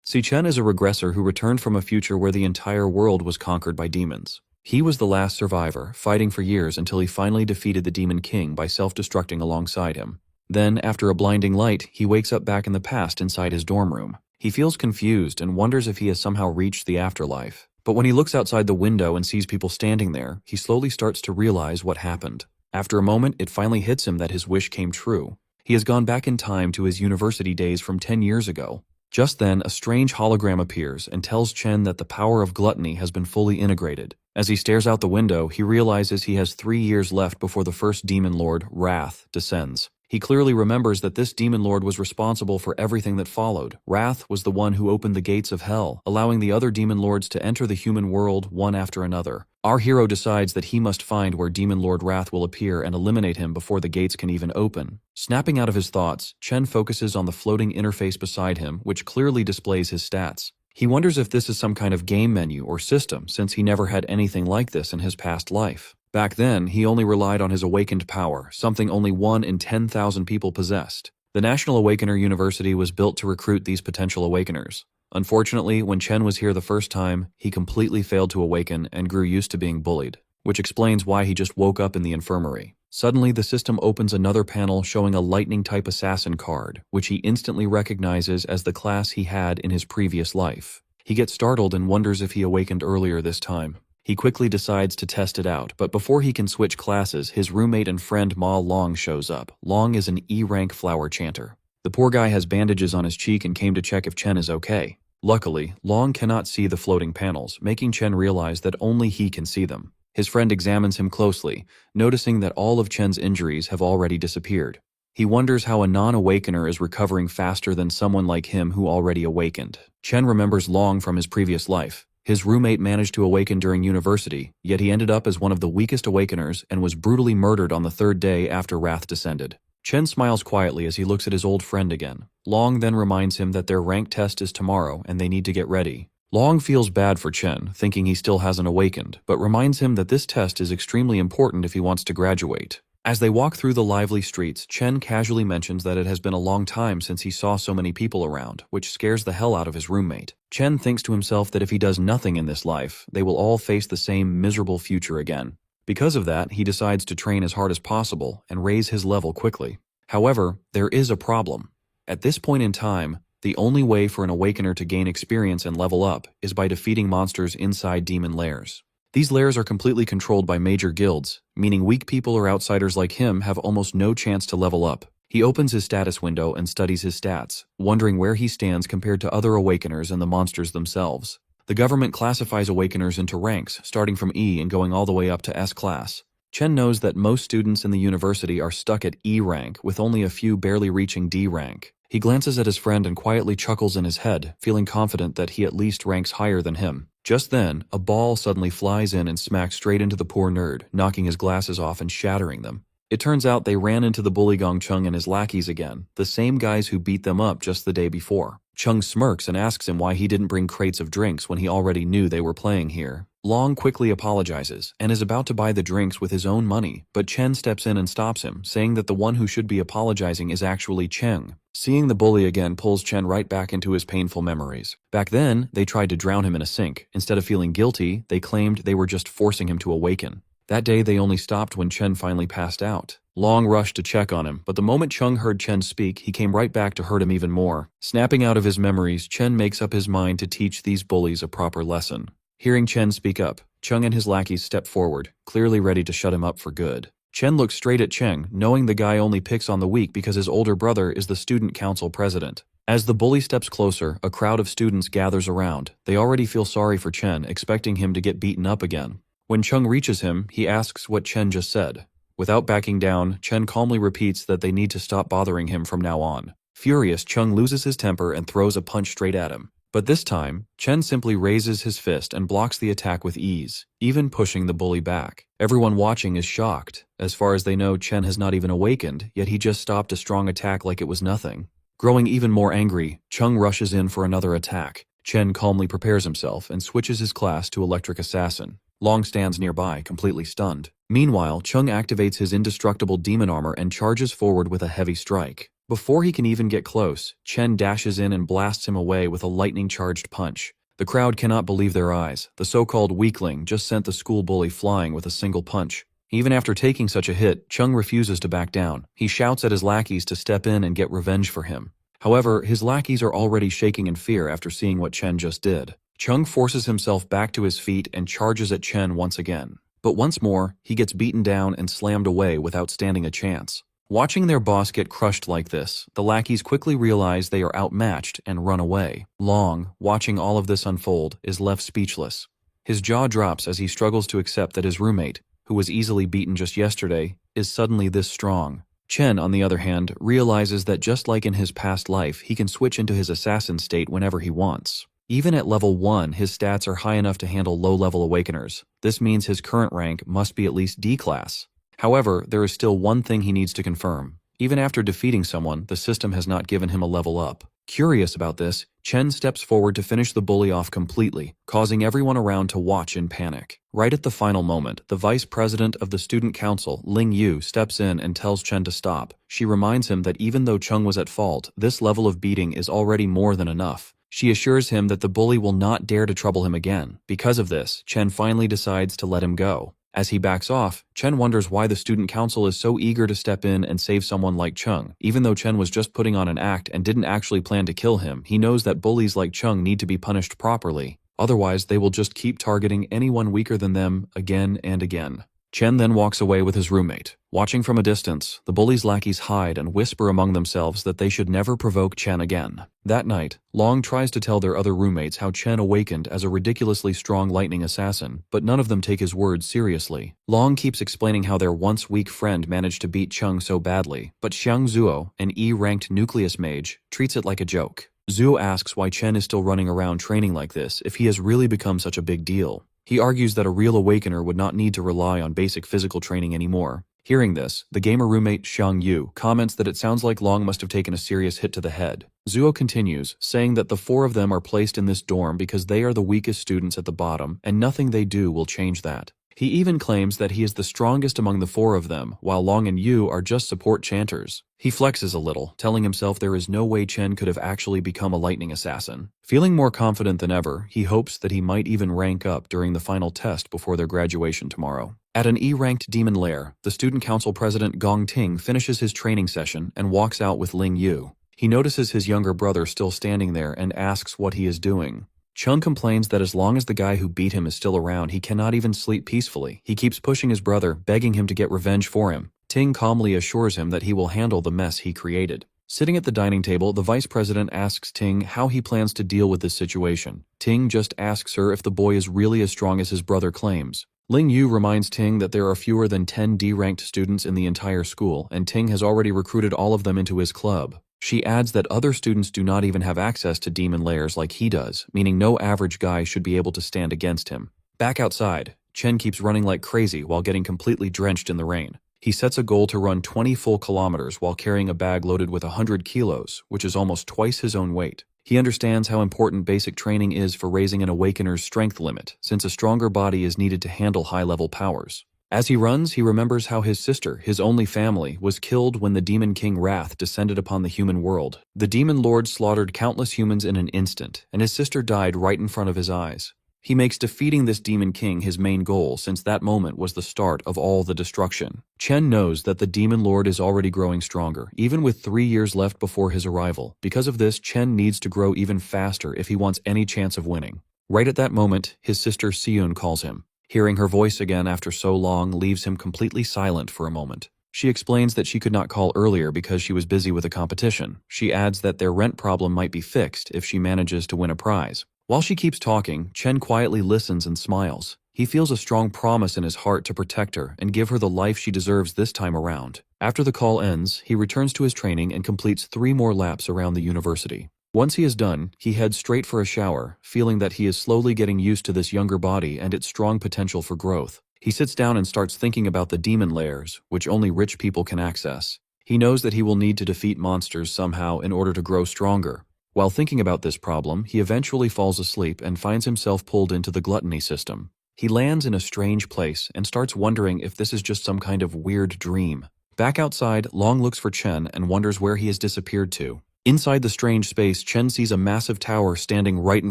See, Chen is a regressor who returned from a future where the entire world was conquered by demons. He was the last survivor, fighting for years until he finally defeated the Demon King by self-destructing alongside him. Then, after a blinding light, he wakes up back in the past inside his dorm room. He feels confused and wonders if he has somehow reached the afterlife. But when he looks outside the window and sees people standing there, he slowly starts to realize what happened. After a moment, it finally hits him that his wish came true. He has gone back in time to his university days from 10 years ago. Just then, a strange hologram appears and tells Chen that the power of gluttony has been fully integrated. As he stares out the window, he realizes he has 3 years left before the first demon lord, Wrath, descends. He clearly remembers that this demon lord was responsible for everything that followed. Wrath was the one who opened the gates of hell, allowing the other demon lords to enter the human world one after another. Our hero decides that he must find where Demon Lord Wrath will appear and eliminate him before the gates can even open. Snapping out of his thoughts, Chen focuses on the floating interface beside him, which clearly displays his stats. He wonders if this is some kind of game menu or system, since he never had anything like this in his past life. Back then, he only relied on his awakened power, something only 1 in 10,000 people possessed. The National Awakener University was built to recruit these potential awakeners. Unfortunately, when Chen was here the first time, he completely failed to awaken and grew used to being bullied, which explains why he just woke up in the infirmary. Suddenly, the system opens another panel showing a lightning-type assassin card, which he instantly recognizes as the class he had in his previous life. He gets startled and wonders if he awakened earlier this time. He quickly decides to test it out, but before he can switch classes, his roommate and friend Ma Long shows up. Long is an E-rank flower chanter. The poor guy has bandages on his cheek and came to check if Chen is okay. Luckily, Long cannot see the floating panels, making Chen realize that only he can see them. His friend examines him closely, noticing that all of Chen's injuries have already disappeared. He wonders how a non-awakener is recovering faster than someone like him who already awakened. Chen remembers Long from his previous life. His roommate managed to awaken during university, yet he ended up as one of the weakest awakeners and was brutally murdered on the 3rd day after Wrath descended. Chen smiles quietly as he looks at his old friend again. Long then reminds him that their rank test is tomorrow and they need to get ready. Long feels bad for Chen, thinking he still hasn't awakened, but reminds him that this test is extremely important if he wants to graduate. As they walk through the lively streets, Chen casually mentions that it has been a long time since he saw so many people around, which scares the hell out of his roommate. Chen thinks to himself that if he does nothing in this life, they will all face the same miserable future again. Because of that, he decides to train as hard as possible and raise his level quickly. However, there is a problem. At this point in time, the only way for an awakener to gain experience and level up is by defeating monsters inside demon lairs. These lairs are completely controlled by major guilds, meaning weak people or outsiders like him have almost no chance to level up. He opens his status window and studies his stats, wondering where he stands compared to other awakeners and the monsters themselves. The government classifies awakeners into ranks, starting from E and going all the way up to S class. Chen knows that most students in the university are stuck at E rank, with only a few barely reaching D rank. He glances at his friend and quietly chuckles in his head, feeling confident that he at least ranks higher than him. Just then, a ball suddenly flies in and smacks straight into the poor nerd, knocking his glasses off and shattering them. It turns out they ran into the bully Gong Chung and his lackeys again, the same guys who beat them up just the day before. Chung smirks and asks him why he didn't bring crates of drinks when he already knew they were playing here. Long quickly apologizes and is about to buy the drinks with his own money, but Chen steps in and stops him, saying that the one who should be apologizing is actually Cheng. Seeing the bully again pulls Chen right back into his painful memories. Back then, they tried to drown him in a sink. Instead of feeling guilty, they claimed they were just forcing him to awaken. That day, they only stopped when Chen finally passed out. Long rushed to check on him, but the moment Chung heard Chen speak, he came right back to hurt him even more. Snapping out of his memories, Chen makes up his mind to teach these bullies a proper lesson. Hearing Chen speak up, Chung and his lackeys step forward, clearly ready to shut him up for good. Chen looks straight at Cheng, knowing the guy only picks on the weak because his older brother is the student council president. As the bully steps closer, a crowd of students gathers around. They already feel sorry for Chen, expecting him to get beaten up again. When Chung reaches him, he asks what Chen just said. Without backing down, Chen calmly repeats that they need to stop bothering him from now on. Furious, Chung loses his temper and throws a punch straight at him. But this time, Chen simply raises his fist and blocks the attack with ease, even pushing the bully back. Everyone watching is shocked. As far as they know, Chen has not even awakened, yet he just stopped a strong attack like it was nothing. Growing even more angry, Chung rushes in for another attack. Chen calmly prepares himself and switches his class to Electric Assassin. Long stands nearby, completely stunned. Meanwhile, Chung activates his indestructible demon armor and charges forward with a heavy strike. Before he can even get close, Chen dashes in and blasts him away with a lightning-charged punch. The crowd cannot believe their eyes. The so-called weakling just sent the school bully flying with a single punch. Even after taking such a hit, Chung refuses to back down. He shouts at his lackeys to step in and get revenge for him. However, his lackeys are already shaking in fear after seeing what Chen just did. Chung forces himself back to his feet and charges at Chen once again. But once more, he gets beaten down and slammed away without standing a chance. Watching their boss get crushed like this, the lackeys quickly realize they are outmatched and run away. Long, watching all of this unfold, is left speechless. His jaw drops as he struggles to accept that his roommate, who was easily beaten just yesterday, is suddenly this strong. Chen, on the other hand, realizes that just like in his past life, he can switch into his assassin state whenever he wants. Even at level 1, his stats are high enough to handle low-level awakeners. This means his current rank must be at least D class. However, there is still one thing he needs to confirm. Even after defeating someone, the system has not given him a level up. Curious about this, Chen steps forward to finish the bully off completely, causing everyone around to watch in panic. Right at the final moment, the vice president of the student council, Ling Yu, steps in and tells Chen to stop. She reminds him that even though Chung was at fault, this level of beating is already more than enough. She assures him that the bully will not dare to trouble him again. Because of this, Chen finally decides to let him go. As he backs off, Chen wonders why the student council is so eager to step in and save someone like Chung. Even though Chen was just putting on an act and didn't actually plan to kill him, he knows that bullies like Chung need to be punished properly. Otherwise, they will just keep targeting anyone weaker than them again and again. Chen then walks away with his roommate. Watching from a distance, the bullies' lackeys hide and whisper among themselves that they should never provoke Chen again. That night, Long tries to tell their other roommates how Chen awakened as a ridiculously strong lightning assassin, but none of them take his words seriously. Long keeps explaining how their once weak friend managed to beat Chung so badly, but Xiang Zuo, an E-ranked nucleus mage, treats it like a joke. Zuo asks why Chen is still running around training like this if he has really become such a big deal. He argues that a real awakener would not need to rely on basic physical training anymore. Hearing this, the gamer roommate Xiang Yu comments that it sounds like Long must have taken a serious hit to the head. Zuo continues, saying that the 4 of them are placed in this dorm because they are the weakest students at the bottom, and nothing they do will change that. He even claims that he is the strongest among the 4 of them, while Long and Yu are just support chanters. He flexes a little, telling himself there is no way Chen could have actually become a lightning assassin. Feeling more confident than ever, he hopes that he might even rank up during the final test before their graduation tomorrow. At an E-ranked demon lair, the student council president Gong Ting finishes his training session and walks out with Ling Yu. He notices his younger brother still standing there and asks what he is doing. Chung complains that as long as the guy who beat him is still around, he cannot even sleep peacefully. He keeps pushing his brother, begging him to get revenge for him. Ting calmly assures him that he will handle the mess he created. Sitting at the dining table, the vice president asks Ting how he plans to deal with this situation. Ting just asks her if the boy is really as strong as his brother claims. Ling Yu reminds Ting that there are fewer than 10 D-ranked students in the entire school, and Ting has already recruited all of them into his club. She adds that other students do not even have access to demon lairs like he does, meaning no average guy should be able to stand against him. Back outside, Chen keeps running like crazy while getting completely drenched in the rain. He sets a goal to run 20 full kilometers while carrying a bag loaded with 100 kilos, which is almost twice his own weight. He understands how important basic training is for raising an awakener's strength limit, since a stronger body is needed to handle high-level powers. As he runs, he remembers how his sister, his only family, was killed when the Demon King Wrath descended upon the human world. The Demon Lord slaughtered countless humans in an instant, and his sister died right in front of his eyes. He makes defeating this Demon King his main goal, since that moment was the start of all the destruction. Chen knows that the Demon Lord is already growing stronger, even with 3 years left before his arrival. Because of this, Chen needs to grow even faster if he wants any chance of winning. Right at that moment, his sister Siyun calls him. Hearing her voice again after so long leaves him completely silent for a moment. She explains that she could not call earlier because she was busy with a competition. She adds that their rent problem might be fixed if she manages to win a prize. While she keeps talking, Chen quietly listens and smiles. He feels a strong promise in his heart to protect her and give her the life she deserves this time around. After the call ends, he returns to his training and completes 3 more laps around the university. Once he is done, he heads straight for a shower, feeling that he is slowly getting used to this younger body and its strong potential for growth. He sits down and starts thinking about the demon lairs, which only rich people can access. He knows that he will need to defeat monsters somehow in order to grow stronger. While thinking about this problem, he eventually falls asleep and finds himself pulled into the gluttony system. He lands in a strange place and starts wondering if this is just some kind of weird dream. Back outside, Long looks for Chen and wonders where he has disappeared to. Inside the strange space, Chen sees a massive tower standing right in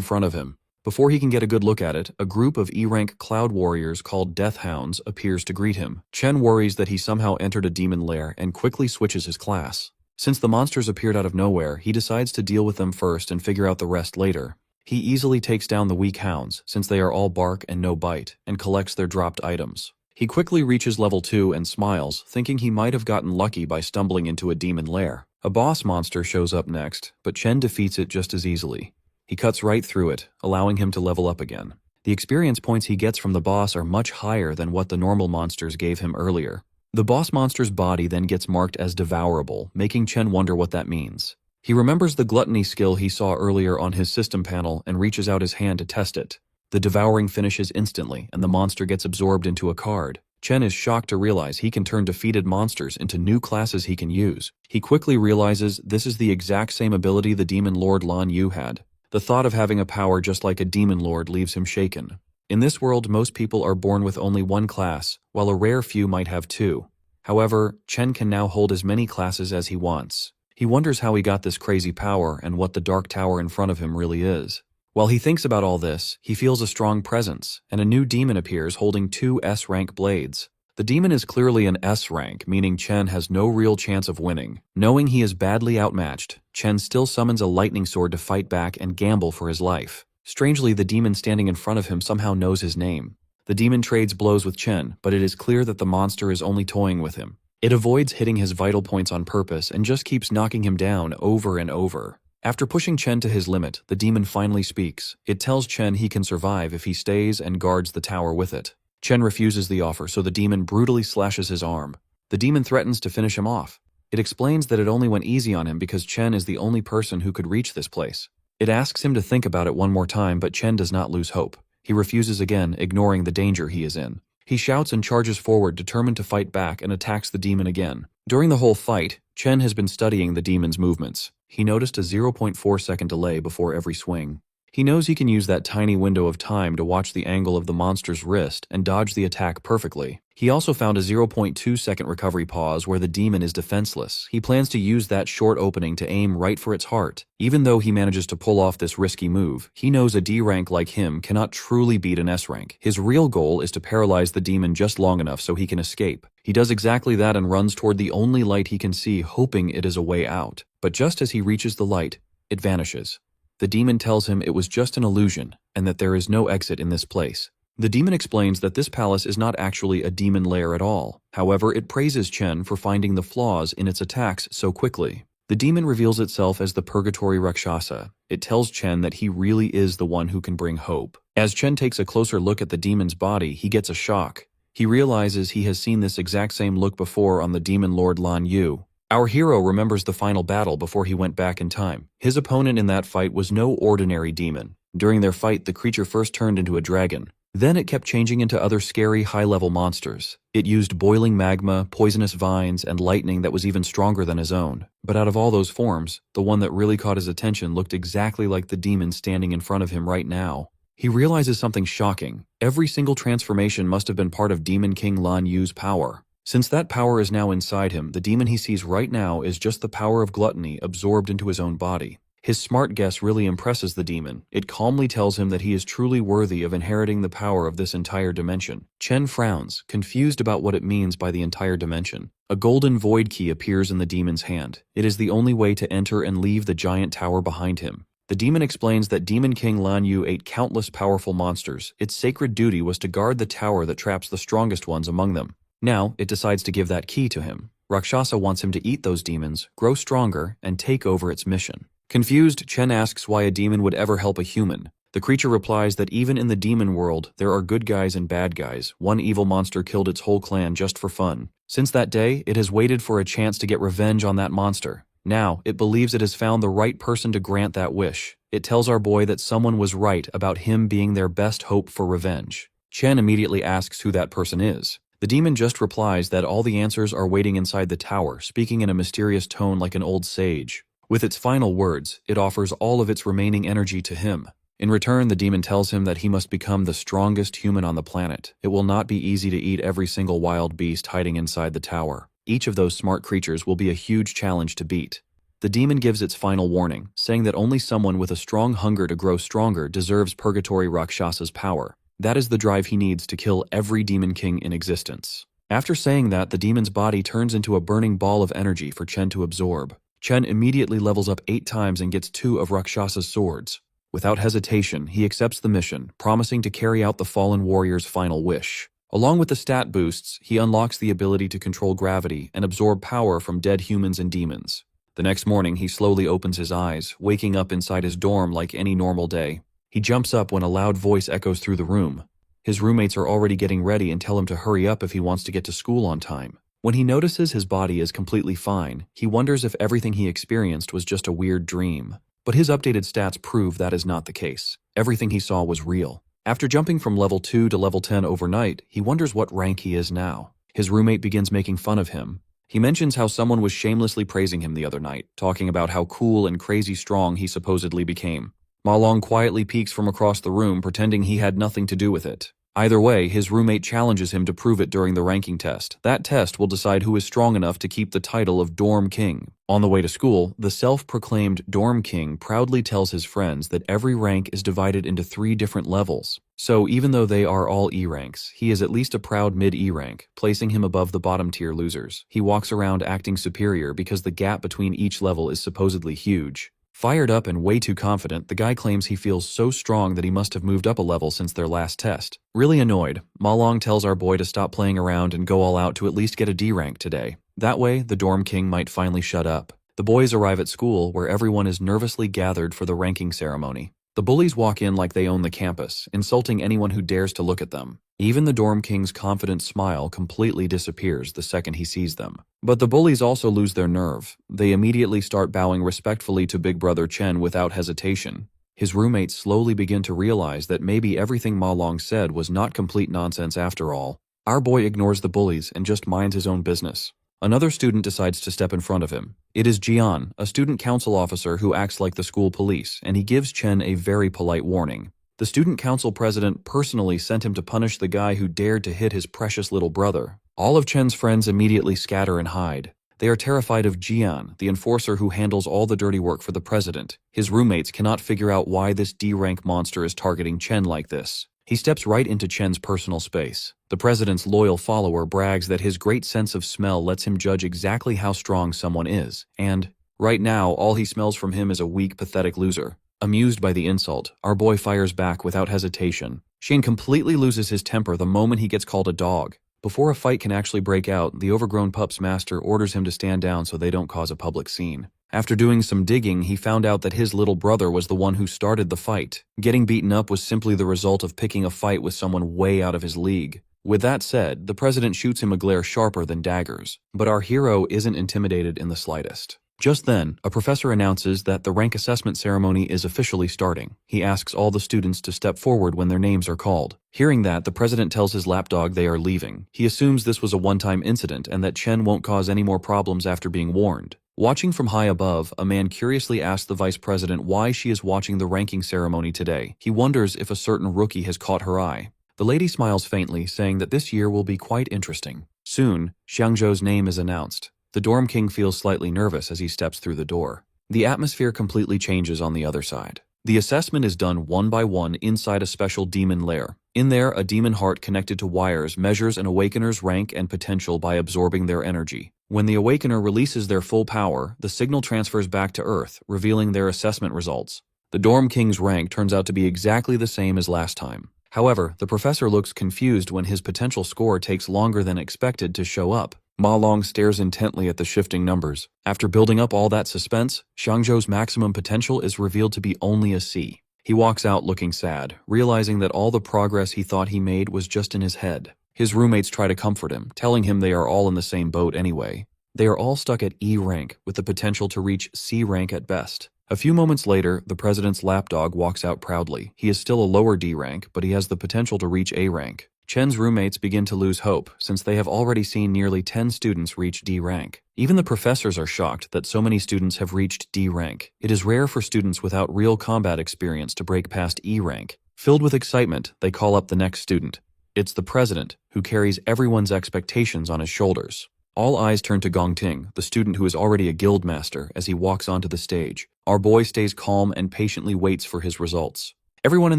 front of him. Before he can get a good look at it, a group of E-rank cloud warriors called Death Hounds appears to greet him. Chen worries that he somehow entered a demon lair and quickly switches his class. Since the monsters appeared out of nowhere, he decides to deal with them first and figure out the rest later. He easily takes down the weak hounds, since they are all bark and no bite, and collects their dropped items. He quickly reaches level 2 and smiles, thinking he might have gotten lucky by stumbling into a demon lair. A boss monster shows up next, but Chen defeats it just as easily. He cuts right through it, allowing him to level up again. The experience points he gets from the boss are much higher than what the normal monsters gave him earlier. The boss monster's body then gets marked as devourable, making Chen wonder what that means. He remembers the gluttony skill he saw earlier on his system panel and reaches out his hand to test it. The devouring finishes instantly, and the monster gets absorbed into a card. Chen is shocked to realize he can turn defeated monsters into new classes he can use. He quickly realizes this is the exact same ability the Demon Lord Lan Yu had. The thought of having a power just like a Demon Lord leaves him shaken. In this world, most people are born with only one class, while a rare few might have two. However, Chen can now hold as many classes as he wants. He wonders how he got this crazy power and what the dark tower in front of him really is. While he thinks about all this, he feels a strong presence, and a new demon appears holding 2 S-rank blades. The demon is clearly an S-rank, meaning Chen has no real chance of winning. Knowing he is badly outmatched, Chen still summons a lightning sword to fight back and gamble for his life. Strangely, the demon standing in front of him somehow knows his name. The demon trades blows with Chen, but it is clear that the monster is only toying with him. It avoids hitting his vital points on purpose and just keeps knocking him down over and over. After pushing Chen to his limit, the demon finally speaks. It tells Chen he can survive if he stays and guards the tower with it. Chen refuses the offer, so the demon brutally slashes his arm. The demon threatens to finish him off. It explains that it only went easy on him because Chen is the only person who could reach this place. It asks him to think about it one more time, but Chen does not lose hope. He refuses again, ignoring the danger he is in. He shouts and charges forward, determined to fight back, and attacks the demon again. During the whole fight, Chen has been studying the demon's movements. He noticed a 0.4-second delay before every swing. He knows he can use that tiny window of time to watch the angle of the monster's wrist and dodge the attack perfectly. He also found a 0.2-second recovery pause where the demon is defenseless. He plans to use that short opening to aim right for its heart. Even though he manages to pull off this risky move, he knows a D rank like him cannot truly beat an S rank. His real goal is to paralyze the demon just long enough so he can escape. He does exactly that and runs toward the only light he can see, hoping it is a way out. But just as he reaches the light, it vanishes. The demon tells him it was just an illusion and that there is no exit in this place. The demon explains that this palace is not actually a demon lair at all. However, it praises Chen for finding the flaws in its attacks so quickly. The demon reveals itself as the Purgatory Rakshasa. It tells Chen that he really is the one who can bring hope. As Chen takes a closer look at the demon's body, he gets a shock. He realizes he has seen this exact same look before on the Demon Lord Lan Yu. Our hero remembers the final battle before he went back in time. His opponent in that fight was no ordinary demon. During their fight, the creature first turned into a dragon. Then it kept changing into other scary high-level monsters. It used boiling magma, poisonous vines, and lightning that was even stronger than his own. But out of all those forms, the one that really caught his attention looked exactly like the demon standing in front of him right now. He realizes something shocking. Every single transformation must have been part of Demon King Lan Yu's power. Since that power is now inside him, the demon he sees right now is just the power of gluttony absorbed into his own body. His smart guess really impresses the demon. It calmly tells him that he is truly worthy of inheriting the power of this entire dimension. Chen frowns, confused about what it means by the entire dimension. A golden void key appears in the demon's hand. It is the only way to enter and leave the giant tower behind him. The demon explains that Demon King Lan Yu ate countless powerful monsters. Its sacred duty was to guard the tower that traps the strongest ones among them. Now, it decides to give that key to him. Rakshasa wants him to eat those demons, grow stronger, and take over its mission. Confused, Chen asks why a demon would ever help a human. The creature replies that even in the demon world, there are good guys and bad guys. One evil monster killed its whole clan just for fun. Since that day, it has waited for a chance to get revenge on that monster. Now, it believes it has found the right person to grant that wish. It tells our boy that someone was right about him being their best hope for revenge. Chen immediately asks who that person is. The demon just replies that all the answers are waiting inside the tower, speaking in a mysterious tone like an old sage. With its final words, it offers all of its remaining energy to him. In return, the demon tells him that he must become the strongest human on the planet. It will not be easy to eat every single wild beast hiding inside the tower. each of those smart creatures will be a huge challenge to beat. The demon gives its final warning, saying that only someone with a strong hunger to grow stronger deserves Purgatory Rakshasa's power. That is the drive he needs to kill every demon king in existence. After saying that, the demon's body turns into a burning ball of energy for Chen to absorb. Chen immediately levels up 8 times and gets 2 of Rakshasa's swords. Without hesitation, he accepts the mission, promising to carry out the fallen warrior's final wish. Along with the stat boosts, he unlocks the ability to control gravity and absorb power from dead humans and demons. The next morning, he slowly opens his eyes, waking up inside his dorm like any normal day. He jumps up when a loud voice echoes through the room. His roommates are already getting ready and tell him to hurry up if he wants to get to school on time. When he notices his body is completely fine, he wonders if everything he experienced was just a weird dream. But his updated stats prove that is not the case. Everything he saw was real. After jumping from level 2 to level 10 overnight, he wonders what rank he is now. His roommate begins making fun of him. He mentions how someone was shamelessly praising him the other night, talking about how cool and crazy strong he supposedly became. Ma Long quietly peeks from across the room, pretending he had nothing to do with it. Either way, his roommate challenges him to prove it during the ranking test. That test will decide who is strong enough to keep the title of Dorm King. On the way to school, the self-proclaimed Dorm King proudly tells his friends that every rank is divided into 3 different levels. So even though they are all E ranks, he is at least a proud mid-E rank, placing him above the bottom-tier losers. He walks around acting superior because the gap between each level is supposedly huge. Fired up and way too confident, the guy claims he feels so strong that he must have moved up a level since their last test. Really annoyed, Ma Long tells our boy to stop playing around and go all out to at least get a D rank today. That way, the Dorm King might finally shut up. The boys arrive at school, where everyone is nervously gathered for the ranking ceremony. The bullies walk in like they own the campus, insulting anyone who dares to look at them. Even the Dorm King's confident smile completely disappears the second he sees them. But the bullies also lose their nerve. They immediately start bowing respectfully to Big Brother Chen without hesitation. His roommates slowly begin to realize that maybe everything Ma Long said was not complete nonsense after all. Our boy ignores the bullies and just minds his own business. Another student decides to step in front of him. It is Jian, a student council officer who acts like the school police, and he gives Chen a very polite warning. The student council president personally sent him to punish the guy who dared to hit his precious little brother. All of Chen's friends immediately scatter and hide. They are terrified of Jian, the enforcer who handles all the dirty work for the president. His roommates cannot figure out why this D-rank monster is targeting Chen like this. He steps right into Chen's personal space. The president's loyal follower brags that his great sense of smell lets him judge exactly how strong someone is, and right now all he smells from him is a weak, pathetic loser. Amused by the insult, our boy fires back without hesitation. Shane completely loses his temper the moment he gets called a dog. Before a fight can actually break out, the overgrown pup's master orders him to stand down so they don't cause a public scene. After doing some digging, he found out that his little brother was the one who started the fight. Getting beaten up was simply the result of picking a fight with someone way out of his league. With that said, the president shoots him a glare sharper than daggers. But our hero isn't intimidated in the slightest. Just then, a professor announces that the rank assessment ceremony is officially starting. He asks all the students to step forward when their names are called. Hearing that, the president tells his lapdog they are leaving. He assumes this was a one-time incident and that Chen won't cause any more problems after being warned. Watching from high above, a man curiously asks the vice president why she is watching the ranking ceremony today. He wonders if a certain rookie has caught her eye. The lady smiles faintly, saying that this year will be quite interesting. Soon, Xiangzhou's name is announced. The Dorm King feels slightly nervous as he steps through the door. The atmosphere completely changes on the other side. The assessment is done one by one inside a special demon lair. In there, a demon heart connected to wires measures an awakener's rank and potential by absorbing their energy. When the awakener releases their full power, the signal transfers back to Earth, revealing their assessment results. The Dorm King's rank turns out to be exactly the same as last time. However, the professor looks confused when his potential score takes longer than expected to show up. Ma Long stares intently at the shifting numbers. After building up all that suspense, Xiangzhou's maximum potential is revealed to be only a C. He walks out looking sad, realizing that all the progress he thought he made was just in his head. His roommates try to comfort him, telling him they are all in the same boat anyway. They are all stuck at E rank, with the potential to reach C rank at best. A few moments later, the president's lapdog walks out proudly. He is still a lower D rank, but he has the potential to reach A rank. Chen's roommates begin to lose hope, since they have already seen nearly 10 students reach D rank. Even the professors are shocked that so many students have reached D rank. It is rare for students without real combat experience to break past E rank. Filled with excitement, they call up the next student. It's the president, who carries everyone's expectations on his shoulders. All eyes turn to Gongting, the student who is already a guild master, as he walks onto the stage. Our boy stays calm and patiently waits for his results. Everyone in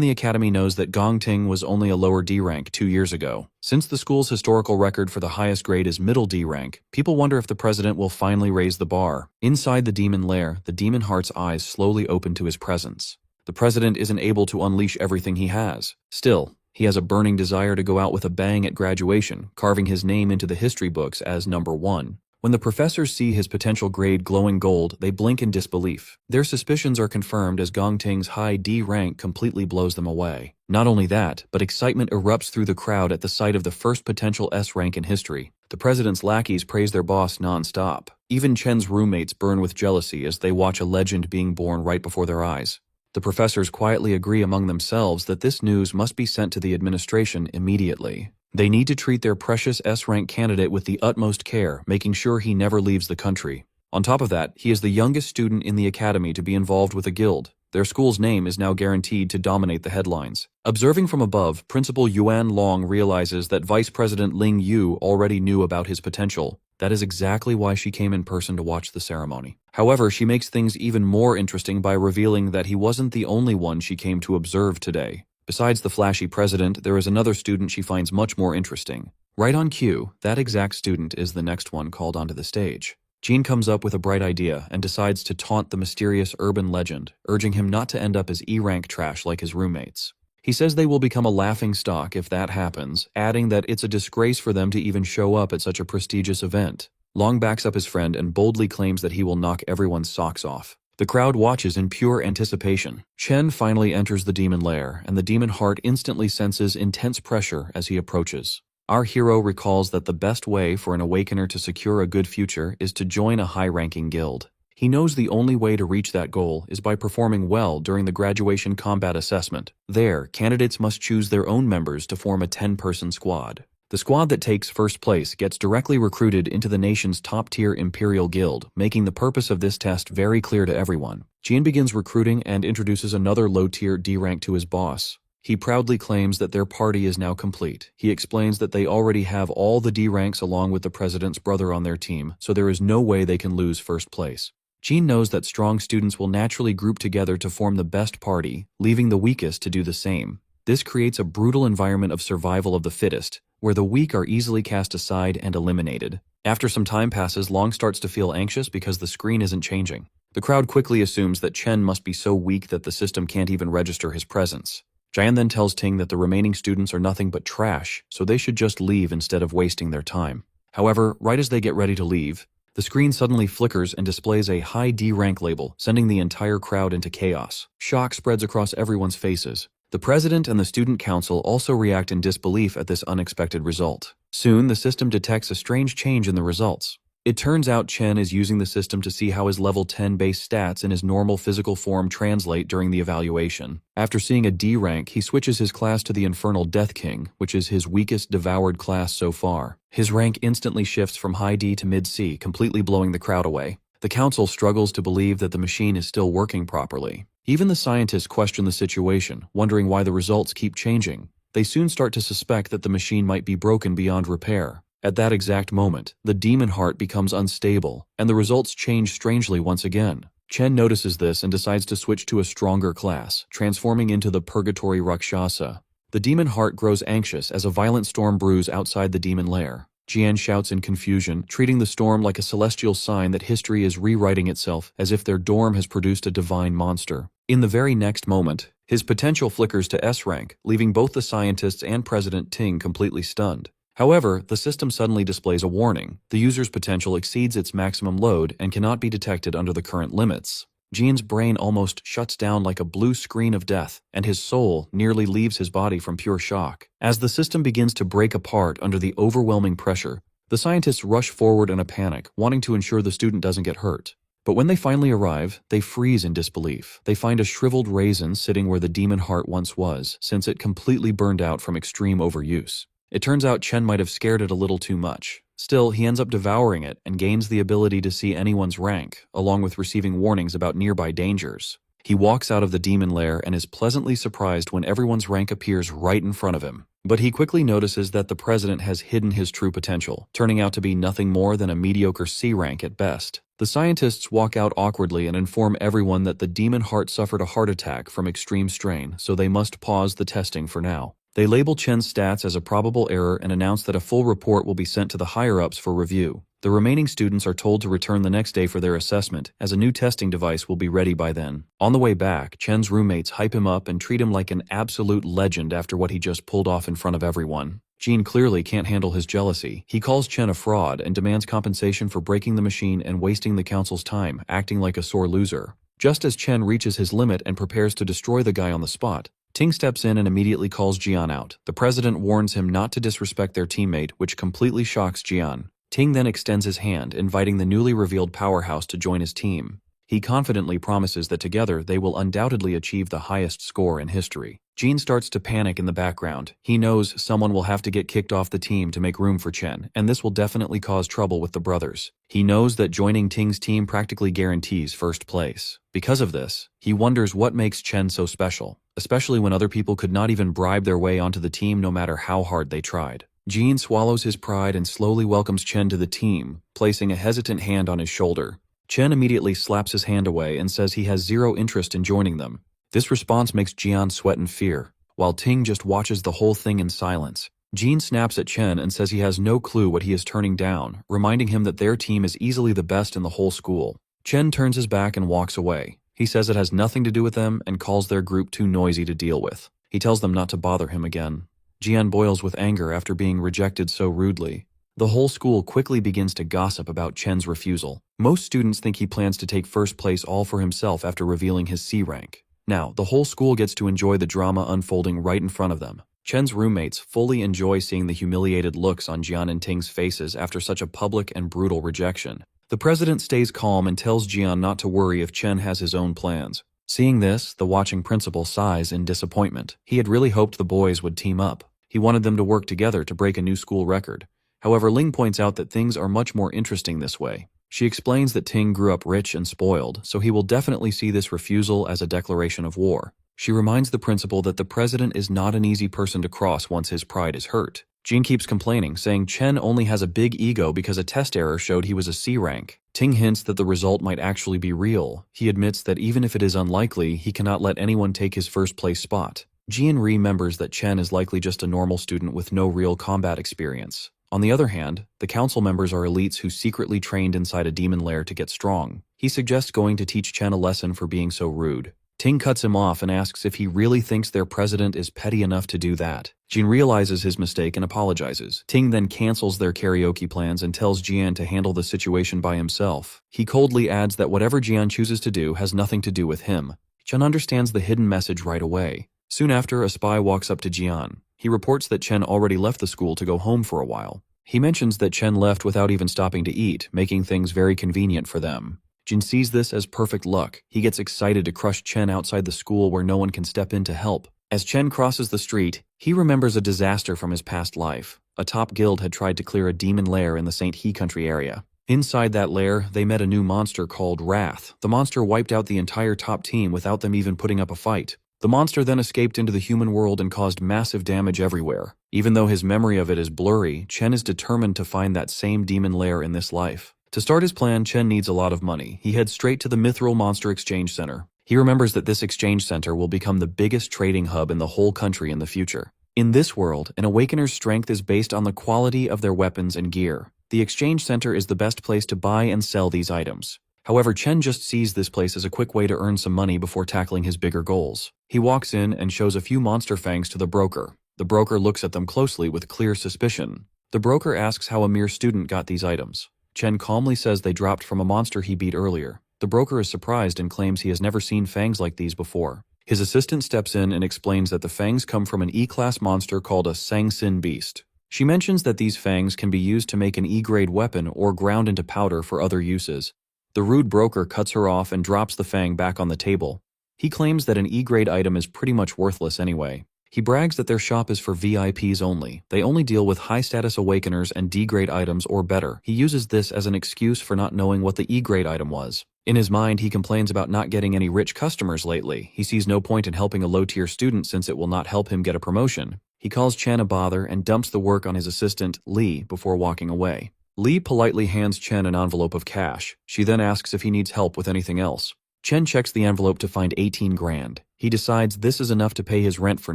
the academy knows that Gongting was only a lower D rank 2 years ago. Since the school's historical record for the highest grade is middle D rank, people wonder if the president will finally raise the bar. Inside the demon lair, the demon heart's eyes slowly open to his presence. The president isn't able to unleash everything he has. Still, he has a burning desire to go out with a bang at graduation, carving his name into the history books as #1. When the professors see his potential grade glowing gold, they blink in disbelief. Their suspicions are confirmed as Gongting's high D rank completely blows them away. Not only that, but excitement erupts through the crowd at the sight of the first potential S rank in history. The president's lackeys praise their boss non-stop. Even Chen's roommates burn with jealousy as they watch a legend being born right before their eyes. The professors quietly agree among themselves that this news must be sent to the administration immediately. They need to treat their precious S-rank candidate with the utmost care, making sure he never leaves the country. On top of that, he is the youngest student in the academy to be involved with a guild. Their school's name is now guaranteed to dominate the headlines. Observing from above, Principal Yuan Long realizes that Vice President Ling Yu already knew about his potential. That is exactly why she came in person to watch the ceremony. However, she makes things even more interesting by revealing that he wasn't the only one she came to observe today. Besides the flashy president, there is another student she finds much more interesting. Right on cue, that exact student is the next one called onto the stage. Jean comes up with a bright idea and decides to taunt the mysterious urban legend, urging him not to end up as E-rank trash like his roommates. He says they will become a laughingstock if that happens, adding that it's a disgrace for them to even show up at such a prestigious event. Long backs up his friend and boldly claims that he will knock everyone's socks off. The crowd watches in pure anticipation. Chen finally enters the demon lair, and the demon heart instantly senses intense pressure as he approaches. Our hero recalls that the best way for an awakener to secure a good future is to join a high-ranking guild. He knows the only way to reach that goal is by performing well during the graduation combat assessment. There, candidates must choose their own members to form a 10-person squad. The squad that takes first place gets directly recruited into the nation's top-tier Imperial Guild, making the purpose of this test very clear to everyone. Jian begins recruiting and introduces another low-tier D rank to his boss. He proudly claims that their party is now complete. He explains that they already have all the D ranks along with the president's brother on their team, so there is no way they can lose first place. Jean knows that strong students will naturally group together to form the best party, leaving the weakest to do the same. This creates a brutal environment of survival of the fittest, where the weak are easily cast aside and eliminated. After some time passes, Long starts to feel anxious because the screen isn't changing. The crowd quickly assumes that Chen must be so weak that the system can't even register his presence. Jian then tells Ting that the remaining students are nothing but trash, so they should just leave instead of wasting their time. However, right as they get ready to leave, the screen suddenly flickers and displays a high D rank label, sending the entire crowd into chaos. Shock spreads across everyone's faces. The president and the student council also react in disbelief at this unexpected result. Soon, the system detects a strange change in the results. It turns out Chen is using the system to see how his level 10 base stats in his normal physical form translate during the evaluation. After seeing a D rank, he switches his class to the Infernal Death King, which is his weakest devoured class so far. His rank instantly shifts from high D to mid C, completely blowing the crowd away. The council struggles to believe that the machine is still working properly. Even the scientists question the situation, wondering why the results keep changing. They soon start to suspect that the machine might be broken beyond repair. At that exact moment, the demon heart becomes unstable, and the results change strangely once again. Chen notices this and decides to switch to a stronger class, transforming into the Purgatory Rakshasa. The demon heart grows anxious as a violent storm brews outside the demon lair. Jian shouts in confusion, treating the storm like a celestial sign that history is rewriting itself as if their dorm has produced a divine monster. In the very next moment, his potential flickers to S rank, leaving both the scientists and President Ting completely stunned. However, the system suddenly displays a warning. The user's potential exceeds its maximum load and cannot be detected under the current limits. Jian's brain almost shuts down like a blue screen of death, and his soul nearly leaves his body from pure shock. As the system begins to break apart under the overwhelming pressure, the scientists rush forward in a panic, wanting to ensure the student doesn't get hurt. But when they finally arrive, they freeze in disbelief. They find a shriveled raisin sitting where the demon heart once was, since it completely burned out from extreme overuse. It turns out Chen might have scared it a little too much. Still, he ends up devouring it and gains the ability to see anyone's rank, along with receiving warnings about nearby dangers. He walks out of the demon lair and is pleasantly surprised when everyone's rank appears right in front of him. But he quickly notices that the president has hidden his true potential, turning out to be nothing more than a mediocre C rank at best. The scientists walk out awkwardly and inform everyone that the demon heart suffered a heart attack from extreme strain, so they must pause the testing for now. They label Chen's stats as a probable error and announce that a full report will be sent to the higher-ups for review. The remaining students are told to return the next day for their assessment, as a new testing device will be ready by then. On the way back, Chen's roommates hype him up and treat him like an absolute legend after what he just pulled off in front of everyone. Jean clearly can't handle his jealousy. He calls Chen a fraud and demands compensation for breaking the machine and wasting the council's time, acting like a sore loser. Just as Chen reaches his limit and prepares to destroy the guy on the spot, Ting steps in and immediately calls Jian out. The president warns him not to disrespect their teammate, which completely shocks Jian. Ting then extends his hand, inviting the newly revealed powerhouse to join his team. He confidently promises that together they will undoubtedly achieve the highest score in history. Jean starts to panic in the background. He knows someone will have to get kicked off the team to make room for Chen, and this will definitely cause trouble with the brothers. He knows that joining Ting's team practically guarantees first place. Because of this, he wonders what makes Chen so special, especially when other people could not even bribe their way onto the team no matter how hard they tried. Jean swallows his pride and slowly welcomes Chen to the team, placing a hesitant hand on his shoulder. Chen immediately slaps his hand away and says he has zero interest in joining them. This response makes Jian sweat in fear, while Ting just watches the whole thing in silence. Jean snaps at Chen and says he has no clue what he is turning down, reminding him that their team is easily the best in the whole school. Chen turns his back and walks away. He says it has nothing to do with them and calls their group too noisy to deal with. He tells them not to bother him again. Jian boils with anger after being rejected so rudely. The whole school quickly begins to gossip about Chen's refusal. Most students think he plans to take first place all for himself after revealing his C rank. Now, the whole school gets to enjoy the drama unfolding right in front of them. Chen's roommates fully enjoy seeing the humiliated looks on Jian and Ting's faces after such a public and brutal rejection. The president stays calm and tells Jian not to worry if Chen has his own plans. Seeing this, the watching principal sighs in disappointment. He had really hoped the boys would team up. He wanted them to work together to break a new school record. However, Ling points out that things are much more interesting this way. She explains that Ting grew up rich and spoiled, so he will definitely see this refusal as a declaration of war. She reminds the principal that the president is not an easy person to cross once his pride is hurt. Jean keeps complaining, saying Chen only has a big ego because a test error showed he was a C rank. Ting hints that the result might actually be real. He admits that even if it is unlikely, he cannot let anyone take his first place spot. Jian remembers that Chen is likely just a normal student with no real combat experience. On the other hand, the council members are elites who secretly trained inside a demon lair to get strong. He suggests going to teach Chen a lesson for being so rude. Ting cuts him off and asks if he really thinks their president is petty enough to do that. Jian realizes his mistake and apologizes. Ting then cancels their karaoke plans and tells Jian to handle the situation by himself. He coldly adds that whatever Jian chooses to do has nothing to do with him. Chen understands the hidden message right away. Soon after, a spy walks up to Jian. He reports that Chen already left the school to go home for a while. He mentions that Chen left without even stopping to eat, making things very convenient for them. Jin sees this as perfect luck. He gets excited to crush Chen outside the school where no one can step in to help. As Chen crosses the street, he remembers a disaster from his past life. A top guild had tried to clear a demon lair in the St. He country area. Inside that lair, they met a new monster called Wrath. The monster wiped out the entire top team without them even putting up a fight. The monster then escaped into the human world and caused massive damage everywhere. Even though his memory of it is blurry, Chen is determined to find that same demon lair in this life. To start his plan, Chen needs a lot of money. He heads straight to the Mithril Monster Exchange Center. He remembers that this exchange center will become the biggest trading hub in the whole country in the future. In this world, an Awakener's strength is based on the quality of their weapons and gear. The exchange center is the best place to buy and sell these items. However, Chen just sees this place as a quick way to earn some money before tackling his bigger goals. He walks in and shows a few monster fangs to the broker. The broker looks at them closely with clear suspicion. The broker asks how a mere student got these items. Chen calmly says they dropped from a monster he beat earlier. The broker is surprised and claims he has never seen fangs like these before. His assistant steps in and explains that the fangs come from an E-class monster called a Sang-Sin beast. She mentions that these fangs can be used to make an E-grade weapon or ground into powder for other uses. The rude broker cuts her off and drops the fang back on the table. He claims that an E-grade item is pretty much worthless anyway. He brags that their shop is for VIPs only. They only deal with high-status Awakeners and D-grade items or better. He uses this as an excuse for not knowing what the E-grade item was. In his mind, he complains about not getting any rich customers lately. He sees no point in helping a low-tier student since it will not help him get a promotion. He calls Chen a bother and dumps the work on his assistant, Lee, before walking away. Lee politely hands Chen an envelope of cash. She then asks if he needs help with anything else. Chen checks the envelope to find 18 grand. He decides this is enough to pay his rent for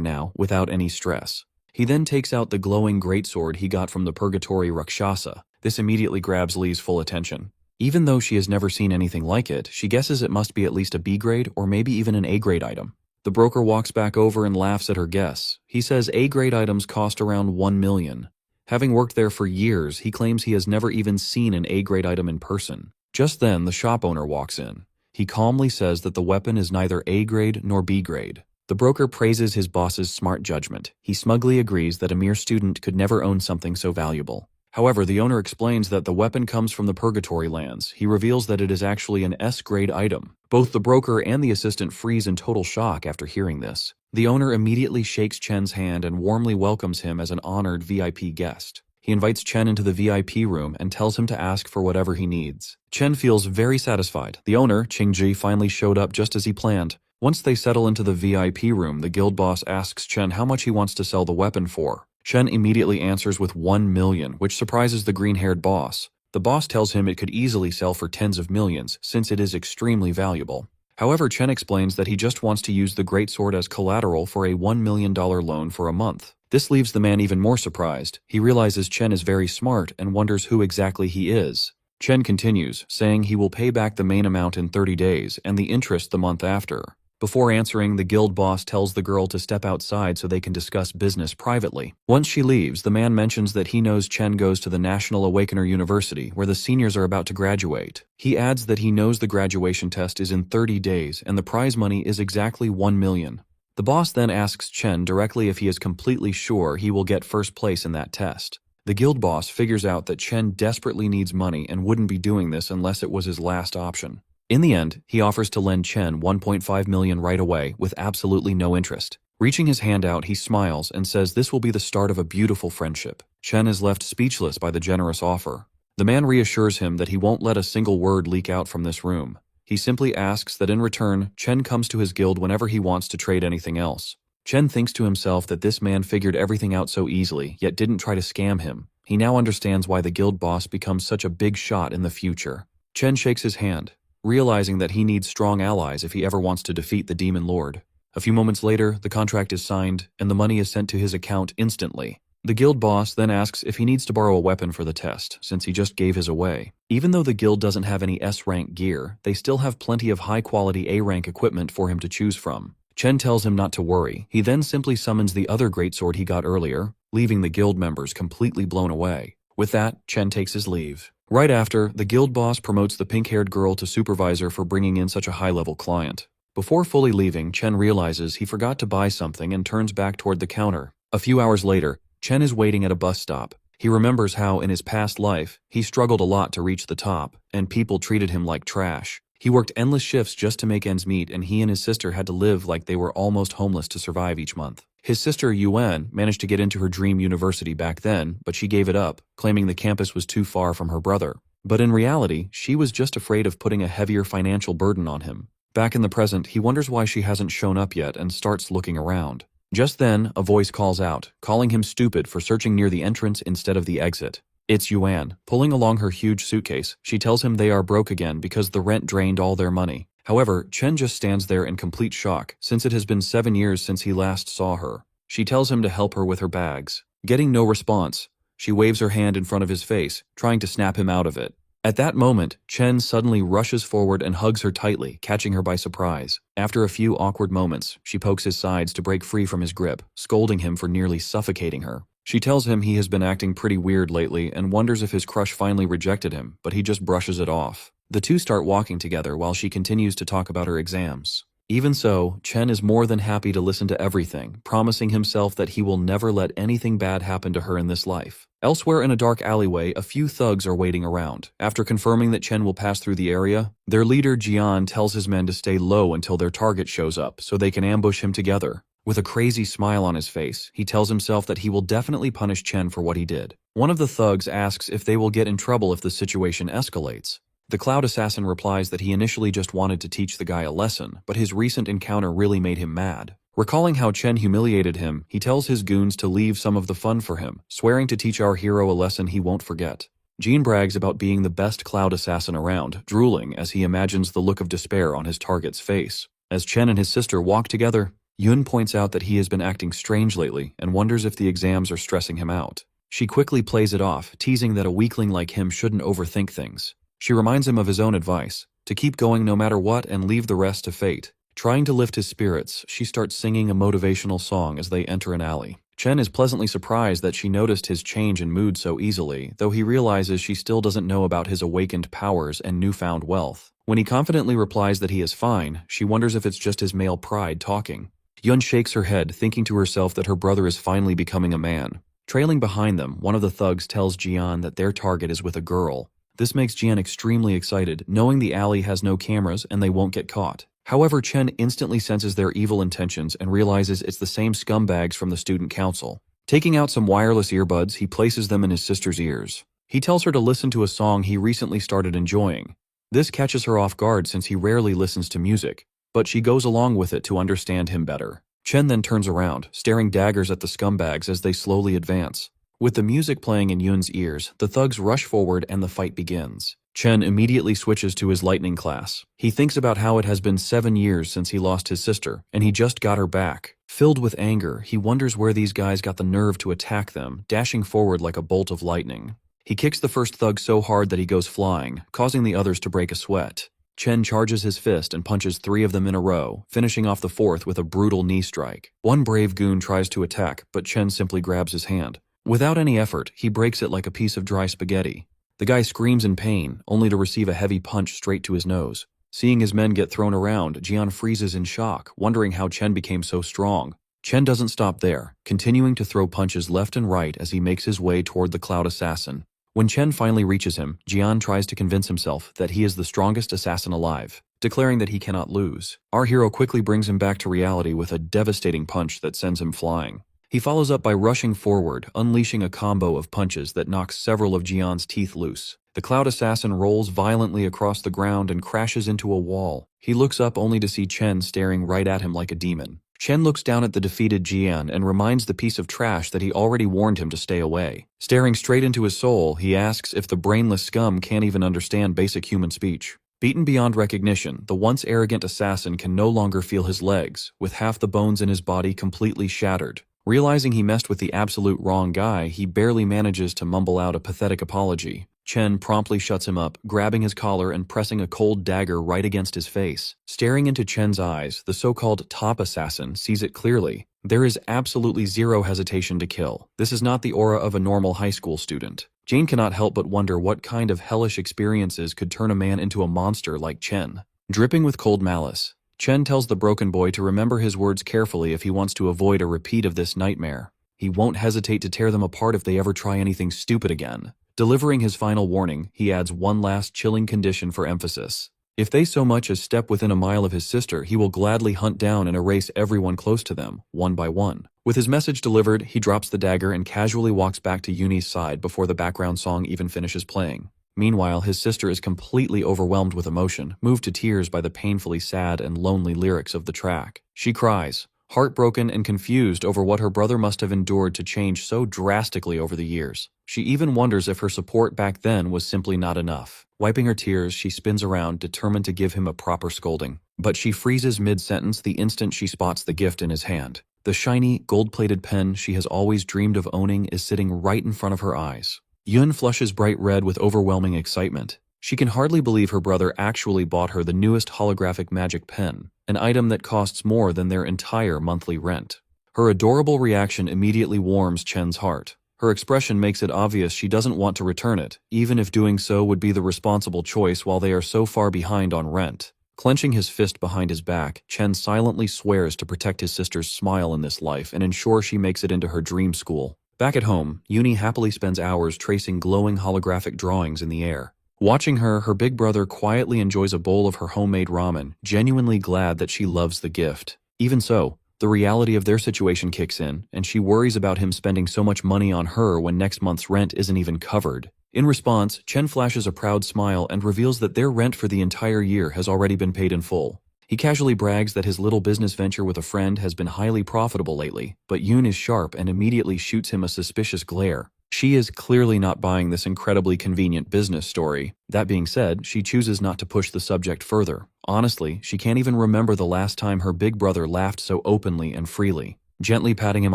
now, without any stress. He then takes out the glowing greatsword he got from the Purgatory Rakshasa. This immediately grabs Lee's full attention. Even though she has never seen anything like it, she guesses it must be at least a B grade or maybe even an A grade item. The broker walks back over and laughs at her guess. He says A grade items cost around 1 million. Having worked there for years, he claims he has never even seen an A grade item in person. Just then, the shop owner walks in. He calmly says that the weapon is neither A grade nor B grade. The broker praises his boss's smart judgment. He smugly agrees that a mere student could never own something so valuable. However, the owner explains that the weapon comes from the Purgatory lands. He reveals that it is actually an S-grade item. Both the broker and the assistant freeze in total shock after hearing this. The owner immediately shakes Chen's hand and warmly welcomes him as an honored VIP guest. He invites Chen into the VIP room and tells him to ask for whatever he needs. Chen feels very satisfied. The owner, Qingji, finally showed up just as he planned. Once they settle into the VIP room, the guild boss asks Chen how much he wants to sell the weapon for. Chen immediately answers with 1 million, which surprises the green-haired boss. The boss tells him it could easily sell for tens of millions, since it is extremely valuable. However, Chen explains that he just wants to use the greatsword as collateral for a $1 million loan for a month. This leaves the man even more surprised. He realizes Chen is very smart and wonders who exactly he is. Chen continues, saying he will pay back the main amount in 30 days and the interest the month after. Before answering, the guild boss tells the girl to step outside so they can discuss business privately. Once she leaves, the man mentions that he knows Chen goes to the National Awakener University, where the seniors are about to graduate. He adds that he knows the graduation test is in 30 days and the prize money is exactly 1 million. The boss then asks Chen directly if he is completely sure he will get first place in that test. The guild boss figures out that Chen desperately needs money and wouldn't be doing this unless it was his last option. In the end, he offers to lend Chen 1.5 million right away with absolutely no interest. Reaching his hand out, he smiles and says this will be the start of a beautiful friendship. Chen is left speechless by the generous offer. The man reassures him that he won't let a single word leak out from this room. He simply asks that in return, Chen comes to his guild whenever he wants to trade anything else. Chen thinks to himself that this man figured everything out so easily, yet didn't try to scam him. He now understands why the guild boss becomes such a big shot in the future. Chen shakes his hand, realizing that he needs strong allies if he ever wants to defeat the Demon Lord. A few moments later, the contract is signed, and the money is sent to his account instantly. The guild boss then asks if he needs to borrow a weapon for the test, since he just gave his away. Even though the guild doesn't have any S-rank gear, they still have plenty of high-quality A-rank equipment for him to choose from. Chen tells him not to worry. He then simply summons the other greatsword he got earlier, leaving the guild members completely blown away. With that, Chen takes his leave. Right after, the guild boss promotes the pink-haired girl to supervisor for bringing in such a high-level client. Before fully leaving, Chen realizes he forgot to buy something and turns back toward the counter. A few hours later, Chen is waiting at a bus stop. He remembers how, in his past life, he struggled a lot to reach the top, and people treated him like trash. He worked endless shifts just to make ends meet, and he and his sister had to live like they were almost homeless to survive each month. His sister, Yuan, managed to get into her dream university back then, but she gave it up, claiming the campus was too far from her brother. But in reality, she was just afraid of putting a heavier financial burden on him. Back in the present, he wonders why she hasn't shown up yet and starts looking around. Just then, a voice calls out, calling him stupid for searching near the entrance instead of the exit. It's Yuan. Pulling along her huge suitcase, she tells him they are broke again because the rent drained all their money. However, Chen just stands there in complete shock, since it has been 7 years since he last saw her. She tells him to help her with her bags. Getting no response, she waves her hand in front of his face, trying to snap him out of it. At that moment, Chen suddenly rushes forward and hugs her tightly, catching her by surprise. After a few awkward moments, she pokes his sides to break free from his grip, scolding him for nearly suffocating her. She tells him he has been acting pretty weird lately and wonders if his crush finally rejected him, but he just brushes it off. The two start walking together while she continues to talk about her exams. Even so, Chen is more than happy to listen to everything, promising himself that he will never let anything bad happen to her in this life. Elsewhere in a dark alleyway, a few thugs are waiting around. After confirming that Chen will pass through the area, their leader Jian tells his men to stay low until their target shows up so they can ambush him together. With a crazy smile on his face, he tells himself that he will definitely punish Chen for what he did. One of the thugs asks if they will get in trouble if the situation escalates. The Cloud Assassin replies that he initially just wanted to teach the guy a lesson, but his recent encounter really made him mad. Recalling how Chen humiliated him, he tells his goons to leave some of the fun for him, swearing to teach our hero a lesson he won't forget. Jean brags about being the best Cloud Assassin around, drooling as he imagines the look of despair on his target's face. As Chen and his sister walk together, Yun points out that he has been acting strange lately and wonders if the exams are stressing him out. She quickly plays it off, teasing that a weakling like him shouldn't overthink things. She reminds him of his own advice, to keep going no matter what and leave the rest to fate. Trying to lift his spirits, she starts singing a motivational song as they enter an alley. Chen is pleasantly surprised that she noticed his change in mood so easily, though he realizes she still doesn't know about his awakened powers and newfound wealth. When he confidently replies that he is fine, she wonders if it's just his male pride talking. Yun shakes her head, thinking to herself that her brother is finally becoming a man. Trailing behind them, one of the thugs tells Jian that their target is with a girl. This makes Jian extremely excited, knowing the alley has no cameras and they won't get caught. However, Chen instantly senses their evil intentions and realizes it's the same scumbags from the student council. Taking out some wireless earbuds, he places them in his sister's ears. He tells her to listen to a song he recently started enjoying. This catches her off guard since he rarely listens to music, but she goes along with it to understand him better. Chen then turns around, staring daggers at the scumbags as they slowly advance. With the music playing in Yun's ears, the thugs rush forward and the fight begins. Chen immediately switches to his lightning class. He thinks about how it has been 7 years since he lost his sister, and he just got her back. Filled with anger, he wonders where these guys got the nerve to attack them, dashing forward like a bolt of lightning. He kicks the first thug so hard that he goes flying, causing the others to break a sweat. Chen charges his fist and punches 3 of them in a row, finishing off the 4th with a brutal knee strike. One brave goon tries to attack, but Chen simply grabs his hand. Without any effort, he breaks it like a piece of dry spaghetti. The guy screams in pain, only to receive a heavy punch straight to his nose. Seeing his men get thrown around, Jian freezes in shock, wondering how Chen became so strong. Chen doesn't stop there, continuing to throw punches left and right as he makes his way toward the Cloud Assassin. When Chen finally reaches him, Jian tries to convince himself that he is the strongest assassin alive, declaring that he cannot lose. Our hero quickly brings him back to reality with a devastating punch that sends him flying. He follows up by rushing forward, unleashing a combo of punches that knocks several of Jian's teeth loose. The Cloud Assassin rolls violently across the ground and crashes into a wall. He looks up only to see Chen staring right at him like a demon. Chen looks down at the defeated Jian and reminds the piece of trash that he already warned him to stay away. Staring straight into his soul, he asks if the brainless scum can't even understand basic human speech. Beaten beyond recognition, the once arrogant assassin can no longer feel his legs, with half the bones in his body completely shattered. Realizing he messed with the absolute wrong guy, he barely manages to mumble out a pathetic apology. Chen promptly shuts him up, grabbing his collar and pressing a cold dagger right against his face. Staring into Chen's eyes, the so-called top assassin sees it clearly. There is absolutely zero hesitation to kill. This is not the aura of a normal high school student. Jane cannot help but wonder what kind of hellish experiences could turn a man into a monster like Chen. Dripping with cold malice, Chen tells the broken boy to remember his words carefully if he wants to avoid a repeat of this nightmare. He won't hesitate to tear them apart if they ever try anything stupid again. Delivering his final warning, he adds one last chilling condition for emphasis. If they so much as step within a mile of his sister, he will gladly hunt down and erase everyone close to them, one by one. With his message delivered, he drops the dagger and casually walks back to Yuni's side before the background song even finishes playing. Meanwhile, his sister is completely overwhelmed with emotion, moved to tears by the painfully sad and lonely lyrics of the track. She cries, heartbroken and confused over what her brother must have endured to change so drastically over the years. She even wonders if her support back then was simply not enough. Wiping her tears, she spins around, determined to give him a proper scolding. But she freezes mid-sentence the instant she spots the gift in his hand. The shiny, gold-plated pen she has always dreamed of owning is sitting right in front of her eyes. Yun flushes bright red with overwhelming excitement. She can hardly believe her brother actually bought her the newest holographic magic pen, an item that costs more than their entire monthly rent. Her adorable reaction immediately warms Chen's heart. Her expression makes it obvious she doesn't want to return it, even if doing so would be the responsible choice while they are so far behind on rent. Clenching his fist behind his back, Chen silently swears to protect his sister's smile in this life and ensure she makes it into her dream school. Back at home, Yuni happily spends hours tracing glowing holographic drawings in the air. Watching her, her big brother quietly enjoys a bowl of her homemade ramen, genuinely glad that she loves the gift. Even so, the reality of their situation kicks in, and she worries about him spending so much money on her when next month's rent isn't even covered. In response, Chen flashes a proud smile and reveals that their rent for the entire year has already been paid in full. He casually brags that his little business venture with a friend has been highly profitable lately, but Yoon is sharp and immediately shoots him a suspicious glare. She is clearly not buying this incredibly convenient business story. That being said, she chooses not to push the subject further. Honestly, she can't even remember the last time her big brother laughed so openly and freely. Gently patting him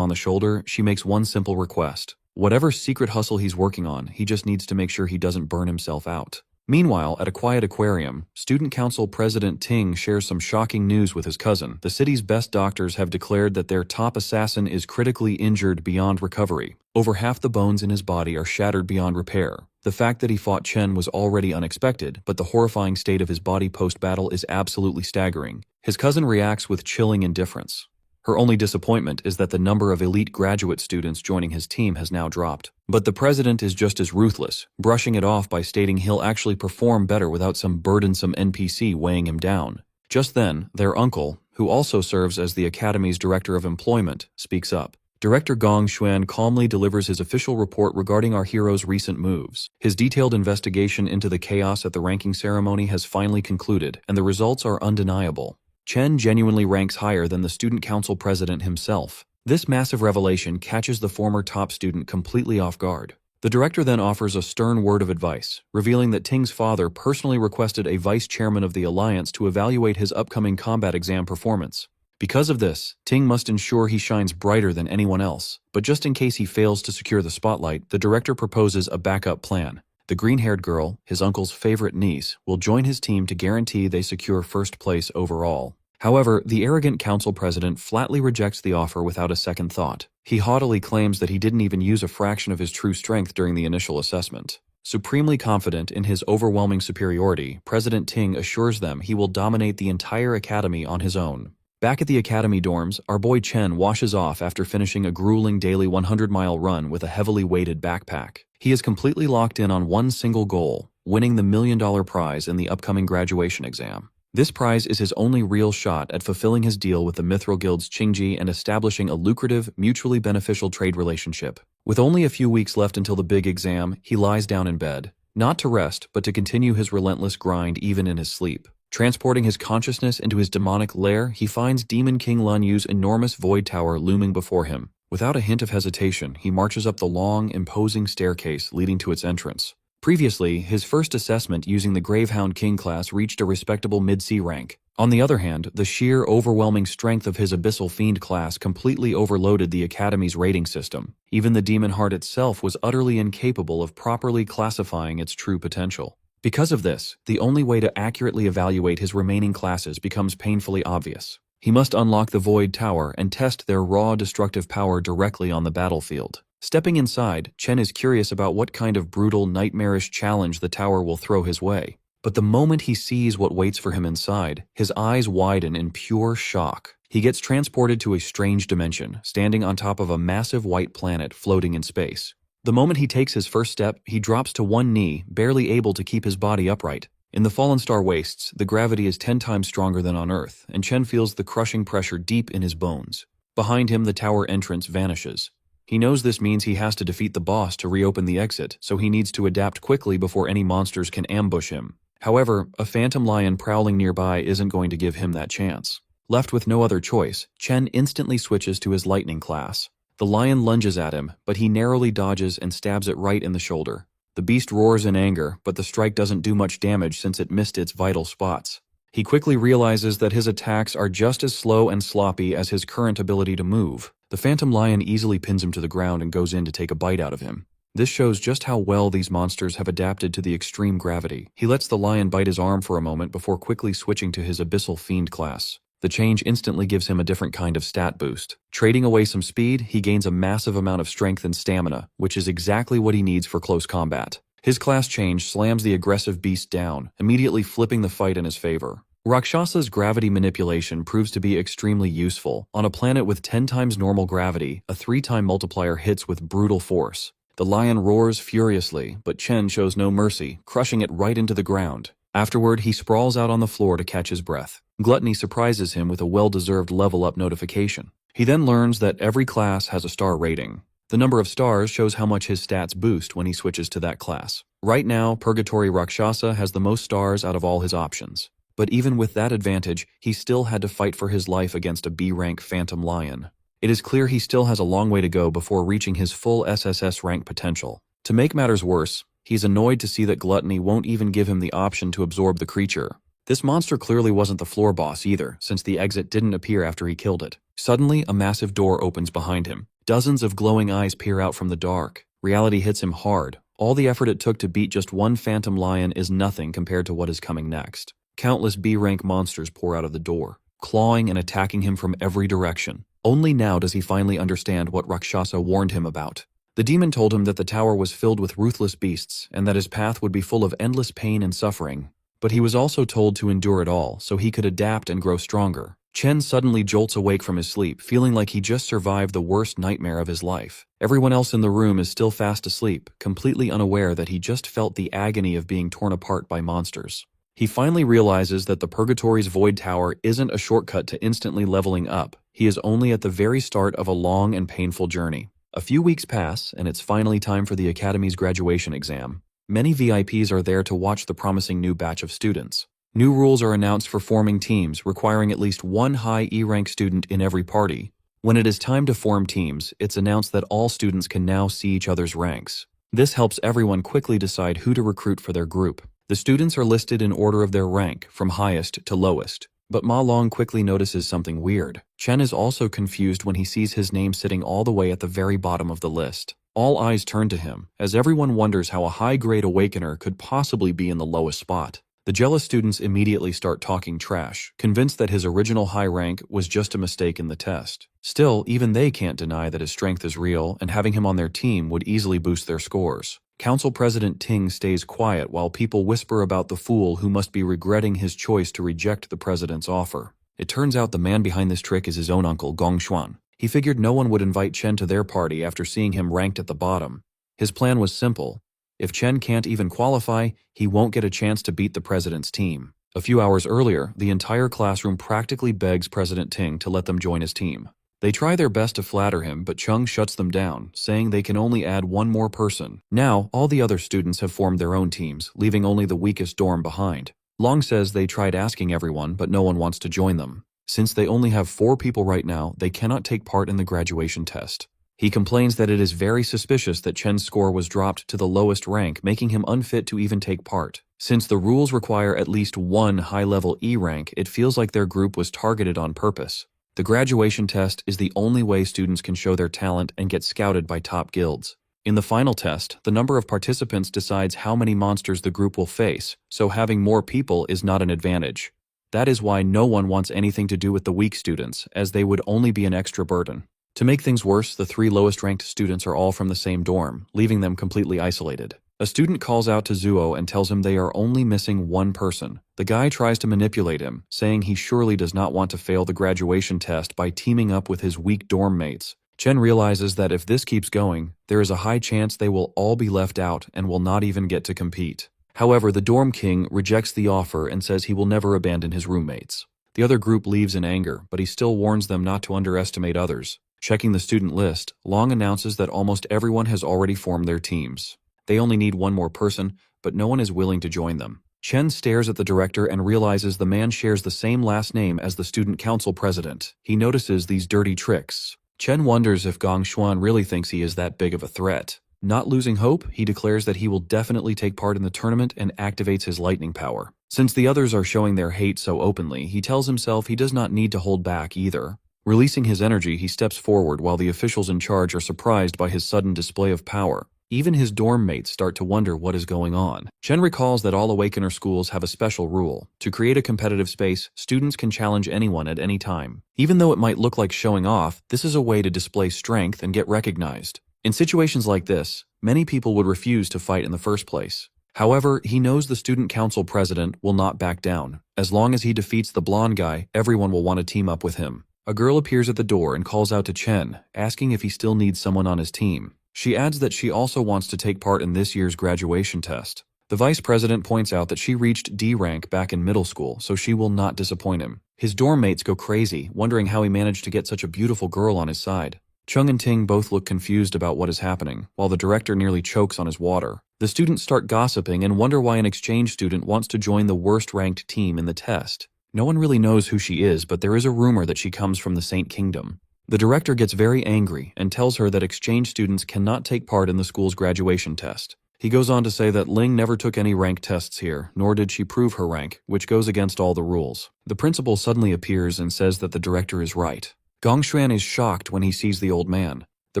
on the shoulder, she makes one simple request. Whatever secret hustle he's working on, he just needs to make sure he doesn't burn himself out. Meanwhile, at a quiet aquarium, Student Council President Ting shares some shocking news with his cousin. The city's best doctors have declared that their top assassin is critically injured beyond recovery. Over half the bones in his body are shattered beyond repair. The fact that he fought Chen was already unexpected, but the horrifying state of his body post-battle is absolutely staggering. His cousin reacts with chilling indifference. Her only disappointment is that the number of elite graduate students joining his team has now dropped. But the president is just as ruthless, brushing it off by stating he'll actually perform better without some burdensome NPC weighing him down. Just then, their uncle, who also serves as the academy's director of employment, speaks up. Director Gong Xuan calmly delivers his official report regarding our hero's recent moves. His detailed investigation into the chaos at the ranking ceremony has finally concluded, and the results are undeniable. Chen genuinely ranks higher than the student council president himself. This massive revelation catches the former top student completely off guard. The director then offers a stern word of advice, revealing that Ting's father personally requested a vice chairman of the alliance to evaluate his upcoming combat exam performance. Because of this, Ting must ensure he shines brighter than anyone else. But just in case he fails to secure the spotlight, the director proposes a backup plan. The green-haired girl, his uncle's favorite niece, will join his team to guarantee they secure first place overall. However, the arrogant council president flatly rejects the offer without a second thought. He haughtily claims that he didn't even use a fraction of his true strength during the initial assessment. Supremely confident in his overwhelming superiority, President Ting assures them he will dominate the entire academy on his own. Back at the academy dorms, our boy Chen washes off after finishing a grueling daily 100-mile run with a heavily weighted backpack. He is completely locked in on one single goal, winning the $1 million prize in the upcoming graduation exam. This prize is his only real shot at fulfilling his deal with the Mithril Guild's Qingji and establishing a lucrative, mutually beneficial trade relationship. With only a few weeks left until the big exam, he lies down in bed, not to rest, but to continue his relentless grind even in his sleep. Transporting his consciousness into his demonic lair, he finds Demon King Lun Yu's enormous void tower looming before him. Without a hint of hesitation, he marches up the long, imposing staircase leading to its entrance. Previously, his first assessment using the Gravehound King class reached a respectable mid-C rank. On the other hand, the sheer, overwhelming strength of his Abyssal Fiend class completely overloaded the Academy's rating system. Even the Demon Heart itself was utterly incapable of properly classifying its true potential. Because of this, the only way to accurately evaluate his remaining classes becomes painfully obvious. He must unlock the Void Tower and test their raw destructive power directly on the battlefield. Stepping inside, Chen is curious about what kind of brutal, nightmarish challenge the tower will throw his way. But the moment he sees what waits for him inside, his eyes widen in pure shock. He gets transported to a strange dimension, standing on top of a massive white planet floating in space. The moment he takes his first step, he drops to one knee, barely able to keep his body upright. In the Fallen Star Wastes, the gravity is 10 times stronger than on Earth, and Chen feels the crushing pressure deep in his bones. Behind him, the tower entrance vanishes. He knows this means he has to defeat the boss to reopen the exit, so he needs to adapt quickly before any monsters can ambush him. However, a phantom lion prowling nearby isn't going to give him that chance. Left with no other choice, Chen instantly switches to his lightning class. The lion lunges at him, but he narrowly dodges and stabs it right in the shoulder. The beast roars in anger, but the strike doesn't do much damage since it missed its vital spots. He quickly realizes that his attacks are just as slow and sloppy as his current ability to move. The phantom lion easily pins him to the ground and goes in to take a bite out of him. This shows just how well these monsters have adapted to the extreme gravity. He lets the lion bite his arm for a moment before quickly switching to his Abyssal Fiend class. The change instantly gives him a different kind of stat boost. Trading away some speed, he gains a massive amount of strength and stamina, which is exactly what he needs for close combat. His class change slams the aggressive beast down, immediately flipping the fight in his favor. Rakshasa's gravity manipulation proves to be extremely useful. On a planet with 10 times normal gravity, a 3-time multiplier hits with brutal force. The lion roars furiously, but Chen shows no mercy, crushing it right into the ground. Afterward, he sprawls out on the floor to catch his breath. Gluttony surprises him with a well-deserved level-up notification. He then learns that every class has a star rating. The number of stars shows how much his stats boost when he switches to that class. Right now, Purgatory Rakshasa has the most stars out of all his options. But even with that advantage, he still had to fight for his life against a B-rank Phantom Lion. It is clear he still has a long way to go before reaching his full SSS rank potential. To make matters worse, he's annoyed to see that Gluttony won't even give him the option to absorb the creature. This monster clearly wasn't the floor boss either, since the exit didn't appear after he killed it. Suddenly, a massive door opens behind him. Dozens of glowing eyes peer out from the dark. Reality hits him hard. All the effort it took to beat just one Phantom Lion is nothing compared to what is coming next. Countless B-rank monsters pour out of the door, clawing and attacking him from every direction. Only now does he finally understand what Rakshasa warned him about. The demon told him that the tower was filled with ruthless beasts, and that his path would be full of endless pain and suffering. But he was also told to endure it all, so he could adapt and grow stronger. Chen suddenly jolts awake from his sleep, feeling like he just survived the worst nightmare of his life. Everyone else in the room is still fast asleep, completely unaware that he just felt the agony of being torn apart by monsters. He finally realizes that the Purgatory's Void Tower isn't a shortcut to instantly leveling up. He is only at the very start of a long and painful journey. A few weeks pass, and it's finally time for the Academy's graduation exam. Many VIPs are there to watch the promising new batch of students. New rules are announced for forming teams, requiring at least one high E-rank student in every party. When it is time to form teams, it's announced that all students can now see each other's ranks. This helps everyone quickly decide who to recruit for their group. The students are listed in order of their rank, from highest to lowest. But Ma Long quickly notices something weird. Chen is also confused when he sees his name sitting all the way at the very bottom of the list. All eyes turn to him, as everyone wonders how a high-grade awakener could possibly be in the lowest spot. The jealous students immediately start talking trash, convinced that his original high rank was just a mistake in the test. Still, even they can't deny that his strength is real, and having him on their team would easily boost their scores. Council President Ting stays quiet while people whisper about the fool who must be regretting his choice to reject the president's offer. It turns out the man behind this trick is his own uncle, Gong Xuan. He figured no one would invite Chen to their party after seeing him ranked at the bottom. His plan was simple. If Chen can't even qualify, he won't get a chance to beat the president's team. A few hours earlier, the entire classroom practically begs President Ting to let them join his team. They try their best to flatter him, but Chung shuts them down, saying they can only add one more person. Now, all the other students have formed their own teams, leaving only the weakest dorm behind. Long says they tried asking everyone, but no one wants to join them. Since they only have 4 people right now, they cannot take part in the graduation test. He complains that it is very suspicious that Chen's score was dropped to the lowest rank, making him unfit to even take part. Since the rules require at least one high-level E rank, it feels like their group was targeted on purpose. The graduation test is the only way students can show their talent and get scouted by top guilds. In the final test, the number of participants decides how many monsters the group will face, so having more people is not an advantage. That is why no one wants anything to do with the weak students, as they would only be an extra burden. To make things worse, the 3 lowest-ranked students are all from the same dorm, leaving them completely isolated. A student calls out to Zuo and tells him they are only missing one person. The guy tries to manipulate him, saying he surely does not want to fail the graduation test by teaming up with his weak dorm mates. Chen realizes that if this keeps going, there is a high chance they will all be left out and will not even get to compete. However, the dorm king rejects the offer and says he will never abandon his roommates. The other group leaves in anger, but he still warns them not to underestimate others. Checking the student list, Long announces that almost everyone has already formed their teams. They only need one more person, but no one is willing to join them. Chen stares at the director and realizes the man shares the same last name as the student council president. He notices these dirty tricks. Chen wonders if Gong Xuan really thinks he is that big of a threat. Not losing hope, he declares that he will definitely take part in the tournament and activates his lightning power. Since the others are showing their hate so openly, he tells himself he does not need to hold back either. Releasing his energy, he steps forward while the officials in charge are surprised by his sudden display of power. Even his dorm mates start to wonder what is going on. Chen recalls that all Awakener schools have a special rule. To create a competitive space, students can challenge anyone at any time. Even though it might look like showing off, this is a way to display strength and get recognized. In situations like this, many people would refuse to fight in the first place. However, he knows the student council president will not back down. As long as he defeats the blonde guy, everyone will want to team up with him. A girl appears at the door and calls out to Chen, asking if he still needs someone on his team. She adds that she also wants to take part in this year's graduation test. The vice president points out that she reached D rank back in middle school, so she will not disappoint him. His dorm mates go crazy, wondering how he managed to get such a beautiful girl on his side. Chung and Ting both look confused about what is happening, while the director nearly chokes on his water. The students start gossiping and wonder why an exchange student wants to join the worst-ranked team in the test. No one really knows who she is, but there is a rumor that she comes from the Saint Kingdom. The director gets very angry and tells her that exchange students cannot take part in the school's graduation test. He goes on to say that Ling never took any rank tests here, nor did she prove her rank, which goes against all the rules. The principal suddenly appears and says that the director is right. Gongshuan is shocked when he sees the old man. The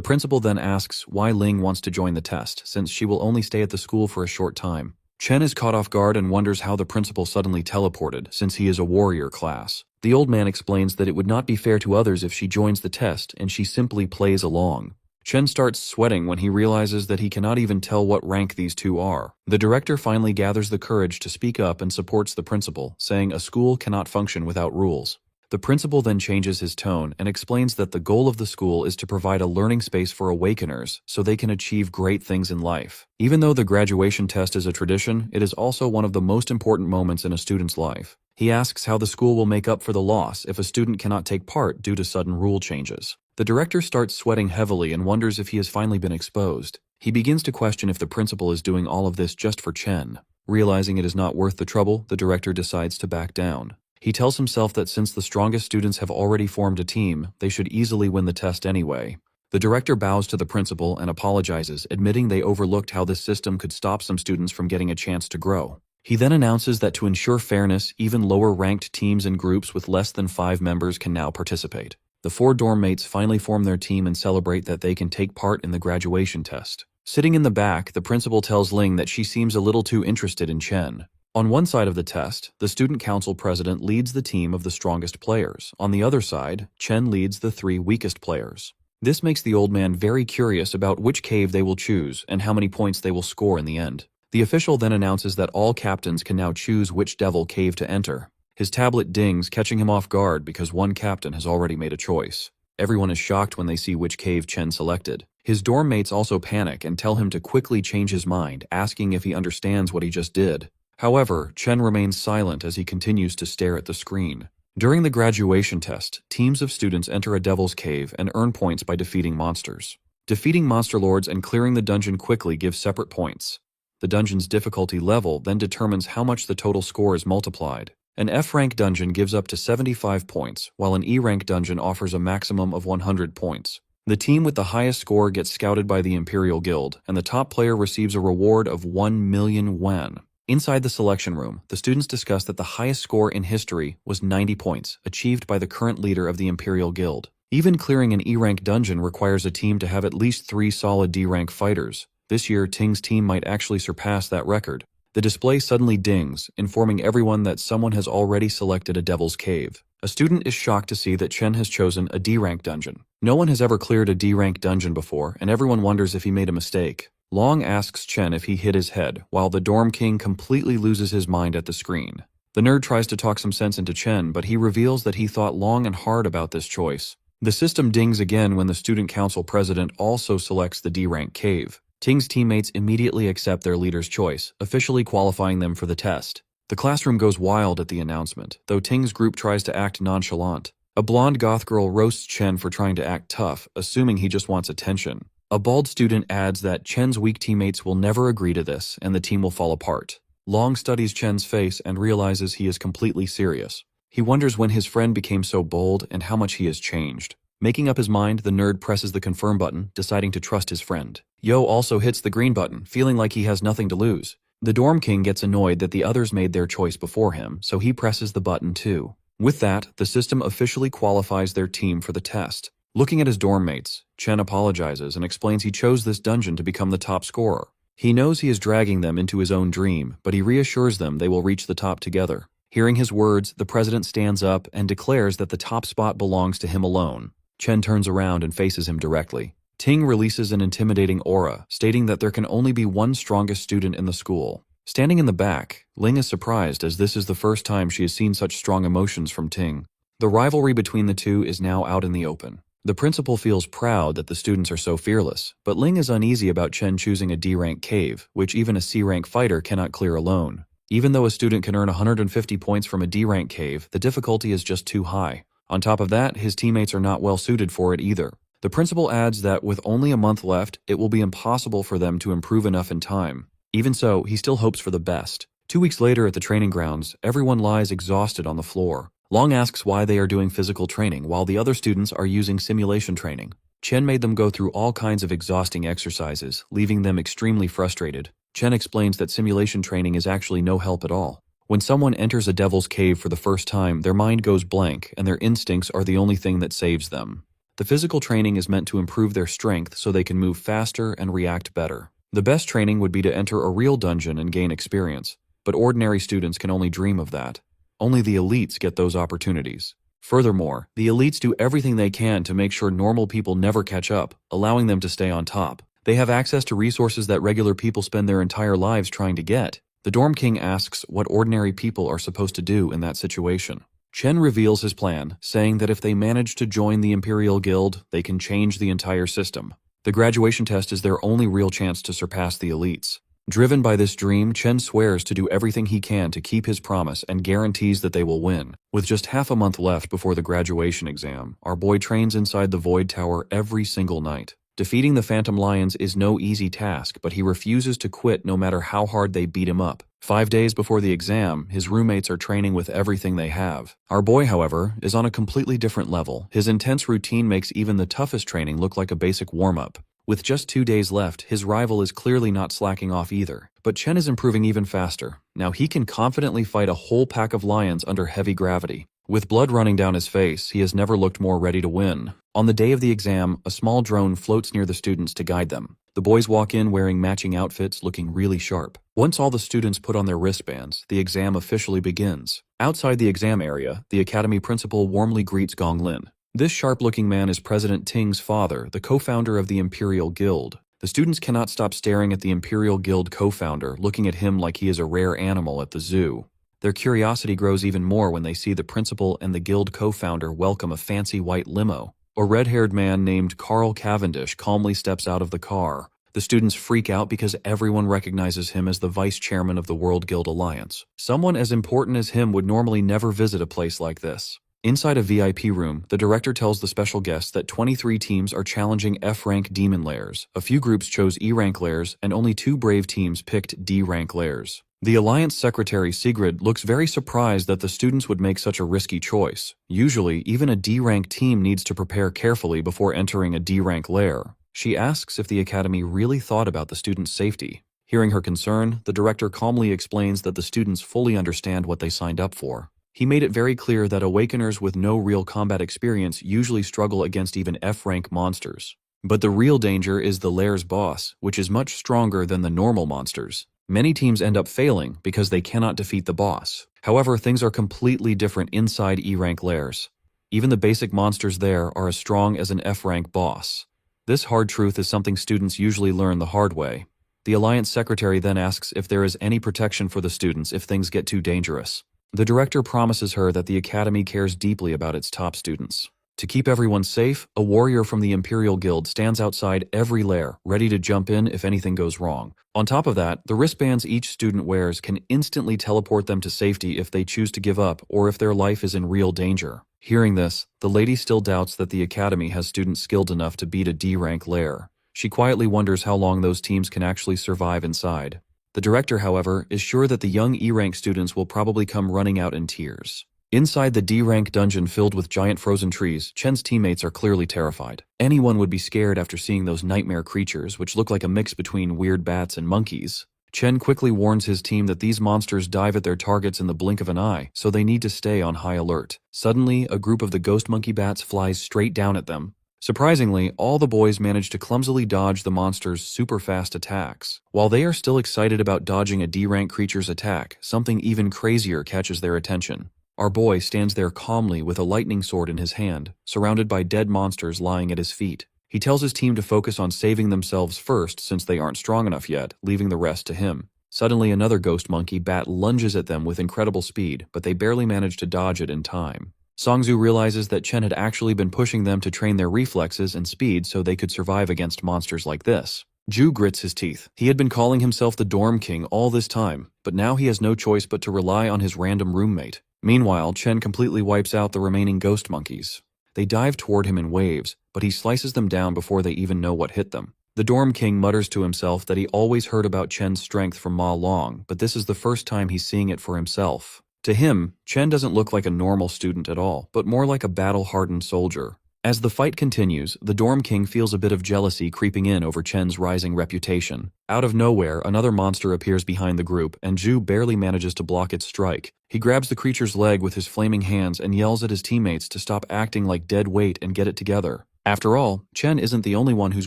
principal then asks why Ling wants to join the test, since she will only stay at the school for a short time. Chen is caught off guard and wonders how the principal suddenly teleported, since he is a warrior class. The old man explains that it would not be fair to others if she joins the test, and she simply plays along. Chen starts sweating when he realizes that he cannot even tell what rank these two are. The director finally gathers the courage to speak up and supports the principal, saying a school cannot function without rules. The principal then changes his tone and explains that the goal of the school is to provide a learning space for awakeners so they can achieve great things in life. Even though the graduation test is a tradition, it is also one of the most important moments in a student's life. He asks how the school will make up for the loss if a student cannot take part due to sudden rule changes. The director starts sweating heavily and wonders if he has finally been exposed. He begins to question if the principal is doing all of this just for Chen. Realizing it is not worth the trouble, the director decides to back down. He tells himself that since the strongest students have already formed a team, they should easily win the test anyway. The director bows to the principal and apologizes, admitting they overlooked how this system could stop some students from getting a chance to grow. He then announces that to ensure fairness, even lower-ranked teams and groups with less than 5 members can now participate. The 4 dorm mates finally form their team and celebrate that they can take part in the graduation test. Sitting in the back, the principal tells Ling that she seems a little too interested in Chen. On one side of the test, the student council president leads the team of the strongest players. On the other side, Chen leads the 3 weakest players. This makes the old man very curious about which cave they will choose and how many points they will score in the end. The official then announces that all captains can now choose which devil cave to enter. His tablet dings, catching him off guard because one captain has already made a choice. Everyone is shocked when they see which cave Chen selected. His dorm mates also panic and tell him to quickly change his mind, asking if he understands what he just did. However, Chen remains silent as he continues to stare at the screen. During the graduation test, teams of students enter a devil's cave and earn points by defeating monsters. Defeating monster lords and clearing the dungeon quickly gives separate points. The dungeon's difficulty level then determines how much the total score is multiplied. An F-rank dungeon gives up to 75 points, while an E-rank dungeon offers a maximum of 100 points. The team with the highest score gets scouted by the Imperial Guild, and the top player receives a reward of 1 million yuan. Inside the selection room, the students discuss that the highest score in history was 90 points, achieved by the current leader of the Imperial Guild. Even clearing an E-rank dungeon requires a team to have at least 3 solid D-rank fighters. This year, Ting's team might actually surpass that record. The display suddenly dings, informing everyone that someone has already selected a Devil's Cave. A student is shocked to see that Chen has chosen a D-rank dungeon. No one has ever cleared a D-rank dungeon before, and everyone wonders if he made a mistake. Long asks Chen if he hit his head, while the dorm king completely loses his mind at the screen. The nerd tries to talk some sense into Chen, but he reveals that he thought long and hard about this choice. The system dings again when the student council president also selects the D-rank cave. Ting's teammates immediately accept their leader's choice, officially qualifying them for the test. The classroom goes wild at the announcement, though Ting's group tries to act nonchalant. A blonde goth girl roasts Chen for trying to act tough, assuming he just wants attention. A bald student adds that Chen's weak teammates will never agree to this, and the team will fall apart. Long studies Chen's face and realizes he is completely serious. He wonders when his friend became so bold and how much he has changed. Making up his mind, the nerd presses the confirm button, deciding to trust his friend. Yo also hits the green button, feeling like he has nothing to lose. The dorm king gets annoyed that the others made their choice before him, so he presses the button too. With that, the system officially qualifies their team for the test. Looking at his dorm mates, Chen apologizes and explains he chose this dungeon to become the top scorer. He knows he is dragging them into his own dream, but he reassures them they will reach the top together. Hearing his words, the president stands up and declares that the top spot belongs to him alone. Chen turns around and faces him directly. Ting releases an intimidating aura, stating that there can only be one strongest student in the school. Standing in the back, Ling is surprised as this is the first time she has seen such strong emotions from Ting. The rivalry between the two is now out in the open. The principal feels proud that the students are so fearless, but Ling is uneasy about Chen choosing a D-rank cave, which even a C-rank fighter cannot clear alone. Even though a student can earn 150 points from a D-rank cave, the difficulty is just too high. On top of that, his teammates are not well suited for it either. The principal adds that with only a month left, it will be impossible for them to improve enough in time. Even so, he still hopes for the best. 2 weeks later at the training grounds, everyone lies exhausted on the floor. Long asks why they are doing physical training while the other students are using simulation training. Chen made them go through all kinds of exhausting exercises, leaving them extremely frustrated. Chen explains that simulation training is actually no help at all. When someone enters a devil's cave for the first time, their mind goes blank, and their instincts are the only thing that saves them. The physical training is meant to improve their strength so they can move faster and react better. The best training would be to enter a real dungeon and gain experience, but ordinary students can only dream of that. Only the elites get those opportunities. Furthermore, the elites do everything they can to make sure normal people never catch up, allowing them to stay on top. They have access to resources that regular people spend their entire lives trying to get. The Dorm King asks what ordinary people are supposed to do in that situation. Chen reveals his plan, saying that if they manage to join the Imperial Guild, they can change the entire system. The graduation test is their only real chance to surpass the elites. Driven by this dream, Chen swears to do everything he can to keep his promise and guarantees that they will win. With just half a month left before the graduation exam, our boy trains inside the Void Tower every single night. Defeating the Phantom Lions is no easy task, but he refuses to quit no matter how hard they beat him up. 5 days before the exam, his roommates are training with everything they have. Our boy, however, is on a completely different level. His intense routine makes even the toughest training look like a basic warm-up. With just 2 days left, his rival is clearly not slacking off either. But Chen is improving even faster. Now he can confidently fight a whole pack of lions under heavy gravity. With blood running down his face, he has never looked more ready to win. On the day of the exam, a small drone floats near the students to guide them. The boys walk in wearing matching outfits, looking really sharp. Once all the students put on their wristbands, the exam officially begins. Outside the exam area, the academy principal warmly greets Gong Lin. This sharp-looking man is President Ting's father, the co-founder of the Imperial Guild. The students cannot stop staring at the Imperial Guild co-founder, looking at him like he is a rare animal at the zoo. Their curiosity grows even more when they see the principal and the guild co-founder welcome a fancy white limo. A red-haired man named Carl Cavendish calmly steps out of the car. The students freak out because everyone recognizes him as the vice chairman of the World Guild Alliance. Someone as important as him would normally never visit a place like this. Inside a VIP room, the director tells the special guests that 23 teams are challenging F-rank demon lairs. A few groups chose E-rank lairs, and only 2 brave teams picked D-rank lairs. The Alliance Secretary Sigrid looks very surprised that the students would make such a risky choice. Usually, even a D-rank team needs to prepare carefully before entering a D-rank lair. She asks if the Academy really thought about the students' safety. Hearing her concern, the director calmly explains that the students fully understand what they signed up for. He made it very clear that Awakeners with no real combat experience usually struggle against even F-rank monsters. But the real danger is the lair's boss, which is much stronger than the normal monsters. Many teams end up failing because they cannot defeat the boss. However, things are completely different inside E-rank lairs. Even the basic monsters there are as strong as an F-rank boss. This hard truth is something students usually learn the hard way. The Alliance Secretary then asks if there is any protection for the students if things get too dangerous. The director promises her that the Academy cares deeply about its top students. To keep everyone safe, a warrior from the Imperial Guild stands outside every lair, ready to jump in if anything goes wrong. On top of that, the wristbands each student wears can instantly teleport them to safety if they choose to give up or if their life is in real danger. Hearing this, the lady still doubts that the Academy has students skilled enough to beat a D-rank lair. She quietly wonders how long those teams can actually survive inside. The director, however, is sure that the young E-rank students will probably come running out in tears. Inside the D-rank dungeon filled with giant frozen trees, Chen's teammates are clearly terrified. Anyone would be scared after seeing those nightmare creatures, which look like a mix between weird bats and monkeys. Chen quickly warns his team that these monsters dive at their targets in the blink of an eye, so they need to stay on high alert. Suddenly, a group of the ghost monkey bats flies straight down at them. Surprisingly, all the boys manage to clumsily dodge the monster's super-fast attacks. While they are still excited about dodging a D-rank creature's attack, something even crazier catches their attention. Our boy stands there calmly with a lightning sword in his hand, surrounded by dead monsters lying at his feet. He tells his team to focus on saving themselves first since they aren't strong enough yet, leaving the rest to him. Suddenly, another ghost monkey bat lunges at them with incredible speed, but they barely manage to dodge it in time. Songzu realizes that Chen had actually been pushing them to train their reflexes and speed so they could survive against monsters like this. Ju grits his teeth. He had been calling himself the Dorm King all this time, but now he has no choice but to rely on his random roommate. Meanwhile, Chen completely wipes out the remaining ghost monkeys. They dive toward him in waves, but he slices them down before they even know what hit them. The Dorm King mutters to himself that he always heard about Chen's strength from Ma Long, but this is the first time he's seeing it for himself. To him, Chen doesn't look like a normal student at all, but more like a battle-hardened soldier. As the fight continues, the Dorm King feels a bit of jealousy creeping in over Chen's rising reputation. Out of nowhere, another monster appears behind the group, and Zhu barely manages to block its strike. He grabs the creature's leg with his flaming hands and yells at his teammates to stop acting like dead weight and get it together. After all, Chen isn't the only one whose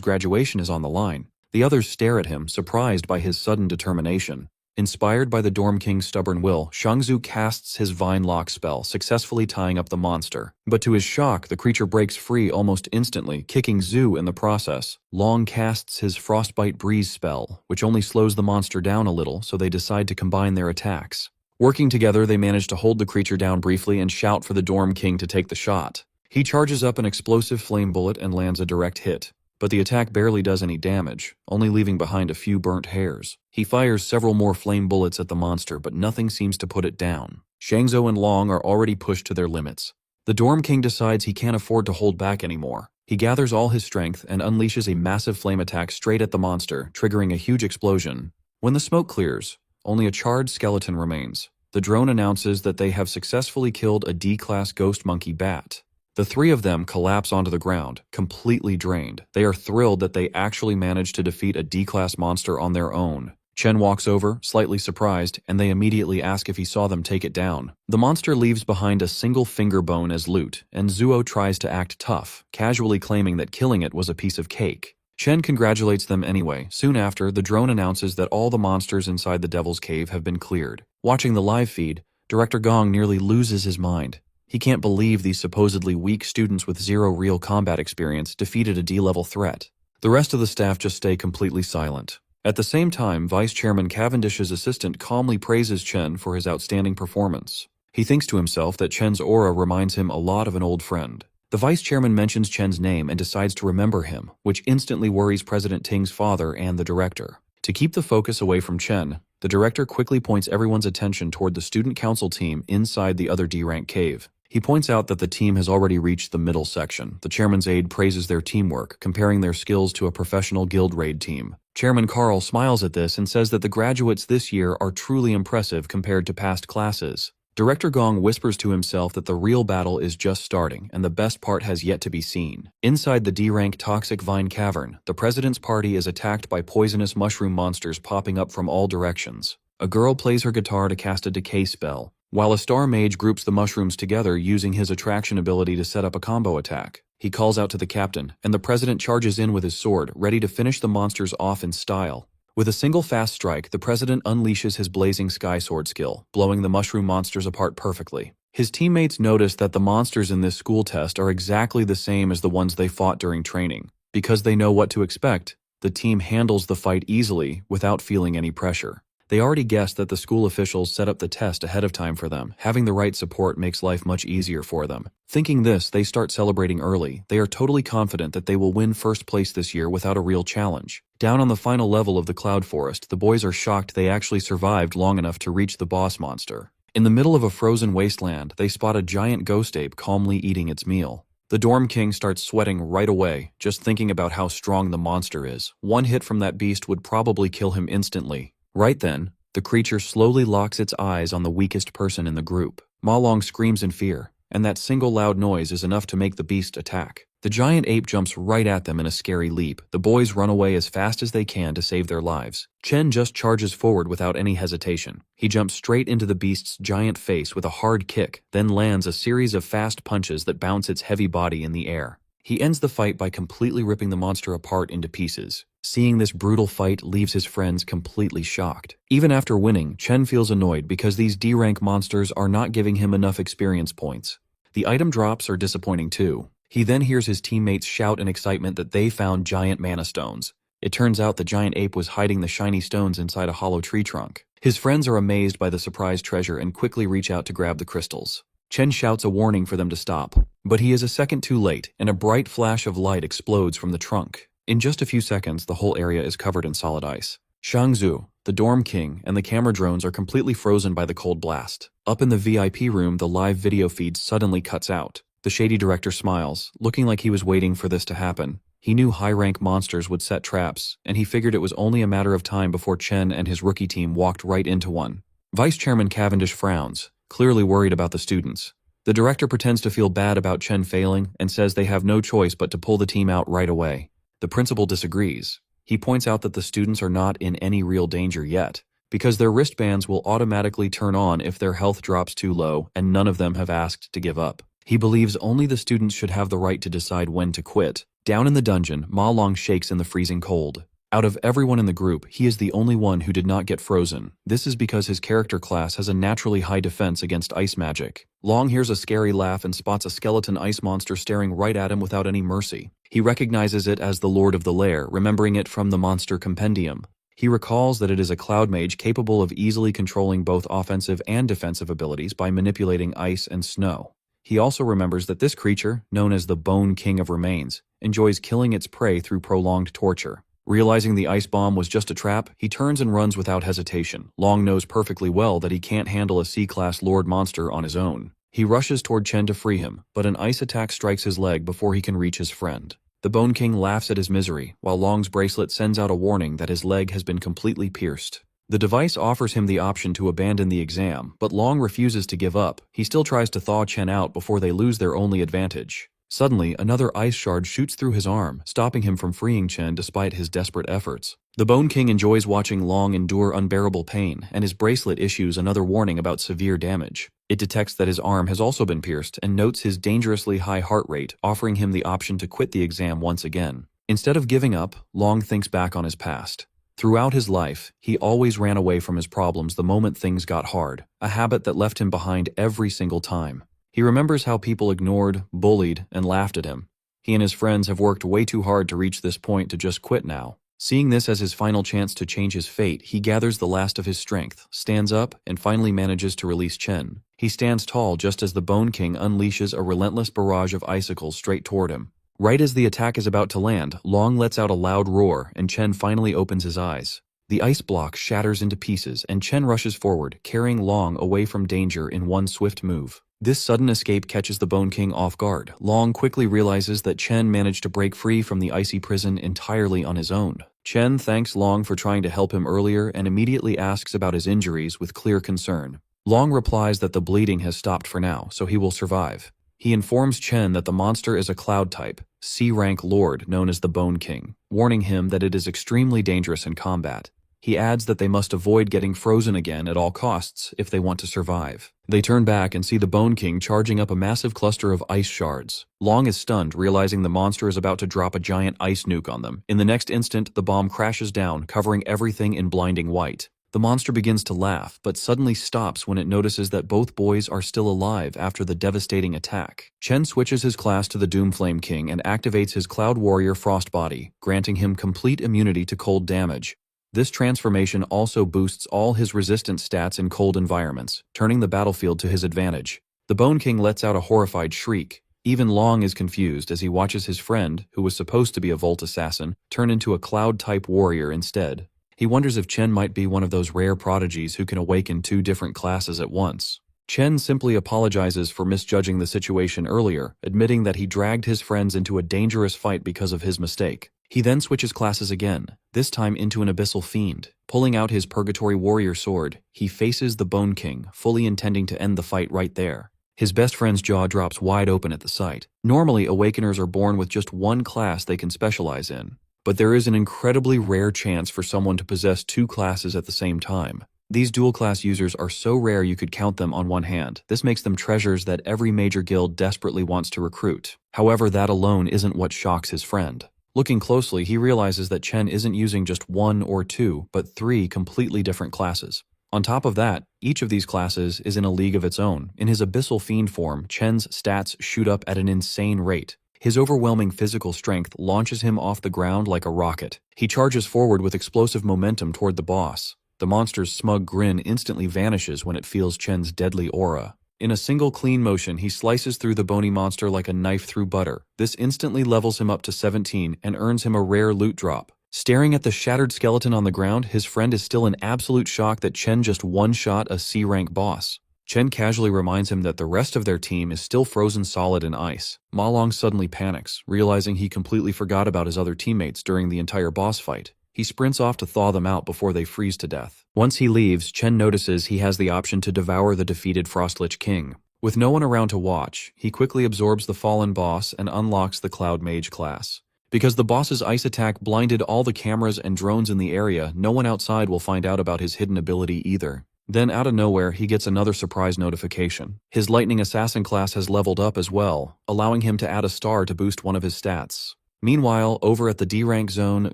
graduation is on the line. The others stare at him, surprised by his sudden determination. Inspired by the Dorm King's stubborn will, Shangzu casts his Vine Lock spell, successfully tying up the monster. But to his shock, the creature breaks free almost instantly, kicking Zhu in the process. Long casts his Frostbite Breeze spell, which only slows the monster down a little, so they decide to combine their attacks. Working together, they manage to hold the creature down briefly and shout for the Dorm King to take the shot. He charges up an explosive flame bullet and lands a direct hit. But the attack barely does any damage, only leaving behind a few burnt hairs. He fires several more flame bullets at the monster, but nothing seems to put it down. Shangzhou and Long are already pushed to their limits. The Dorm King decides he can't afford to hold back anymore. He gathers all his strength and unleashes a massive flame attack straight at the monster, triggering a huge explosion. When the smoke clears, only a charred skeleton remains. The drone announces that they have successfully killed a D-class ghost monkey bat. The three of them collapse onto the ground, completely drained. They are thrilled that they actually managed to defeat a D-class monster on their own. Chen walks over, slightly surprised, and they immediately ask if he saw them take it down. The monster leaves behind a single finger bone as loot, and Zuo tries to act tough, casually claiming that killing it was a piece of cake. Chen congratulates them anyway. Soon after, the drone announces that all the monsters inside the Devil's Cave have been cleared. Watching the live feed, Director Gong nearly loses his mind. He can't believe these supposedly weak students with zero real combat experience defeated a D-level threat. The rest of the staff just stay completely silent. At the same time, Vice Chairman Cavendish's assistant calmly praises Chen for his outstanding performance. He thinks to himself that Chen's aura reminds him a lot of an old friend. The Vice Chairman mentions Chen's name and decides to remember him, which instantly worries President Ting's father and the director. To keep the focus away from Chen, the director quickly points everyone's attention toward the student council team inside the other D-rank cave. He points out that the team has already reached the middle section. The chairman's aide praises their teamwork, comparing their skills to a professional guild raid team. Chairman Carl smiles at this and says that the graduates this year are truly impressive compared to past classes. Director Gong whispers to himself that the real battle is just starting, and the best part has yet to be seen. Inside the D-rank Toxic Vine Cavern, the president's party is attacked by poisonous mushroom monsters popping up from all directions. A girl plays her guitar to cast a decay spell, while a star mage groups the mushrooms together using his attraction ability to set up a combo attack. He calls out to the captain, and the president charges in with his sword, ready to finish the monsters off in style. With a single fast strike, the president unleashes his blazing sky sword skill, blowing the mushroom monsters apart perfectly. His teammates notice that the monsters in this school test are exactly the same as the ones they fought during training. Because they know what to expect, the team handles the fight easily without feeling any pressure. They already guessed that the school officials set up the test ahead of time for them. Having the right support makes life much easier for them. Thinking this, they start celebrating early. They are totally confident that they will win first place this year without a real challenge. Down on the final level of the Cloud Forest, the boys are shocked they actually survived long enough to reach the boss monster. In the middle of a frozen wasteland, they spot a giant ghost ape calmly eating its meal. The Dorm King starts sweating right away, just thinking about how strong the monster is. One hit from that beast would probably kill him instantly. Right then, the creature slowly locks its eyes on the weakest person in the group. Ma Long screams in fear, and that single loud noise is enough to make the beast attack. The giant ape jumps right at them in a scary leap. The boys run away as fast as they can to save their lives. Chen just charges forward without any hesitation. He jumps straight into the beast's giant face with a hard kick, then lands a series of fast punches that bounce its heavy body in the air. He ends the fight by completely ripping the monster apart into pieces. Seeing this brutal fight leaves his friends completely shocked. Even after winning, Chen feels annoyed because these D-rank monsters are not giving him enough experience points. The item drops are disappointing too. He then hears his teammates shout in excitement that they found giant mana stones. It turns out the giant ape was hiding the shiny stones inside a hollow tree trunk. His friends are amazed by the surprise treasure and quickly reach out to grab the crystals. Chen shouts a warning for them to stop, but he is a second too late, and a bright flash of light explodes from the trunk. In just a few seconds, the whole area is covered in solid ice. Shangzu, the Dorm King, and the camera drones are completely frozen by the cold blast. Up in the VIP room, the live video feed suddenly cuts out. The shady director smiles, looking like he was waiting for this to happen. He knew high-rank monsters would set traps, and he figured it was only a matter of time before Chen and his rookie team walked right into one. Vice Chairman Cavendish frowns, clearly worried about the students. The director pretends to feel bad about Chen failing and says they have no choice but to pull the team out right away. The principal disagrees. He points out that the students are not in any real danger yet, because their wristbands will automatically turn on if their health drops too low and none of them have asked to give up. He believes only the students should have the right to decide when to quit. Down in the dungeon, Ma Long shakes in the freezing cold. Out of everyone in the group, he is the only one who did not get frozen. This is because his character class has a naturally high defense against ice magic. Long hears a scary laugh and spots a skeleton ice monster staring right at him without any mercy. He recognizes it as the Lord of the Lair, remembering it from the Monster Compendium. He recalls that it is a cloud mage capable of easily controlling both offensive and defensive abilities by manipulating ice and snow. He also remembers that this creature, known as the Bone King of Remains, enjoys killing its prey through prolonged torture. Realizing the ice bomb was just a trap, he turns and runs without hesitation. Long knows perfectly well that he can't handle a C-class Lord monster on his own. He rushes toward Chen to free him, but an ice attack strikes his leg before he can reach his friend. The Bone King laughs at his misery, while Long's bracelet sends out a warning that his leg has been completely pierced. The device offers him the option to abandon the exam, but Long refuses to give up. He still tries to thaw Chen out before they lose their only advantage. Suddenly, another ice shard shoots through his arm, stopping him from freeing Chen despite his desperate efforts. The Bone King enjoys watching Long endure unbearable pain, and his bracelet issues another warning about severe damage. It detects that his arm has also been pierced and notes his dangerously high heart rate, offering him the option to quit the exam once again. Instead of giving up, Long thinks back on his past. Throughout his life, he always ran away from his problems the moment things got hard, a habit that left him behind every single time. He remembers how people ignored, bullied, and laughed at him. He and his friends have worked way too hard to reach this point to just quit now. Seeing this as his final chance to change his fate, he gathers the last of his strength, stands up, and finally manages to release Chen. He stands tall just as the Bone King unleashes a relentless barrage of icicles straight toward him. Right as the attack is about to land, Long lets out a loud roar, and Chen finally opens his eyes. The ice block shatters into pieces, and Chen rushes forward, carrying Long away from danger in one swift move. This sudden escape catches the Bone King off guard. Long quickly realizes that Chen managed to break free from the icy prison entirely on his own. Chen thanks Long for trying to help him earlier and immediately asks about his injuries with clear concern. Long replies that the bleeding has stopped for now, so he will survive. He informs Chen that the monster is a cloud type, C-rank lord known as the Bone King, warning him that it is extremely dangerous in combat. He adds that they must avoid getting frozen again at all costs if they want to survive. They turn back and see the Bone King charging up a massive cluster of ice shards. Long is stunned, realizing the monster is about to drop a giant ice nuke on them. In the next instant, the bomb crashes down, covering everything in blinding white. The monster begins to laugh, but suddenly stops when it notices that both boys are still alive after the devastating attack. Chen switches his class to the Doomflame King and activates his Cloud Warrior Frost Body, granting him complete immunity to cold damage. This transformation also boosts all his resistance stats in cold environments, turning the battlefield to his advantage. The Bone King lets out a horrified shriek. Even Long is confused as he watches his friend, who was supposed to be a Volt Assassin, turn into a Cloud-type warrior instead. He wonders if Chen might be one of those rare prodigies who can awaken two different classes at once. Chen simply apologizes for misjudging the situation earlier, admitting that he dragged his friends into a dangerous fight because of his mistake. He then switches classes again, this time into an Abyssal Fiend. Pulling out his Purgatory Warrior sword, he faces the Bone King, fully intending to end the fight right there. His best friend's jaw drops wide open at the sight. Normally, Awakeners are born with just one class they can specialize in, but there is an incredibly rare chance for someone to possess two classes at the same time. These dual-class users are so rare you could count them on one hand. This makes them treasures that every major guild desperately wants to recruit. However, that alone isn't what shocks his friend. Looking closely, he realizes that Chen isn't using just one or two, but three completely different classes. On top of that, each of these classes is in a league of its own. In his Abyssal Fiend form, Chen's stats shoot up at an insane rate. His overwhelming physical strength launches him off the ground like a rocket. He charges forward with explosive momentum toward the boss. The monster's smug grin instantly vanishes when it feels Chen's deadly aura. In a single clean motion, he slices through the bony monster like a knife through butter. This instantly levels him up to 17 and earns him a rare loot drop. Staring at the shattered skeleton on the ground, his friend is still in absolute shock that Chen just one-shot a C-rank boss. Chen casually reminds him that the rest of their team is still frozen solid in ice. Ma Long suddenly panics, realizing he completely forgot about his other teammates during the entire boss fight. He sprints off to thaw them out before they freeze to death. Once he leaves, Chen notices he has the option to devour the defeated Frostlich King. With no one around to watch, he quickly absorbs the fallen boss and unlocks the Cloud Mage class. Because the boss's ice attack blinded all the cameras and drones in the area, no one outside will find out about his hidden ability either. Then out of nowhere, he gets another surprise notification. His Lightning Assassin class has leveled up as well, allowing him to add a star to boost one of his stats. Meanwhile, over at the D-Rank Zone,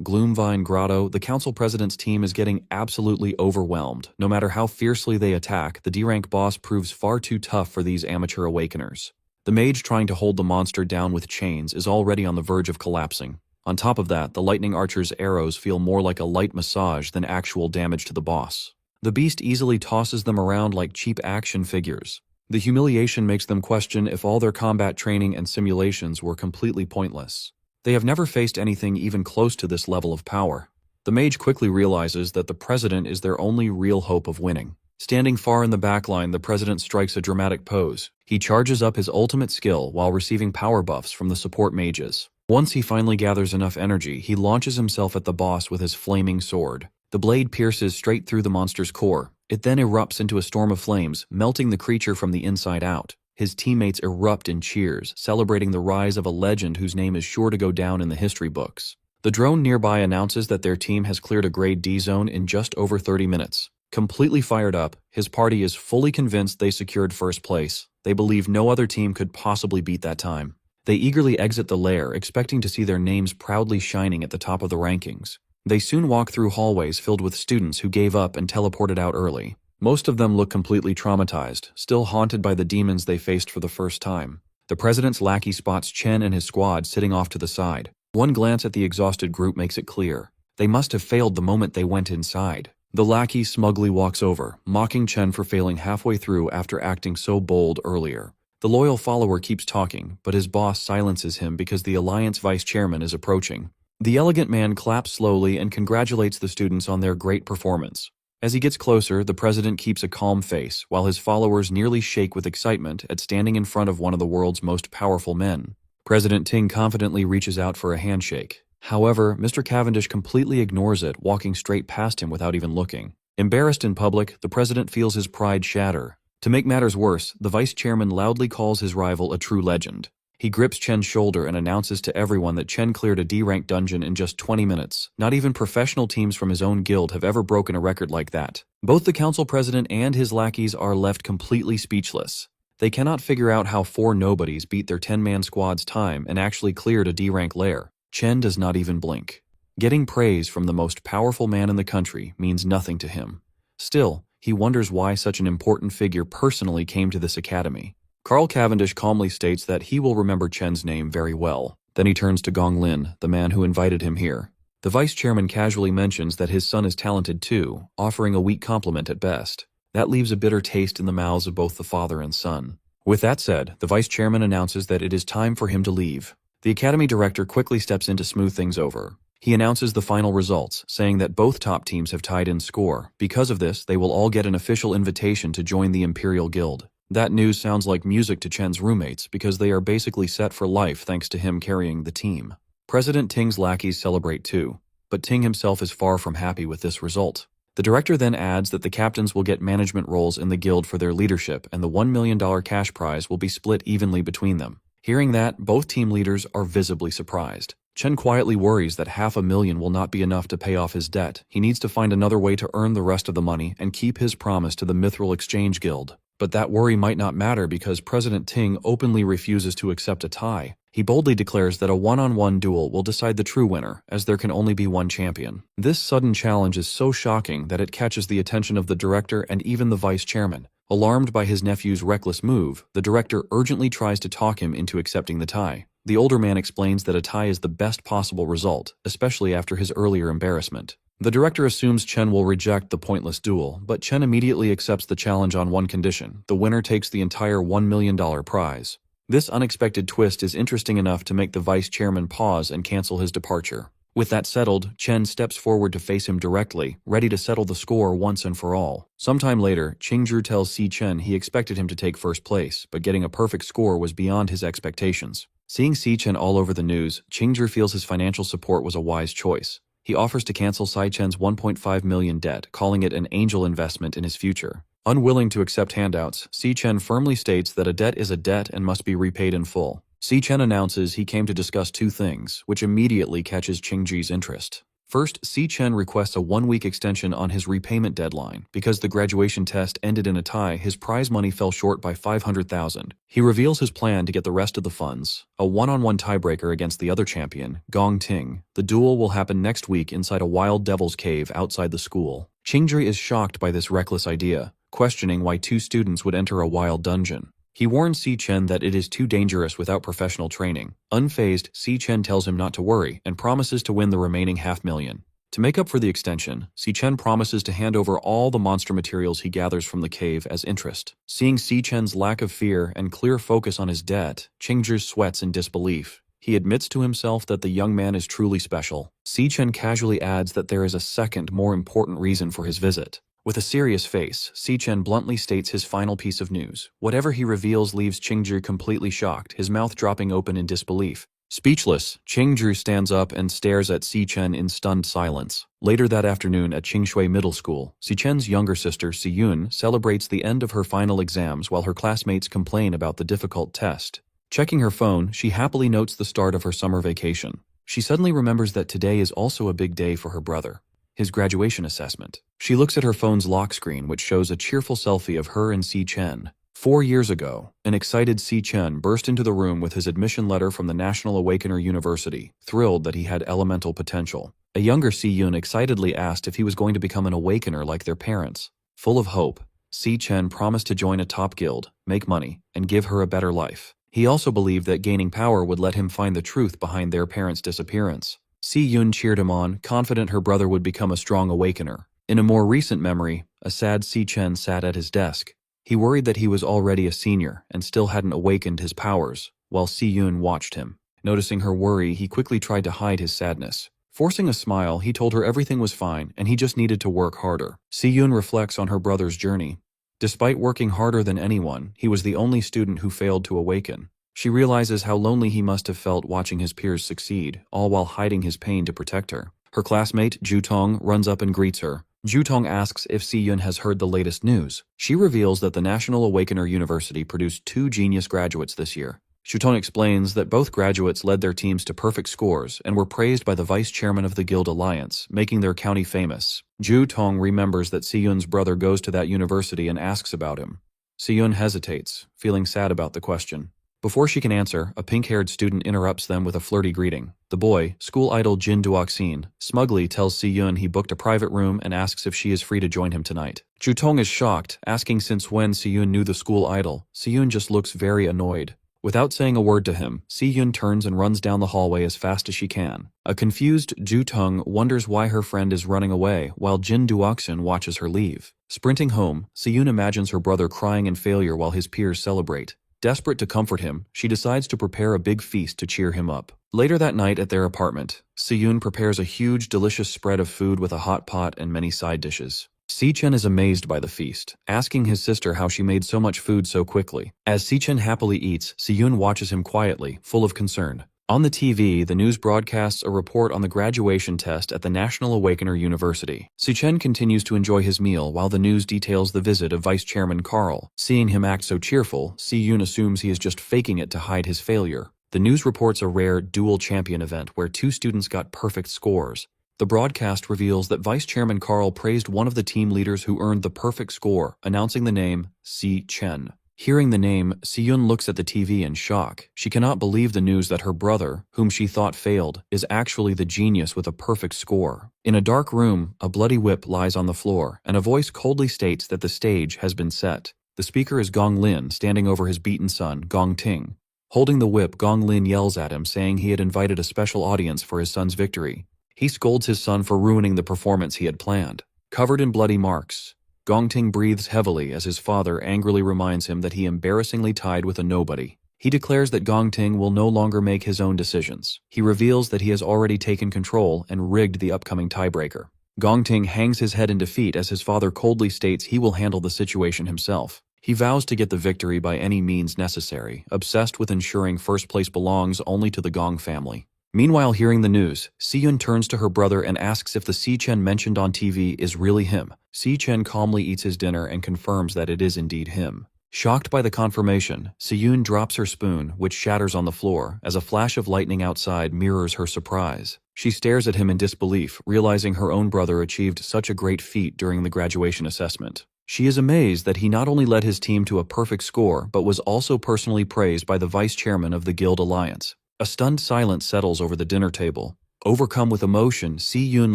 Gloomvine Grotto, the Council President's team is getting absolutely overwhelmed. No matter how fiercely they attack, the D-Rank boss proves far too tough for these amateur awakeners. The mage trying to hold the monster down with chains is already on the verge of collapsing. On top of that, the Lightning Archer's arrows feel more like a light massage than actual damage to the boss. The beast easily tosses them around like cheap action figures. The humiliation makes them question if all their combat training and simulations were completely pointless. They have never faced anything even close to this level of power. The mage quickly realizes that the president is their only real hope of winning. Standing far in the back line, the president strikes a dramatic pose. He charges up his ultimate skill while receiving power buffs from the support mages. Once he finally gathers enough energy, he launches himself at the boss with his flaming sword. The blade pierces straight through the monster's core. It then erupts into a storm of flames, melting the creature from the inside out. His teammates erupt in cheers, celebrating the rise of a legend whose name is sure to go down in the history books. The drone nearby announces that their team has cleared a Grade D zone in just over 30 minutes. Completely fired up, his party is fully convinced they secured first place. They believe no other team could possibly beat that time. They eagerly exit the lair, expecting to see their names proudly shining at the top of the rankings. They soon walk through hallways filled with students who gave up and teleported out early. Most of them look completely traumatized, still haunted by the demons they faced for the first time. The president's lackey spots Chen and his squad sitting off to the side. One glance at the exhausted group makes it clear. They must have failed the moment they went inside. The lackey smugly walks over, mocking Chen for failing halfway through after acting so bold earlier. The loyal follower keeps talking, but his boss silences him because the Alliance vice chairman is approaching. The elegant man claps slowly and congratulates the students on their great performance. As he gets closer, the president keeps a calm face, while his followers nearly shake with excitement at standing in front of one of the world's most powerful men. President Ting confidently reaches out for a handshake. However, Mr. Cavendish completely ignores it, walking straight past him without even looking. Embarrassed in public, the president feels his pride shatter. To make matters worse, the vice chairman loudly calls his rival a true legend. He grips Chen's shoulder and announces to everyone that Chen cleared a D-rank dungeon in just 20 minutes. Not even professional teams from his own guild have ever broken a record like that. Both the council president and his lackeys are left completely speechless. They cannot figure out how 4 nobodies beat their 10-man squad's time and actually cleared a D-rank lair. Chen does not even blink. Getting praise from the most powerful man in the country means nothing to him. Still, he wonders why such an important figure personally came to this academy. Carl Cavendish calmly states that he will remember Chen's name very well. Then he turns to Gong Lin, the man who invited him here. The vice chairman casually mentions that his son is talented too, offering a weak compliment at best. That leaves a bitter taste in the mouths of both the father and son. With that said, the vice chairman announces that it is time for him to leave. The academy director quickly steps in to smooth things over. He announces the final results, saying that both top teams have tied in score. Because of this, they will all get an official invitation to join the Imperial Guild. That news sounds like music to Chen's roommates because they are basically set for life thanks to him carrying the team. President Ting's lackeys celebrate too, but Ting himself is far from happy with this result. The director then adds that the captains will get management roles in the guild for their leadership and the $1 million cash prize will be split evenly between them. Hearing that, both team leaders are visibly surprised. Chen quietly worries that $500,000 will not be enough to pay off his debt. He needs to find another way to earn the rest of the money and keep his promise to the Mithril Exchange Guild. But that worry might not matter because President Ting openly refuses to accept a tie. He boldly declares that a one-on-one duel will decide the true winner, as there can only be one champion. This sudden challenge is so shocking that it catches the attention of the director and even the vice chairman. Alarmed by his nephew's reckless move, the director urgently tries to talk him into accepting the tie. The older man explains that a tie is the best possible result, especially after his earlier embarrassment. The director assumes Chen will reject the pointless duel, but Chen immediately accepts the challenge on one condition: the winner takes the entire $1 million prize. This unexpected twist is interesting enough to make the vice chairman pause and cancel his departure. With that settled, Chen steps forward to face him directly, ready to settle the score once and for all. Sometime later, Qingzhi tells Si Chen he expected him to take first place, but getting a perfect score was beyond his expectations. Seeing Si Chen all over the news, Qingzhi feels his financial support was a wise choice. He offers to cancel Si Chen's 1.5 million debt, calling it an angel investment in his future. Unwilling to accept handouts, Si Chen firmly states that a debt is a debt and must be repaid in full. Si Chen announces he came to discuss two things, which immediately catches Qingzhi's interest. First, Si Chen requests a 1-week extension on his repayment deadline. Because the graduation test ended in a tie, his prize money fell short by 500,000. He reveals his plan to get the rest of the funds, a one-on-one tiebreaker against the other champion, Gong Ting. The duel will happen next week inside a wild devil's cave outside the school. Qingzhi is shocked by this reckless idea, questioning why 2 students would enter a wild dungeon. He warns Si Chen that it is too dangerous without professional training. Unfazed, Si Chen tells him not to worry and promises to win the remaining $500,000. To make up for the extension, Si Chen promises to hand over all the monster materials he gathers from the cave as interest. Seeing Si Chen's lack of fear and clear focus on his debt, Qingzhi sweats in disbelief. He admits to himself that the young man is truly special. Si Chen casually adds that there is a second, more important reason for his visit. With a serious face, Si Chen bluntly states his final piece of news. Whatever he reveals leaves Qingzhi completely shocked, his mouth dropping open in disbelief. Speechless, Qingzhi stands up and stares at Si Chen in stunned silence. Later that afternoon at Qingshui Middle School, Si Chen's younger sister, Si Yun, celebrates the end of her final exams while her classmates complain about the difficult test. Checking her phone, she happily notes the start of her summer vacation. She suddenly remembers that today is also a big day for her brother. His graduation assessment. She looks at her phone's lock screen, which shows a cheerful selfie of her and Si Chen. 4 years ago, an excited Si Chen burst into the room with his admission letter from the National Awakener University, thrilled that he had elemental potential. A younger Si Yun excitedly asked if he was going to become an awakener like their parents. Full of hope, Si Chen promised to join a top guild, make money, and give her a better life. He also believed that gaining power would let him find the truth behind their parents' disappearance. Si Yun cheered him on, confident her brother would become a strong awakener. In a more recent memory, a sad Si Chen sat at his desk. He worried that he was already a senior and still hadn't awakened his powers, while Si Yun watched him. Noticing her worry, he quickly tried to hide his sadness. Forcing a smile, he told her everything was fine and he just needed to work harder. Si Yun reflects on her brother's journey. Despite working harder than anyone, he was the only student who failed to awaken. She realizes how lonely he must have felt watching his peers succeed, all while hiding his pain to protect her. Her classmate, Zhu Tong, runs up and greets her. Zhu Tong asks if Si Yun has heard the latest news. She reveals that the National Awakener University produced 2 genius graduates this year. Zhu Tong explains that both graduates led their teams to perfect scores and were praised by the vice chairman of the Guild Alliance, making their county famous. Zhu Tong remembers that Si Yun's brother goes to that university and asks about him. Si Yun hesitates, feeling sad about the question. Before she can answer, a pink-haired student interrupts them with a flirty greeting. The boy, school idol Jin Duoxin, smugly tells Si Yun he booked a private room and asks if she is free to join him tonight. Zhu Tong is shocked, asking since when Si Yun knew the school idol. Si Yun just looks very annoyed. Without saying a word to him, Si Yun turns and runs down the hallway as fast as she can. A confused Zhu Tong wonders why her friend is running away, while Jin Duoxin watches her leave. Sprinting home, Si Yun imagines her brother crying in failure while his peers celebrate. Desperate to comfort him, she decides to prepare a big feast to cheer him up. Later that night at their apartment, Si Yun prepares a huge, delicious spread of food with a hot pot and many side dishes. Si Chen is amazed by the feast, asking his sister how she made so much food so quickly. As Si Chen happily eats, Si Yun watches him quietly, full of concern. On the TV, the news broadcasts a report on the graduation test at the National Awakener University. Si Chen continues to enjoy his meal while the news details the visit of Vice Chairman Carl. Seeing him act so cheerful, Si Yun assumes he is just faking it to hide his failure. The news reports a rare dual champion event where 2 students got perfect scores. The broadcast reveals that Vice Chairman Carl praised one of the team leaders who earned the perfect score, announcing the name Si Chen. Hearing the name, Si Yun looks at the TV in shock. She cannot believe the news that her brother, whom she thought failed, is actually the genius with a perfect score. In a dark room, a bloody whip lies on the floor, and a voice coldly states that the stage has been set. The speaker is Gong Lin, standing over his beaten son, Gong Ting. Holding the whip, Gong Lin yells at him, saying he had invited a special audience for his son's victory. He scolds his son for ruining the performance he had planned. Covered in bloody marks, Gong Ting breathes heavily as his father angrily reminds him that he embarrassingly tied with a nobody. He declares that Gong Ting will no longer make his own decisions. He reveals that he has already taken control and rigged the upcoming tiebreaker. Gong Ting hangs his head in defeat as his father coldly states he will handle the situation himself. He vows to get the victory by any means necessary, obsessed with ensuring first place belongs only to the Gong family. Meanwhile, hearing the news, Si-yun turns to her brother and asks if the Si-chen mentioned on TV is really him. Si-chen calmly eats his dinner and confirms that it is indeed him. Shocked by the confirmation, Si-yun drops her spoon, which shatters on the floor, as a flash of lightning outside mirrors her surprise. She stares at him in disbelief, realizing her own brother achieved such a great feat during the graduation assessment. She is amazed that he not only led his team to a perfect score, but was also personally praised by the vice chairman of the Guild Alliance. A stunned silence settles over the dinner table. Overcome with emotion, Si-yun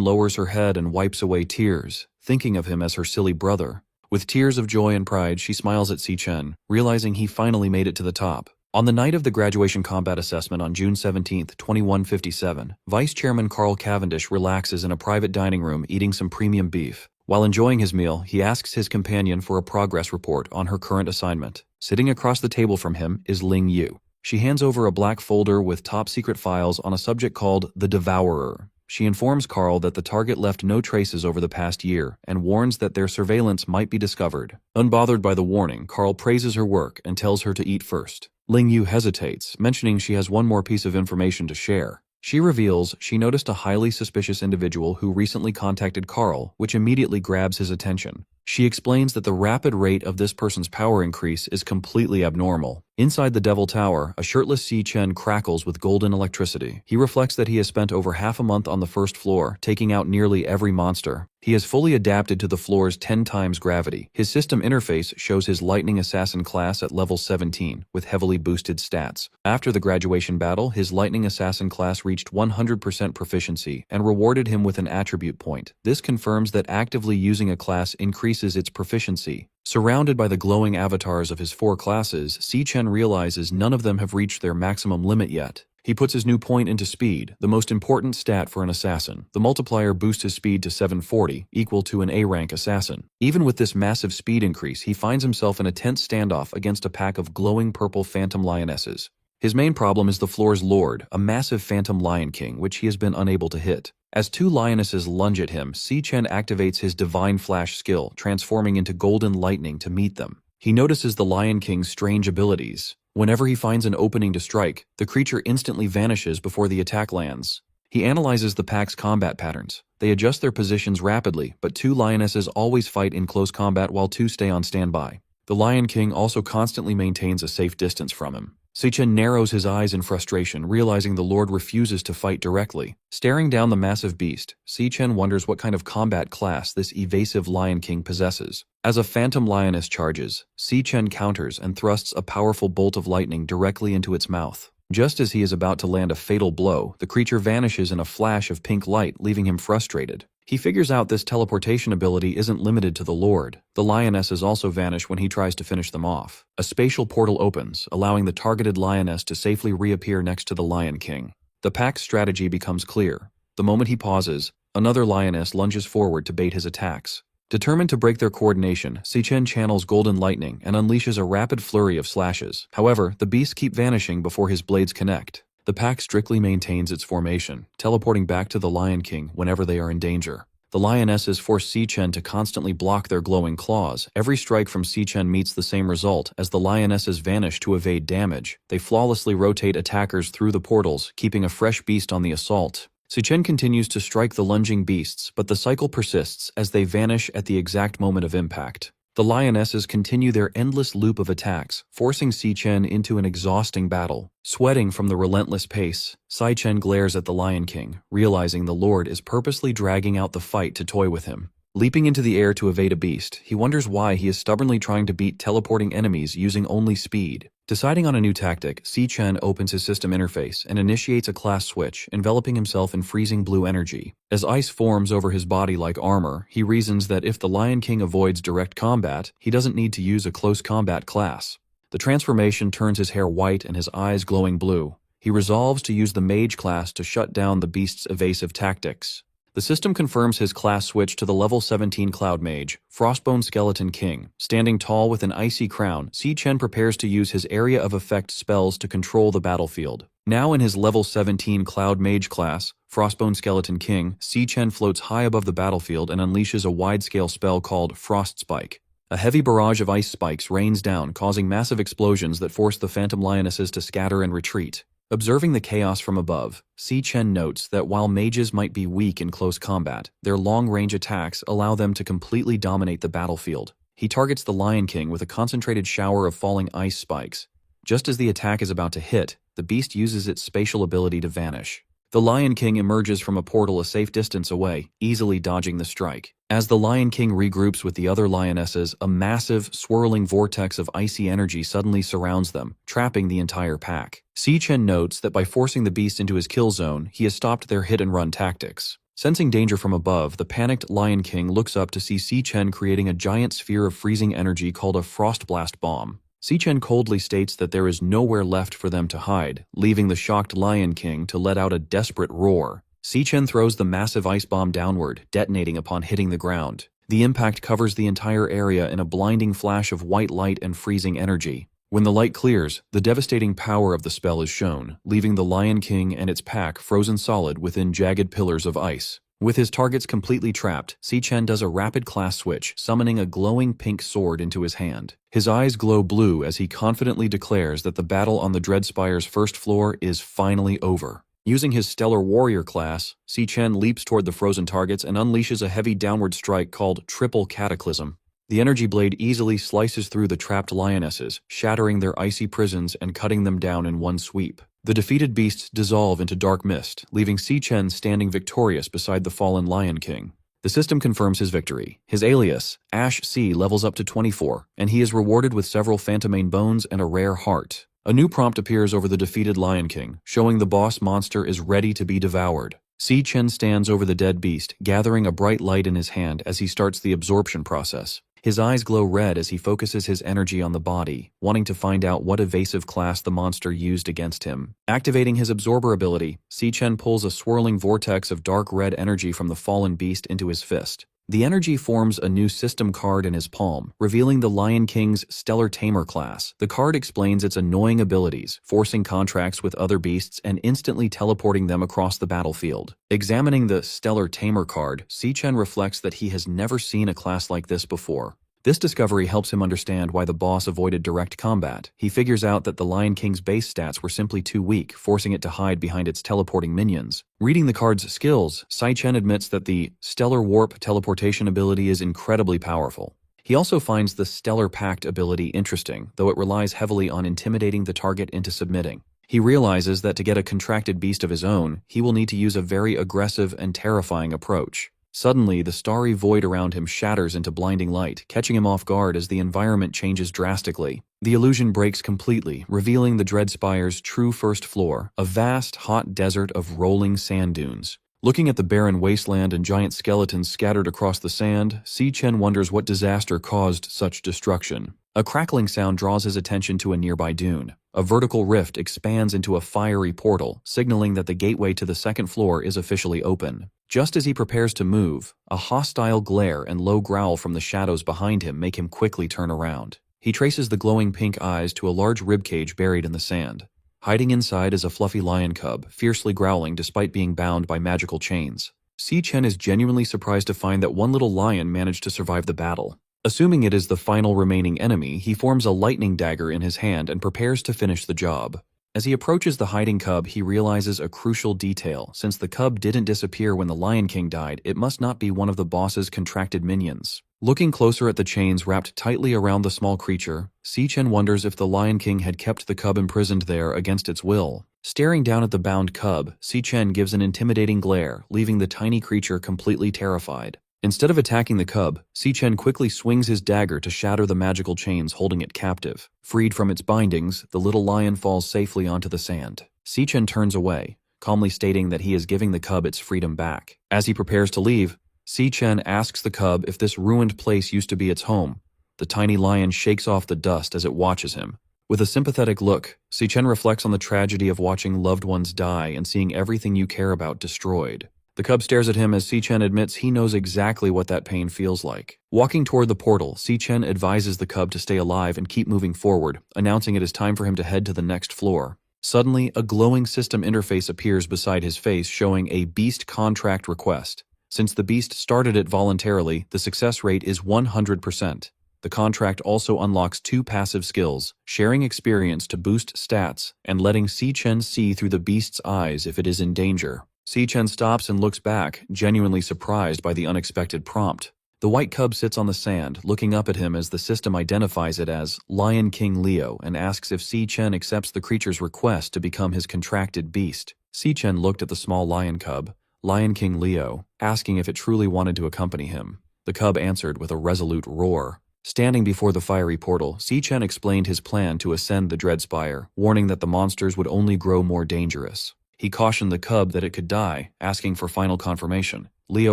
lowers her head and wipes away tears, thinking of him as her silly brother. With tears of joy and pride, she smiles at Si-chen, realizing he finally made it to the top. On the night of the graduation combat assessment on June 17, 2157, Vice Chairman Carl Cavendish relaxes in a private dining room eating some premium beef. While enjoying his meal, he asks his companion for a progress report on her current assignment. Sitting across the table from him is Ling Yu. She hands over a black folder with top-secret files on a subject called the Devourer. She informs Carl that the target left no traces over the past year and warns that their surveillance might be discovered. Unbothered by the warning, Carl praises her work and tells her to eat first. Ling Yu hesitates, mentioning she has one more piece of information to share. She reveals she noticed a highly suspicious individual who recently contacted Carl, which immediately grabs his attention. She explains that the rapid rate of this person's power increase is completely abnormal. Inside the Devil Tower, a shirtless Si-chen crackles with golden electricity. He reflects that he has spent over half a month on the first floor, taking out nearly every monster. He has fully adapted to the floor's 10 times gravity. His system interface shows his Lightning Assassin class at level 17, with heavily boosted stats. After the graduation battle, his Lightning Assassin class reached 100% proficiency and rewarded him with an attribute point. This confirms that actively using a class increases its proficiency. Surrounded by the glowing avatars of his 4 classes, Si-chen realizes none of them have reached their maximum limit yet. He puts his new point into speed, the most important stat for an assassin. The multiplier boosts his speed to 740, equal to an A-rank assassin. Even with this massive speed increase, he finds himself in a tense standoff against a pack of glowing purple phantom lionesses. His main problem is the floor's lord, a massive phantom lion king, which he has been unable to hit. As 2 lionesses lunge at him, Si-chen activates his Divine Flash skill, transforming into golden lightning to meet them. He notices the Lion King's strange abilities. Whenever he finds an opening to strike, the creature instantly vanishes before the attack lands. He analyzes the pack's combat patterns. They adjust their positions rapidly, but 2 lionesses always fight in close combat while 2 stay on standby. The Lion King also constantly maintains a safe distance from him. Si-chen narrows his eyes in frustration, realizing the Lord refuses to fight directly. Staring down the massive beast, Si-chen wonders what kind of combat class this evasive Lion King possesses. As a phantom lioness charges, Si-chen counters and thrusts a powerful bolt of lightning directly into its mouth. Just as he is about to land a fatal blow, the creature vanishes in a flash of pink light, leaving him frustrated. He figures out this teleportation ability isn't limited to the Lord. The lionesses also vanish when he tries to finish them off. A spatial portal opens, allowing the targeted lioness to safely reappear next to the Lion King. The pack's strategy becomes clear. The moment he pauses, another lioness lunges forward to bait his attacks. Determined to break their coordination, Si-chen channels Golden Lightning and unleashes a rapid flurry of slashes. However, the beasts keep vanishing before his blades connect. The pack strictly maintains its formation, teleporting back to the Lion King whenever they are in danger. The lionesses force Si-chen to constantly block their glowing claws. Every strike from Si-chen meets the same result, as the lionesses vanish to evade damage. They flawlessly rotate attackers through the portals, keeping a fresh beast on the assault. Si-chen continues to strike the lunging beasts, but the cycle persists as they vanish at the exact moment of impact. The lionesses continue their endless loop of attacks, forcing Si-chen into an exhausting battle. Sweating from the relentless pace, Si-chen glares at the Lion King, realizing the Lord is purposely dragging out the fight to toy with him. Leaping into the air to evade a beast, he wonders why he is stubbornly trying to beat teleporting enemies using only speed. Deciding on a new tactic, Si-chen opens his system interface and initiates a class switch, enveloping himself in freezing blue energy. As ice forms over his body like armor, he reasons that if the Lion King avoids direct combat, he doesn't need to use a close combat class. The transformation turns his hair white and his eyes glowing blue. He resolves to use the mage class to shut down the beast's evasive tactics. The system confirms his class switch to the level 17 Cloud Mage, Frostbone Skeleton King. Standing tall with an icy crown, Si Chen prepares to use his area of effect spells to control the battlefield. Now in his level 17 Cloud Mage class, Frostbone Skeleton King, Si Chen floats high above the battlefield and unleashes a wide-scale spell called Frost Spike. A heavy barrage of ice spikes rains down, causing massive explosions that force the Phantom Lionesses to scatter and retreat. Observing the chaos from above, Si Chen notes that while mages might be weak in close combat, their long-range attacks allow them to completely dominate the battlefield. He targets the Lion King with a concentrated shower of falling ice spikes. Just as the attack is about to hit, the beast uses its spatial ability to vanish. The Lion King emerges from a portal a safe distance away, easily dodging the strike. As the Lion King regroups with the other lionesses, a massive, swirling vortex of icy energy suddenly surrounds them, trapping the entire pack. Si Chen notes that by forcing the beast into his kill zone, he has stopped their hit-and-run tactics. Sensing danger from above, the panicked Lion King looks up to see Si Chen creating a giant sphere of freezing energy called a Frost Blast Bomb. Si Chen coldly states that there is nowhere left for them to hide, leaving the shocked Lion King to let out a desperate roar. Si Chen throws the massive ice bomb downward, detonating upon hitting the ground. The impact covers the entire area in a blinding flash of white light and freezing energy. When the light clears, the devastating power of the spell is shown, leaving the Lion King and its pack frozen solid within jagged pillars of ice. With his targets completely trapped, Si Chen does a rapid class switch, summoning a glowing pink sword into his hand. His eyes glow blue as he confidently declares that the battle on the Dreadspire's first floor is finally over. Using his Stellar Warrior class, Si Chen leaps toward the frozen targets and unleashes a heavy downward strike called Triple Cataclysm. The energy blade easily slices through the trapped lionesses, shattering their icy prisons and cutting them down in one sweep. The defeated beasts dissolve into dark mist, leaving Si Chen standing victorious beside the fallen Lion King. The system confirms his victory. His alias, Ash C, levels up to 24, and he is rewarded with several Phantomane bones and a rare heart. A new prompt appears over the defeated Lion King, showing the boss monster is ready to be devoured. Si Chen stands over the dead beast, gathering a bright light in his hand as he starts the absorption process. His eyes glow red as he focuses his energy on the body, wanting to find out what evasive class the monster used against him. Activating his absorber ability, Si Chen pulls a swirling vortex of dark red energy from the fallen beast into his fist. The energy forms a new system card in his palm, revealing the Lion King's Stellar Tamer class. The card explains its annoying abilities, forcing contracts with other beasts and instantly teleporting them across the battlefield. Examining the Stellar Tamer card, Si Chen reflects that he has never seen a class like this before. This discovery helps him understand why the boss avoided direct combat. He figures out that the Lion King's base stats were simply too weak, forcing it to hide behind its teleporting minions. Reading the card's skills, Si Chen admits that the Stellar Warp teleportation ability is incredibly powerful. He also finds the Stellar Pact ability interesting, though it relies heavily on intimidating the target into submitting. He realizes that to get a contracted beast of his own, he will need to use a very aggressive and terrifying approach. Suddenly, the starry void around him shatters into blinding light, catching him off guard as the environment changes drastically. The illusion breaks completely, revealing the Dreadspire's true first floor, a vast, hot desert of rolling sand dunes. Looking at the barren wasteland and giant skeletons scattered across the sand, Si Chen wonders what disaster caused such destruction. A crackling sound draws his attention to a nearby dune. A vertical rift expands into a fiery portal, signaling that the gateway to the second floor is officially open. Just as he prepares to move, a hostile glare and low growl from the shadows behind him make him quickly turn around. He traces the glowing pink eyes to a large ribcage buried in the sand. Hiding inside is a fluffy lion cub, fiercely growling despite being bound by magical chains. Si Chen is genuinely surprised to find that one little lion managed to survive the battle. Assuming it is the final remaining enemy, he forms a lightning dagger in his hand and prepares to finish the job. As he approaches the hiding cub, he realizes a crucial detail. Since the cub didn't disappear when the Lion King died, it must not be one of the boss's contracted minions. Looking closer at the chains wrapped tightly around the small creature, Si Chen wonders if the Lion King had kept the cub imprisoned there against its will. Staring down at the bound cub, Si Chen gives an intimidating glare, leaving the tiny creature completely terrified. Instead of attacking the cub, Si Chen quickly swings his dagger to shatter the magical chains holding it captive. Freed from its bindings, the little lion falls safely onto the sand. Si Chen turns away, calmly stating that he is giving the cub its freedom back. As he prepares to leave, Si Chen asks the cub if this ruined place used to be its home. The tiny lion shakes off the dust as it watches him. With a sympathetic look, Si Chen reflects on the tragedy of watching loved ones die and seeing everything you care about destroyed. The cub stares at him as Si-Chen admits he knows exactly what that pain feels like. Walking toward the portal, Si-Chen advises the cub to stay alive and keep moving forward, announcing it is time for him to head to the next floor. Suddenly, a glowing system interface appears beside his face showing a beast contract request. Since the beast started it voluntarily, the success rate is 100%. The contract also unlocks 2 passive skills, sharing experience to boost stats, and letting Si-Chen see through the beast's eyes if it is in danger. Si-Chen stops and looks back, genuinely surprised by the unexpected prompt. The white cub sits on the sand, looking up at him as the system identifies it as Lion King Leo and asks if Si-Chen accepts the creature's request to become his contracted beast. Si-Chen looked at the small lion cub, Lion King Leo, asking if it truly wanted to accompany him. The cub answered with a resolute roar. Standing before the fiery portal, Si-Chen explained his plan to ascend the Dread Spire, warning that the monsters would only grow more dangerous. He cautioned the cub that it could die, asking for final confirmation. Leo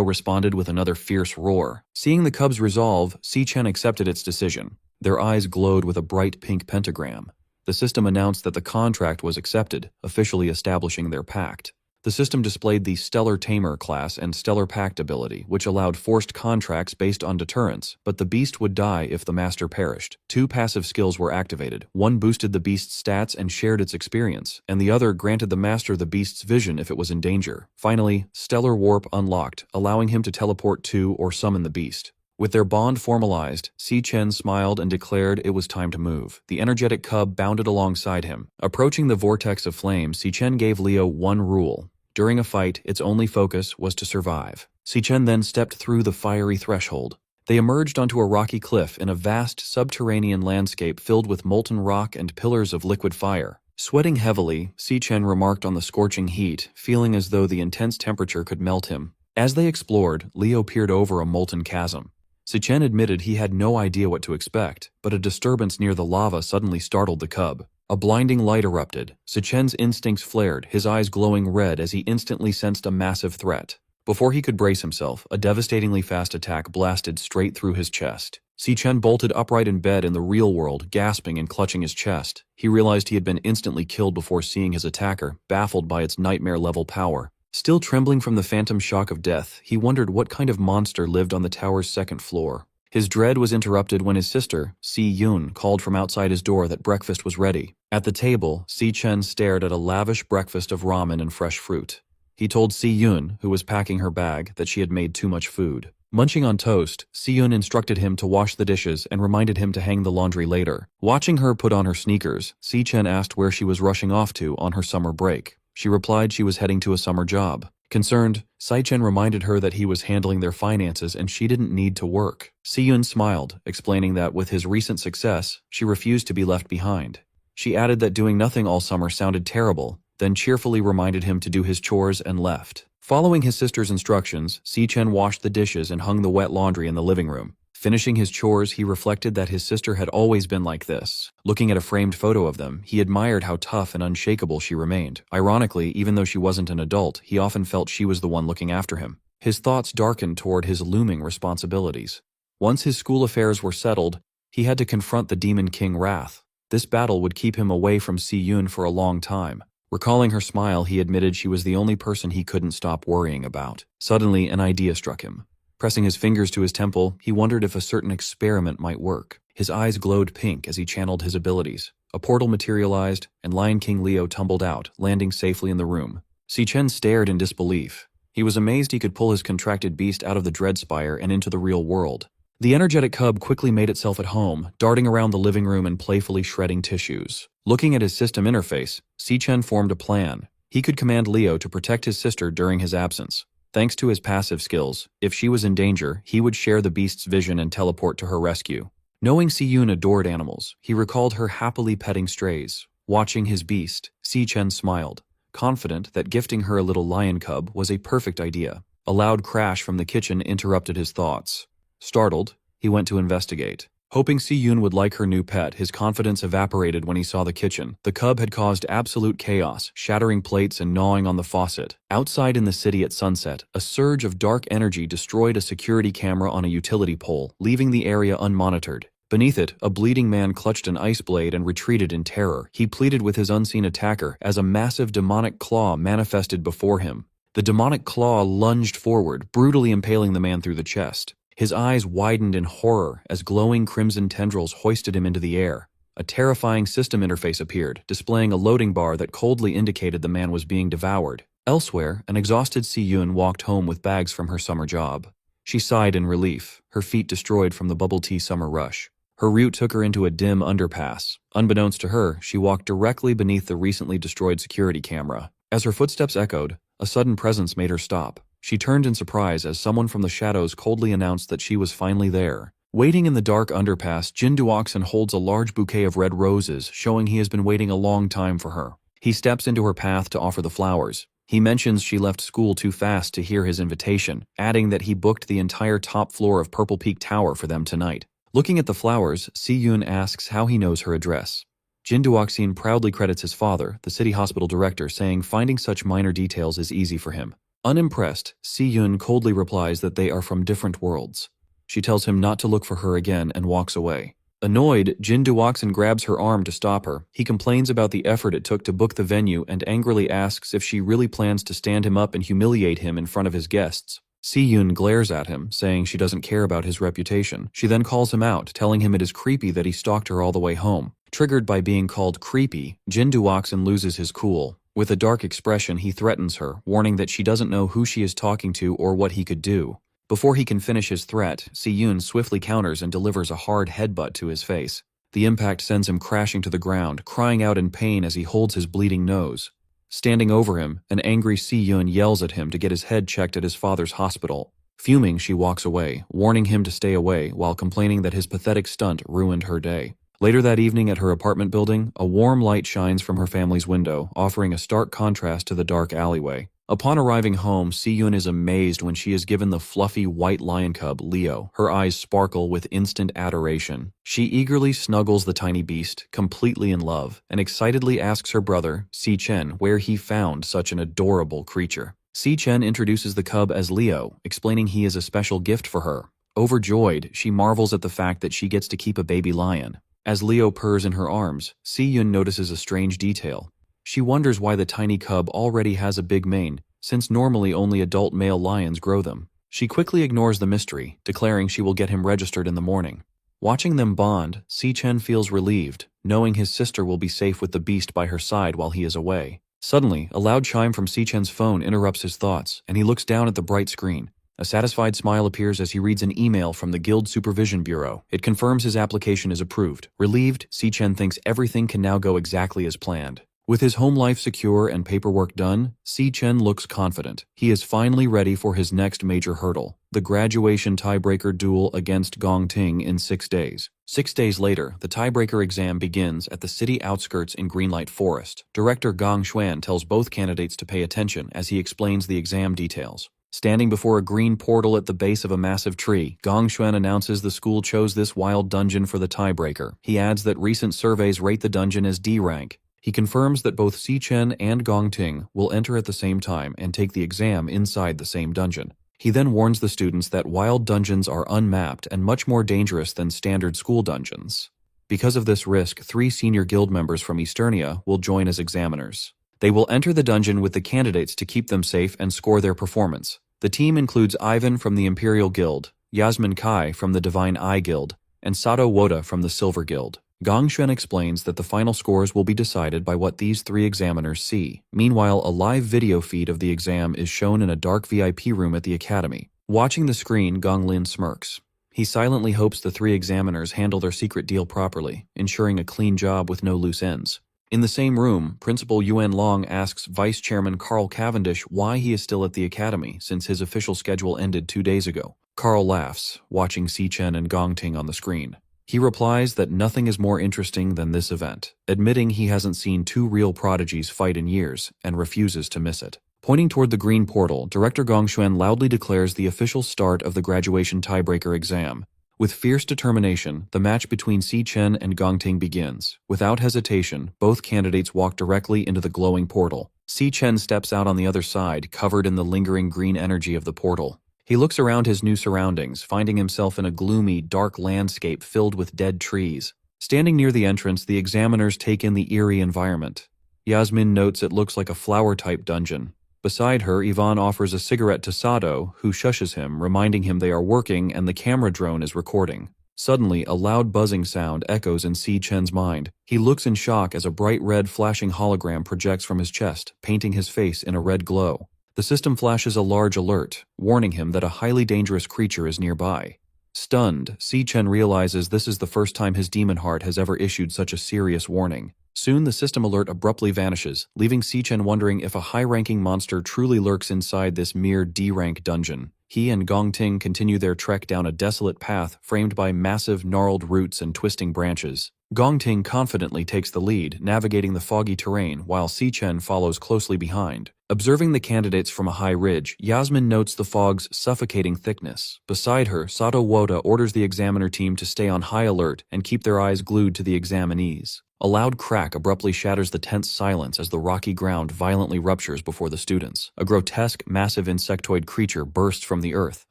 responded with another fierce roar. Seeing the cub's resolve, Si-Chen accepted its decision. Their eyes glowed with a bright pink pentagram. The system announced that the contract was accepted, officially establishing their pact. The system displayed the Stellar Tamer class and Stellar Pact ability, which allowed forced contracts based on deterrence, but the beast would die if the master perished. 2 passive skills were activated. One boosted the beast's stats and shared its experience, and the other granted the master the beast's vision if it was in danger. Finally, Stellar Warp unlocked, allowing him to teleport to or summon the beast. With their bond formalized, Si-Chen smiled and declared it was time to move. The energetic cub bounded alongside him. Approaching the vortex of flame, Si-Chen gave Leo one rule. During a fight, its only focus was to survive. Si-Chen then stepped through the fiery threshold. They emerged onto a rocky cliff in a vast subterranean landscape filled with molten rock and pillars of liquid fire. Sweating heavily, Si-Chen remarked on the scorching heat, feeling as though the intense temperature could melt him. As they explored, Leo peered over a molten chasm. Si-Chen admitted he had no idea what to expect, but a disturbance near the lava suddenly startled the cub. A blinding light erupted. Si-Chen's instincts flared, his eyes glowing red as he instantly sensed a massive threat. Before he could brace himself, a devastatingly fast attack blasted straight through his chest. Si-Chen bolted upright in bed in the real world, gasping and clutching his chest. He realized he had been instantly killed before seeing his attacker, baffled by its nightmare-level power. Still trembling from the phantom shock of death, he wondered what kind of monster lived on the tower's 2nd floor. His dread was interrupted when his sister, Si-Yun, called from outside his door that breakfast was ready. At the table, Si-Chen stared at a lavish breakfast of ramen and fresh fruit. He told Si-Yun, who was packing her bag, that she had made too much food. Munching on toast, Si-Yun instructed him to wash the dishes and reminded him to hang the laundry later. Watching her put on her sneakers, Si-Chen asked where she was rushing off to on her summer break. She replied she was heading to a summer job. Concerned, Si-Chen reminded her that he was handling their finances and she didn't need to work. Si-Yun smiled, explaining that with his recent success, she refused to be left behind. She added that doing nothing all summer sounded terrible, then cheerfully reminded him to do his chores and left. Following his sister's instructions, Si-Chen washed the dishes and hung the wet laundry in the living room. Finishing his chores, he reflected that his sister had always been like this. Looking at a framed photo of them, he admired how tough and unshakable she remained. Ironically, even though she wasn't an adult, he often felt she was the one looking after him. His thoughts darkened toward his looming responsibilities. Once his school affairs were settled, he had to confront the Demon King Wrath. This battle would keep him away from Si-Yun for a long time. Recalling her smile, he admitted she was the only person he couldn't stop worrying about. Suddenly, an idea struck him. Pressing his fingers to his temple, he wondered if a certain experiment might work. His eyes glowed pink as he channeled his abilities. A portal materialized, and Lion King Leo tumbled out, landing safely in the room. Si-Chen stared in disbelief. He was amazed he could pull his contracted beast out of the Dread Spire and into the real world. The energetic cub quickly made itself at home, darting around the living room and playfully shredding tissues. Looking at his system interface, Si-Chen formed a plan. He could command Leo to protect his sister during his absence. Thanks to his passive skills, if she was in danger, he would share the beast's vision and teleport to her rescue. Knowing Si-Yun adored animals, he recalled her happily petting strays. Watching his beast, Si-Chen smiled, confident that gifting her a little lion cub was a perfect idea. A loud crash from the kitchen interrupted his thoughts. Startled, he went to investigate. Hoping Si-Yun would like her new pet, his confidence evaporated when he saw the kitchen. The cub had caused absolute chaos, shattering plates and gnawing on the faucet. Outside in the city at sunset, a surge of dark energy destroyed a security camera on a utility pole, leaving the area unmonitored. Beneath it, a bleeding man clutched an ice blade and retreated in terror. He pleaded with his unseen attacker as a massive demonic claw manifested before him. The demonic claw lunged forward, brutally impaling the man through the chest. His eyes widened in horror as glowing crimson tendrils hoisted him into the air. A terrifying system interface appeared, displaying a loading bar that coldly indicated the man was being devoured. Elsewhere, an exhausted Si-Yun walked home with bags from her summer job. She sighed in relief, her feet destroyed from the bubble tea summer rush. Her route took her into a dim underpass. Unbeknownst to her, she walked directly beneath the recently destroyed security camera. As her footsteps echoed, a sudden presence made her stop. She turned in surprise as someone from the shadows coldly announced that she was finally there. Waiting in the dark underpass, Jin Duoxin holds a large bouquet of red roses, showing he has been waiting a long time for her. He steps into her path to offer the flowers. He mentions she left school too fast to hear his invitation, adding that he booked the entire top floor of Purple Peak Tower for them tonight. Looking at the flowers, Si-Yun asks how he knows her address. Jin Duoxin proudly credits his father, the city hospital director, saying finding such minor details is easy for him. Unimpressed, Si-Yun coldly replies that they are from different worlds. She tells him not to look for her again and walks away. Annoyed, Jin Duoxin grabs her arm to stop her. He complains about the effort it took to book the venue and angrily asks if she really plans to stand him up and humiliate him in front of his guests. Si-Yun glares at him, saying she doesn't care about his reputation. She then calls him out, telling him it is creepy that he stalked her all the way home. Triggered by being called creepy, Jin Duoxin loses his cool. With a dark expression, he threatens her, warning that she doesn't know who she is talking to or what he could do. Before he can finish his threat, Si-Yun swiftly counters and delivers a hard headbutt to his face. The impact sends him crashing to the ground, crying out in pain as he holds his bleeding nose. Standing over him, an angry Si-Yun yells at him to get his head checked at his father's hospital. Fuming, she walks away, warning him to stay away while complaining that his pathetic stunt ruined her day. Later that evening at her apartment building, a warm light shines from her family's window, offering a stark contrast to the dark alleyway. Upon arriving home, Si-Yun is amazed when she is given the fluffy white lion cub, Leo. Her eyes sparkle with instant adoration. She eagerly snuggles the tiny beast, completely in love, and excitedly asks her brother, Si-Chen, where he found such an adorable creature. Si-Chen introduces the cub as Leo, explaining he is a special gift for her. Overjoyed, she marvels at the fact that she gets to keep a baby lion. As Leo purrs in her arms, Si-Yun notices a strange detail. She wonders why the tiny cub already has a big mane, since normally only adult male lions grow them. She quickly ignores the mystery, declaring she will get him registered in the morning. Watching them bond, Si-Chen feels relieved, knowing his sister will be safe with the beast by her side while he is away. Suddenly, a loud chime from Si-Chen's phone interrupts his thoughts, and he looks down at the bright screen. A satisfied smile appears as he reads an email from the Guild Supervision Bureau. It confirms his application is approved. Relieved, Si-Chen thinks everything can now go exactly as planned. With his home life secure and paperwork done, Si-Chen looks confident. He is finally ready for his next major hurdle, the graduation tiebreaker duel against Gong Ting in 6 days. 6 days later, the tiebreaker exam begins at the city outskirts in Greenlight Forest. Director Gong Xuan tells both candidates to pay attention as he explains the exam details. Standing before a green portal at the base of a massive tree, Gong Xuan announces the school chose this wild dungeon for the tiebreaker. He adds that recent surveys rate the dungeon as D rank. He confirms that both Si-Chen and Gong Ting will enter at the same time and take the exam inside the same dungeon. He then warns the students that wild dungeons are unmapped and much more dangerous than standard school dungeons. Because of this risk, 3 senior guild members from Easternia will join as examiners. They will enter the dungeon with the candidates to keep them safe and score their performance. The team includes Ivan from the Imperial Guild, Yasmin Kai from the Divine Eye Guild, and Sato Woda from the Silver Guild. Gong Xuan explains that the final scores will be decided by what these 3 examiners see. Meanwhile, a live video feed of the exam is shown in a dark VIP room at the academy. Watching the screen, Gong Lin smirks. He silently hopes the 3 examiners handle their secret deal properly, ensuring a clean job with no loose ends. In the same room, Principal Yuan Long asks Vice Chairman Carl Cavendish why he is still at the academy since his official schedule ended 2 days ago. Carl laughs, watching Si-Chen and Gong Ting on the screen. He replies that nothing is more interesting than this event, admitting he hasn't seen 2 real prodigies fight in years and refuses to miss it. Pointing toward the green portal, Director Gong Xuan loudly declares the official start of the graduation tiebreaker exam. With fierce determination, the match between Si-Chen and Gong Ting begins. Without hesitation, both candidates walk directly into the glowing portal. Si-Chen steps out on the other side, covered in the lingering green energy of the portal. He looks around his new surroundings, finding himself in a gloomy, dark landscape filled with dead trees. Standing near the entrance, the examiners take in the eerie environment. Yasmin notes it looks like a flower-type dungeon. Beside her, Yvonne offers a cigarette to Sato, who shushes him, reminding him they are working and the camera drone is recording. Suddenly, a loud buzzing sound echoes in Si Chen's mind. He looks in shock as a bright red flashing hologram projects from his chest, painting his face in a red glow. The system flashes a large alert, warning him that a highly dangerous creature is nearby. Stunned, Si Chen realizes this is the first time his demon heart has ever issued such a serious warning. Soon the system alert abruptly vanishes, leaving Si Chen wondering if a high-ranking monster truly lurks inside this mere D-rank dungeon. He and Gong Ting continue their trek down a desolate path framed by massive, gnarled roots and twisting branches. Gong Ting confidently takes the lead, navigating the foggy terrain, while Si Chen follows closely behind. Observing the candidates from a high ridge, Yasmin notes the fog's suffocating thickness. Beside her, Sato Woda orders the examiner team to stay on high alert and keep their eyes glued to the examinees. A loud crack abruptly shatters the tense silence as the rocky ground violently ruptures before the students. A grotesque, massive insectoid creature bursts from the earth,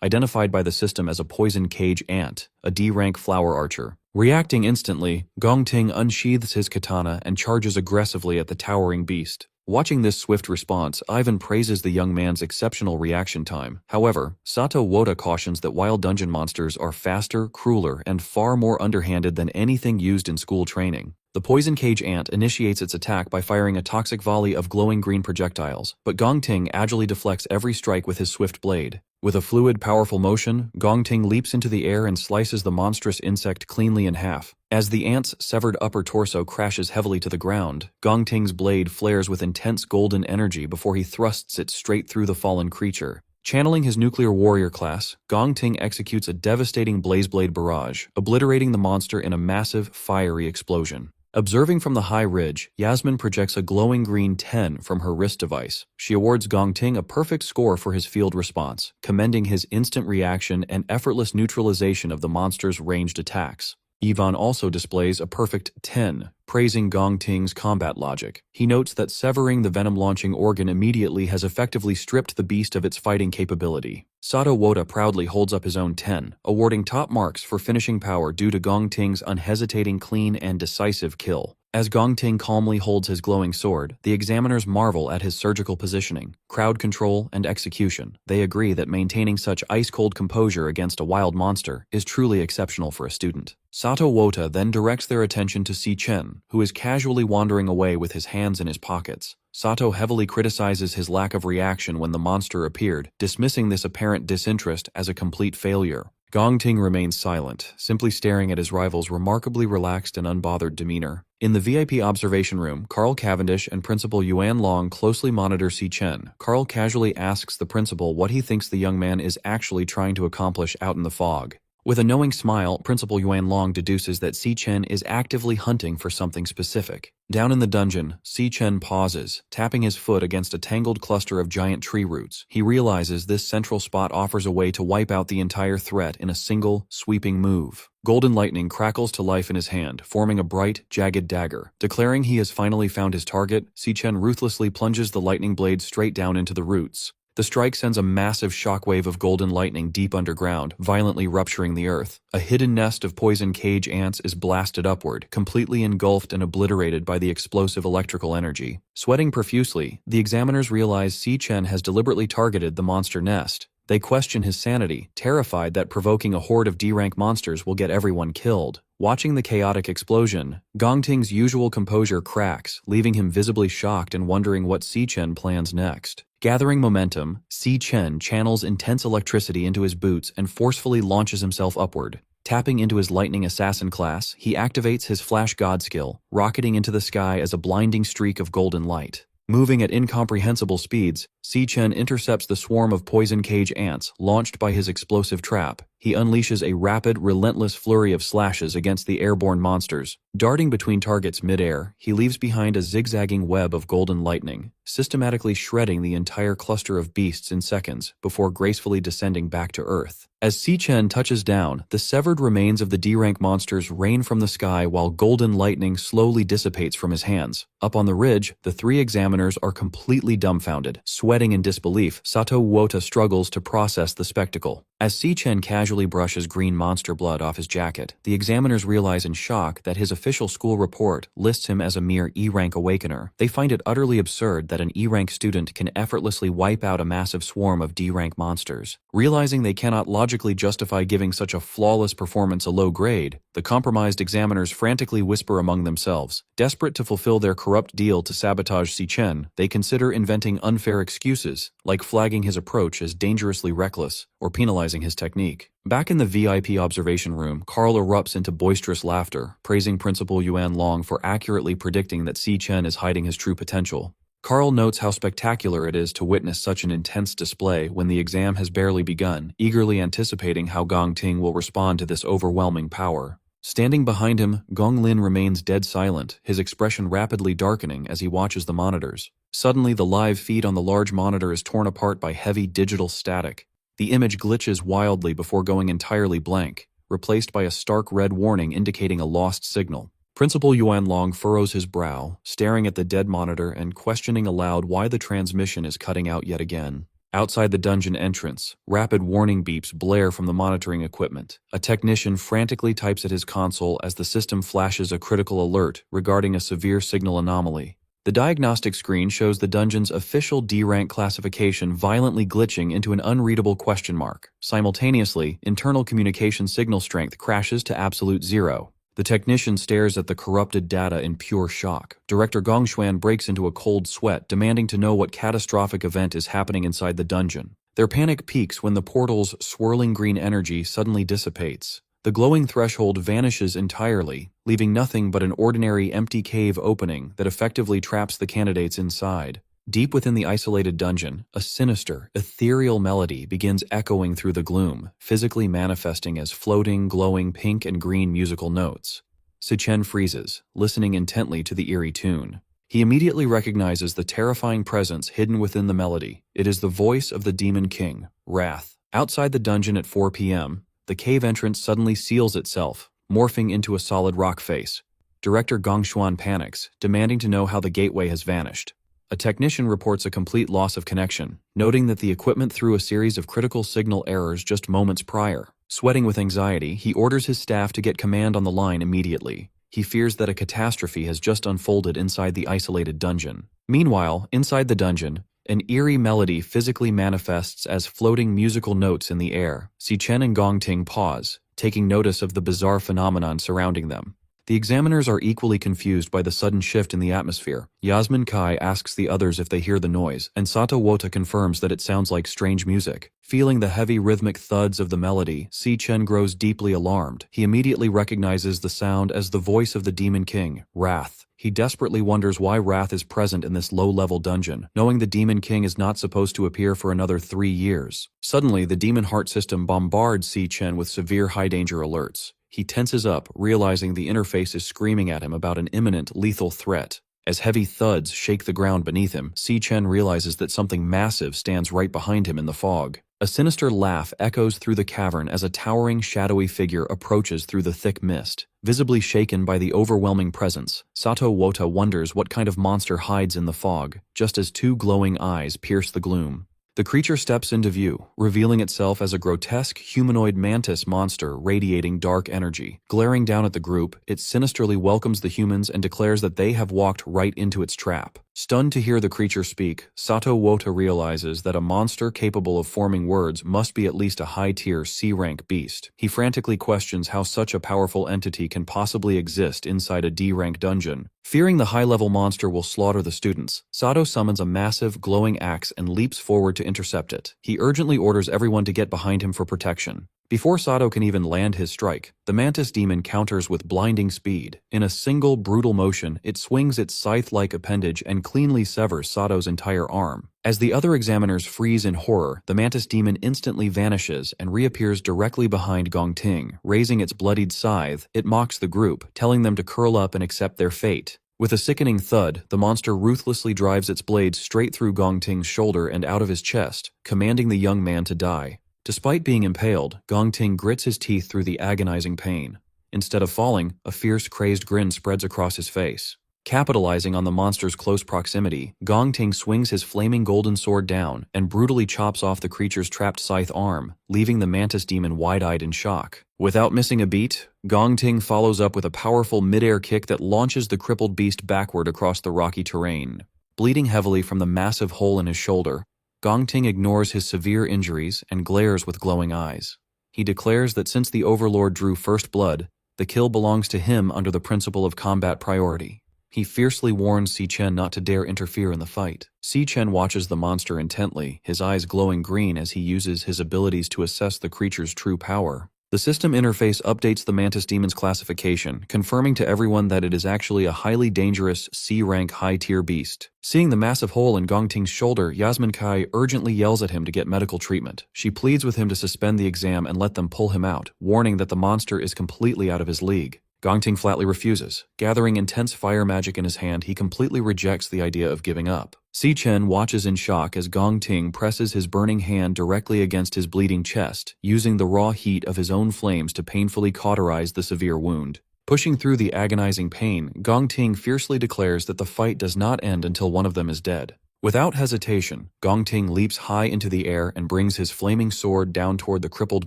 identified by the system as a poison cage ant, a D-rank flower archer. Reacting instantly, Gong Ting unsheathes his katana and charges aggressively at the towering beast. Watching this swift response, Ivan praises the young man's exceptional reaction time. However, Sato Woda cautions that wild dungeon monsters are faster, crueler, and far more underhanded than anything used in school training. The poison cage ant initiates its attack by firing a toxic volley of glowing green projectiles, but Gong Ting agilely deflects every strike with his swift blade. With a fluid, powerful motion, Gong Ting leaps into the air and slices the monstrous insect cleanly in half. As the ant's severed upper torso crashes heavily to the ground, Gong Ting's blade flares with intense golden energy before he thrusts it straight through the fallen creature. Channeling his nuclear warrior class, Gong Ting executes a devastating blazeblade barrage, obliterating the monster in a massive, fiery explosion. Observing from the high ridge, Yasmin projects a glowing green 10 from her wrist device. She awards Gong Ting a perfect score for his field response, commending his instant reaction and effortless neutralization of the monster's ranged attacks. Yvonne also displays a perfect 10, praising Gong Ting's combat logic. He notes that severing the venom-launching organ immediately has effectively stripped the beast of its fighting capability. Sato Woda proudly holds up his own 10, awarding top marks for finishing power due to Gong Ting's unhesitating, clean, and decisive kill. As Gong Ting calmly holds his glowing sword, the examiners marvel at his surgical positioning, crowd control, and execution. They agree that maintaining such ice-cold composure against a wild monster is truly exceptional for a student. Sato Woda then directs their attention to Si Chen, who is casually wandering away with his hands in his pockets. Sato heavily criticizes his lack of reaction when the monster appeared, dismissing this apparent disinterest as a complete failure. Gong Ting remains silent, simply staring at his rival's remarkably relaxed and unbothered demeanor. In the VIP observation room, Carl Cavendish and Principal Yuan Long closely monitor Si Chen. Carl casually asks the principal what he thinks the young man is actually trying to accomplish out in the fog. With a knowing smile, Principal Yuan Long deduces that Si Chen is actively hunting for something specific. Down in the dungeon, Si Chen pauses, tapping his foot against a tangled cluster of giant tree roots. He realizes this central spot offers a way to wipe out the entire threat in a single, sweeping move. Golden lightning crackles to life in his hand, forming a bright, jagged dagger. Declaring he has finally found his target, Si Chen ruthlessly plunges the lightning blade straight down into the roots. The strike sends a massive shockwave of golden lightning deep underground, violently rupturing the earth. A hidden nest of poison cage ants is blasted upward, completely engulfed and obliterated by the explosive electrical energy. Sweating profusely, the examiners realize Si Chen has deliberately targeted the monster nest. They question his sanity, terrified that provoking a horde of D-rank monsters will get everyone killed. Watching the chaotic explosion, Gong Ting's usual composure cracks, leaving him visibly shocked and wondering what Si Chen plans next. Gathering momentum, Si Chen channels intense electricity into his boots and forcefully launches himself upward. Tapping into his lightning assassin class, he activates his flash god skill, rocketing into the sky as a blinding streak of golden light. Moving at incomprehensible speeds, Si Chen intercepts the swarm of poison cage ants launched by his explosive trap. He unleashes a rapid, relentless flurry of slashes against the airborne monsters. Darting between targets mid-air, he leaves behind a zigzagging web of golden lightning, systematically shredding the entire cluster of beasts in seconds before gracefully descending back to Earth. As Si Chen touches down, the severed remains of the D-rank monsters rain from the sky while golden lightning slowly dissipates from his hands. Up on the ridge, the three examiners are completely dumbfounded. Sweating in disbelief, Sato Woda struggles to process the spectacle. As Si Chen casually casually brushes green monster blood off his jacket. The examiners realize in shock that his official school report lists him as a mere E-rank awakener. They find it utterly absurd that an E-rank student can effortlessly wipe out a massive swarm of D-rank monsters. Realizing they cannot logically justify giving such a flawless performance a low grade, the compromised examiners frantically whisper among themselves. Desperate to fulfill their corrupt deal to sabotage Si Chen, they consider inventing unfair excuses, like flagging his approach as dangerously reckless or penalizing his technique. Back in the VIP observation room, Carl erupts into boisterous laughter, praising Principal Yuan Long for accurately predicting that Si Chen is hiding his true potential. Carl notes how spectacular it is to witness such an intense display when the exam has barely begun, eagerly anticipating how Gong Ting will respond to this overwhelming power. Standing behind him, Gong Lin remains dead silent, his expression rapidly darkening as he watches the monitors. Suddenly, the live feed on the large monitor is torn apart by heavy digital static. The image glitches wildly before going entirely blank, replaced by a stark red warning indicating a lost signal. Principal Yuan Long furrows his brow, staring at the dead monitor and questioning aloud why the transmission is cutting out yet again. Outside the dungeon entrance, rapid warning beeps blare from the monitoring equipment. A technician frantically types at his console as the system flashes a critical alert regarding a severe signal anomaly. The diagnostic screen shows the dungeon's official D-rank classification violently glitching into an unreadable question mark. Simultaneously, internal communication signal strength crashes to absolute zero. The technician stares at the corrupted data in pure shock. Director Gongshuan breaks into a cold sweat, demanding to know what catastrophic event is happening inside the dungeon. Their panic peaks when the portal's swirling green energy suddenly dissipates. The glowing threshold vanishes entirely, leaving nothing but an ordinary empty cave opening that effectively traps the candidates inside. Deep within the isolated dungeon, a sinister, ethereal melody begins echoing through the gloom, physically manifesting as floating, glowing pink and green musical notes. Si Chen freezes, listening intently to the eerie tune. He immediately recognizes the terrifying presence hidden within the melody. It is the voice of the Demon King, Wrath. Outside the dungeon at 4 p.m., the cave entrance suddenly seals itself, morphing into a solid rock face. Director Gongshuan panics, demanding to know how the gateway has vanished. A technician reports a complete loss of connection, noting that the equipment threw a series of critical signal errors just moments prior. Sweating with anxiety, he orders his staff to get command on the line immediately. He fears that a catastrophe has just unfolded inside the isolated dungeon. Meanwhile, inside the dungeon, an eerie melody physically manifests as floating musical notes in the air. Si Chen and Gong Ting pause, taking notice of the bizarre phenomenon surrounding them. The examiners are equally confused by the sudden shift in the atmosphere. Yasmin Kai asks the others if they hear the noise, and Sato Wota confirms that it sounds like strange music. Feeling the heavy rhythmic thuds of the melody, Si Chen grows deeply alarmed. He immediately recognizes the sound as the voice of the Demon King, Wrath. He desperately wonders why Wrath is present in this low-level dungeon, knowing the Demon King is not supposed to appear for another 3 years. Suddenly, the Demon Heart system bombards Si Chen with severe high-danger alerts. He tenses up, realizing the interface is screaming at him about an imminent, lethal threat. As heavy thuds shake the ground beneath him, Si Chen realizes that something massive stands right behind him in the fog. A sinister laugh echoes through the cavern as a towering, shadowy figure approaches through the thick mist. Visibly shaken by the overwhelming presence, Sato Wota wonders what kind of monster hides in the fog, just as 2 glowing eyes pierce the gloom. The creature steps into view, revealing itself as a grotesque humanoid mantis monster radiating dark energy. Glaring down at the group, it sinisterly welcomes the humans and declares that they have walked right into its trap. Stunned to hear the creature speak, Sato Wota realizes that a monster capable of forming words must be at least a high-tier C-rank beast. He frantically questions how such a powerful entity can possibly exist inside a D-rank dungeon. Fearing the high-level monster will slaughter the students, Sato summons a massive, glowing axe and leaps forward to intercept it. He urgently orders everyone to get behind him for protection. Before Sato can even land his strike, the mantis demon counters with blinding speed. In a single, brutal motion, it swings its scythe-like appendage and cleanly severs Sato's entire arm. As the other examiners freeze in horror, the mantis demon instantly vanishes and reappears directly behind Gong Ting. Raising its bloodied scythe, it mocks the group, telling them to curl up and accept their fate. With a sickening thud, the monster ruthlessly drives its blade straight through Gong Ting's shoulder and out of his chest, commanding the young man to die. Despite being impaled, Gong Ting grits his teeth through the agonizing pain. Instead of falling, a fierce, crazed grin spreads across his face. Capitalizing on the monster's close proximity, Gong Ting swings his flaming golden sword down and brutally chops off the creature's trapped scythe arm, leaving the mantis demon wide-eyed in shock. Without missing a beat, Gong Ting follows up with a powerful mid-air kick that launches the crippled beast backward across the rocky terrain. Bleeding heavily from the massive hole in his shoulder, Gong Ting ignores his severe injuries and glares with glowing eyes. He declares that since the Overlord drew first blood, the kill belongs to him under the principle of combat priority. He fiercely warns Si Chen not to dare interfere in the fight. Si Chen watches the monster intently, his eyes glowing green as he uses his abilities to assess the creature's true power. The system interface updates the mantis demon's classification, confirming to everyone that it is actually a highly dangerous C-rank high-tier beast. Seeing the massive hole in Gong Ting's shoulder, Yasmin Kai urgently yells at him to get medical treatment. She pleads with him to suspend the exam and let them pull him out, warning that the monster is completely out of his league. Gong Ting flatly refuses. Gathering intense fire magic in his hand, he completely rejects the idea of giving up. Si Chen watches in shock as Gong Ting presses his burning hand directly against his bleeding chest, using the raw heat of his own flames to painfully cauterize the severe wound. Pushing through the agonizing pain, Gong Ting fiercely declares that the fight does not end until one of them is dead. Without hesitation, Gong Ting leaps high into the air and brings his flaming sword down toward the crippled